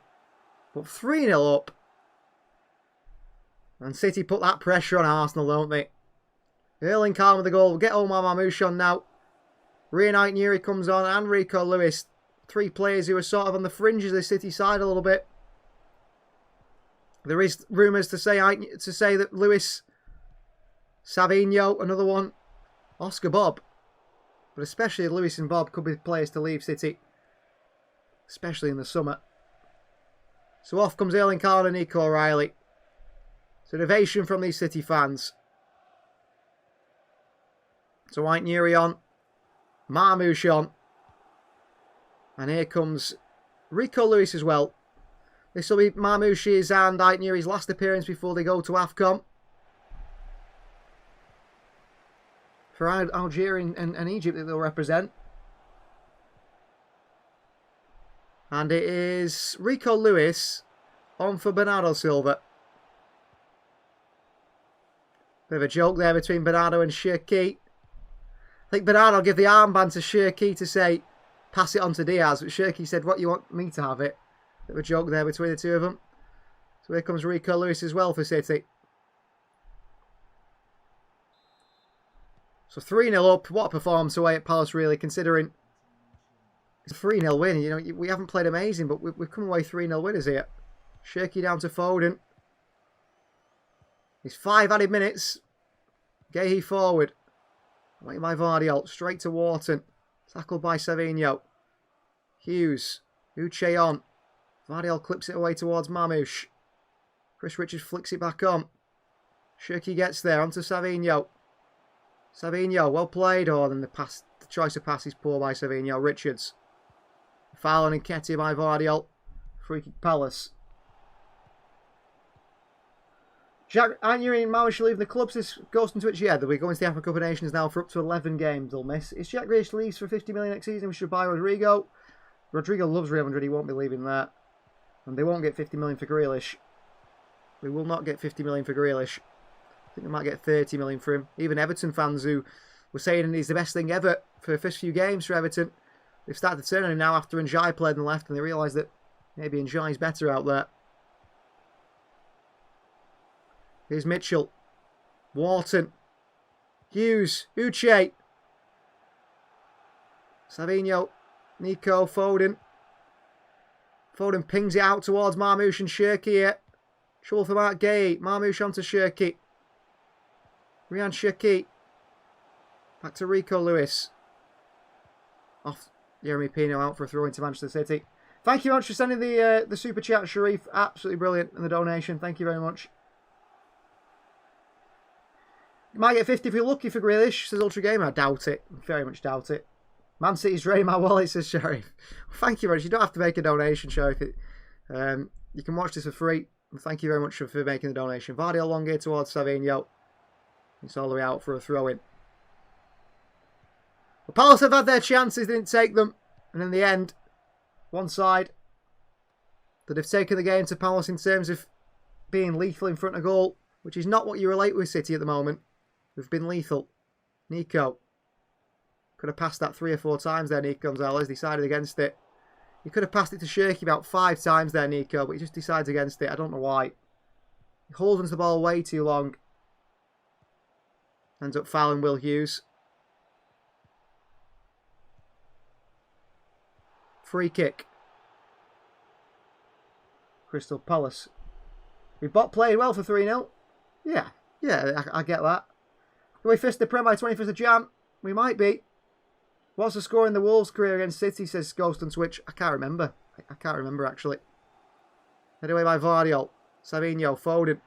C: But 3-0 up. And City put that pressure on Arsenal, don't they? Erling Haaland with the goal. We'll get Omar Mamouche on now. Reunite Nuri comes on and Rico Lewis. 3 players who are sort of on the fringes of the City side a little bit. There is rumours to say that Lewis Savinho, another one. Oscar Bob. But especially Lewis and Bob could be players to leave City. Especially in the summer. So off comes Erling Haaland and Nico O'Reilly. It's an ovation from these City fans. So White Newry on. Marmoush on. And here comes Rico Lewis as well. This will be Marmoush's and White Newry's last appearance before they go to AFCON. For Algeria and Egypt that they'll represent. And it is Rico Lewis on for Bernardo Silva. Bit of a joke there between Bernardo and Cherki. I think Bernardo gave the armband to Cherki to say, pass it on to Diaz. But Cherki said, what, you want me to have it? Bit of a joke there between the two of them. So here comes Rico Lewis as well for City. So 3-0 up. What a performance away at Palace, really, considering it's a 3-0 win. You know, we haven't played amazing, but we've come away 3-0 winners here. Cherki down to Foden. He's 5 added minutes. Gahey forward. Away by Vardiol. Straight to Wharton. Tackled by Savinho. Hughes. Uche on. Vardiol clips it away towards Marmoush. Chris Richards flicks it back on. Cherki gets there. Onto Savinho. Savinho, well played. Oh, then the choice of pass is poor by Savinho. Richards. Foul and Nketiah by Vardiol. Free kick Palace. Jack Anuri and Marmoush leave the clubs. This goes into it. Yeah, they'll be going to the Africa Cup of Nations now for up to 11 games they'll miss. If Jack Grealish leaves for 50 million next season, we should buy Rodrigo. Rodrigo loves Real Madrid. He won't be leaving that. And they won't get 50 million for Grealish. We will not get 50 million for Grealish. I think they might get 30 million for him. Even Everton fans who were saying he's the best thing ever for the first few games for Everton, they've started to turn on him now after Njai played on the left and they realise that maybe Njai's better out there. Here's Mitchell. Wharton. Hughes. Uche. Savinho. Nico. Foden. Foden pings it out towards Marmoush and Cherki here. Trouble for Mark Gay. Marmoush onto Cherki. Ryan Cherki. Back to Rico Lewis. Off Jeremy Pino out for a throw into Manchester City. Thank you very much for sending the super chat, Sharif. Absolutely brilliant. And the donation. Thank you very much. You might get 50 if you're lucky for Grealish, says Ultra Gamer. I doubt it. Very much doubt it. Man City's draining my wallet, says Sheriff. Thank you very much. You don't have to make a donation, Sheriff. You can watch this for free. Thank you very much for making the donation. Vardy long here towards Savinho. It's all the way out for a throw-in. Well, Palace have had their chances, didn't take them. And in the end, one side that have taken the game to Palace in terms of being lethal in front of goal, which is not what you relate with City at the moment. We've been lethal. Nico. Could have passed that 3 or 4 times there, Nico Gonzalez. Decided against it. He could have passed it to Cherki about 5 times there, Nico, but he just decides against it. I don't know why. He holds onto the ball way too long. Ends up fouling Will Hughes. Free kick. Crystal Palace. We played well for 3-0. Yeah, I get that. Will we fist the Prem by 21st of Jan? We might be. What's the score in the Wolves' career against City, says Ghost on Twitch. I can't remember. I can't remember, actually. Head away by Vardiol. Savinho, Foden.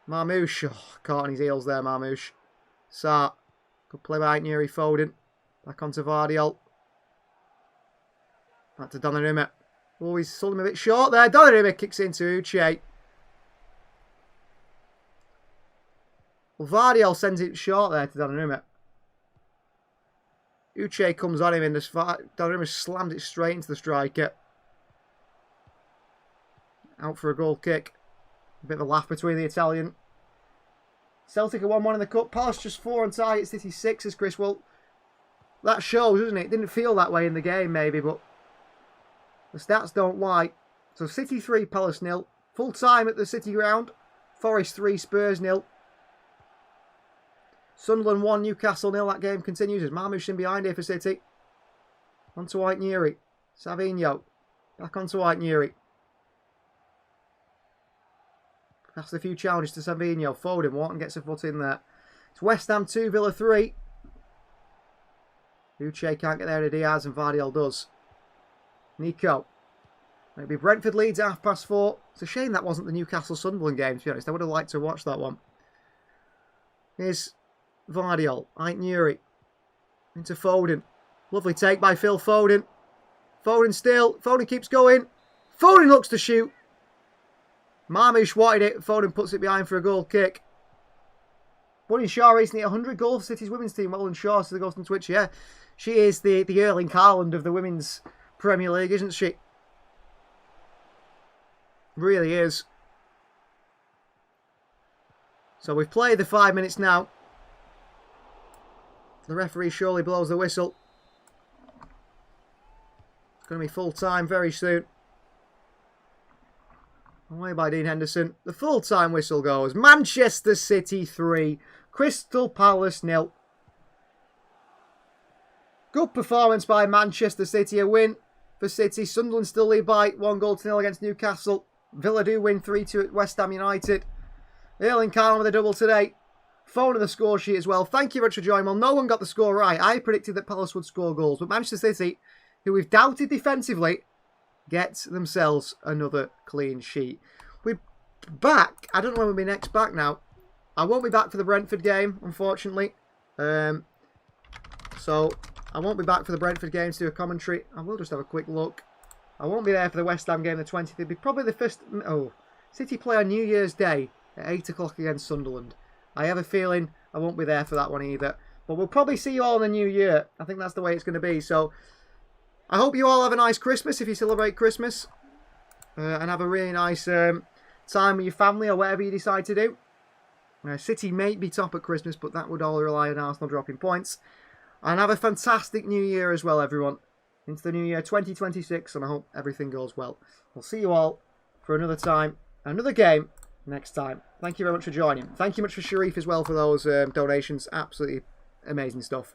C: Marmoush. Oh, caught on his heels there, Marmoush. Sarr. Good play by Nuri Foden. Back onto Vardiol. Back to Donnarumma. Oh, he's sold him a bit short there. Donnarumma kicks into Uche. Well, Vardiol sends it short there to Donnarumma. Uche comes on him and Donnarumma slammed it straight into the striker. Out for a goal kick. A bit of a laugh between the Italian. Celtic are 1-1 in the cup. Palace just 4 on target. City 6, as Chris. Well, that shows, doesn't it? It didn't feel that way in the game, maybe, but the stats don't lie. So City 3, Palace 0. Full time at the City ground. Forest 3, Spurs 0. Sunderland 1, Newcastle 0. That game continues as Marmoush in behind here for City. Onto White Newry. Savinho. Back onto White Newry. That's the few challenges to Savinho. Foden, Wharton gets a foot in there. It's West Ham 2, Villa 3. Uche can't get there to Diaz, and Vardiel does. Nico. Maybe Brentford leads at 4:30. It's a shame that wasn't the Newcastle-Sunderland game, to be honest. I would have liked to watch that one. Here's Vardiel. Ait-Nuri. Into Foden. Lovely take by Phil Foden. Foden still. Foden keeps going. Foden looks to shoot. Marmoush wanted it. Foden puts it behind for a goal kick. Bunny Shaw recently 100 goals for City's women's team. Well done, Shaw, so the goes on Twitch. Yeah, she is the Erling Haaland of the women's Premier League, isn't she? Really is. So we've played the 5 minutes now. The referee surely blows the whistle. It's going to be full time very soon. Away by Dean Henderson. The full time whistle goes. Manchester City 3. Crystal Palace 0. Good performance by Manchester City. A win for City. Sunderland still lead by 1-0 against Newcastle. Villa do win 3-2 at West Ham United. Erling Haaland with a double today. Phone on the score sheet as well. Thank you very much for joining. Well, no one got the score right. I predicted that Palace would score goals. But Manchester City, who we've doubted defensively, gets themselves another clean sheet. We're back. I don't know when we'll be next back now. I won't be back for the Brentford game, unfortunately. So, I won't be back for the Brentford game to do a commentary. I will just have a quick look. I won't be there for the West Ham game the 20th. It'll be probably the first... Oh, City play on New Year's Day at 8 o'clock against Sunderland. I have a feeling I won't be there for that one either. But we'll probably see you all in the new year. I think that's the way it's going to be. So, I hope you all have a nice Christmas if you celebrate Christmas. And have a really nice time with your family or whatever you decide to do. City may be top at Christmas, but that would all rely on Arsenal dropping points. And have a fantastic new year as well, everyone. Into the new year 2026, and I hope everything goes well. We'll see you all for another time, another game next time. Thank you very much for joining. Thank you much for Sharif as well for those donations. Absolutely amazing stuff.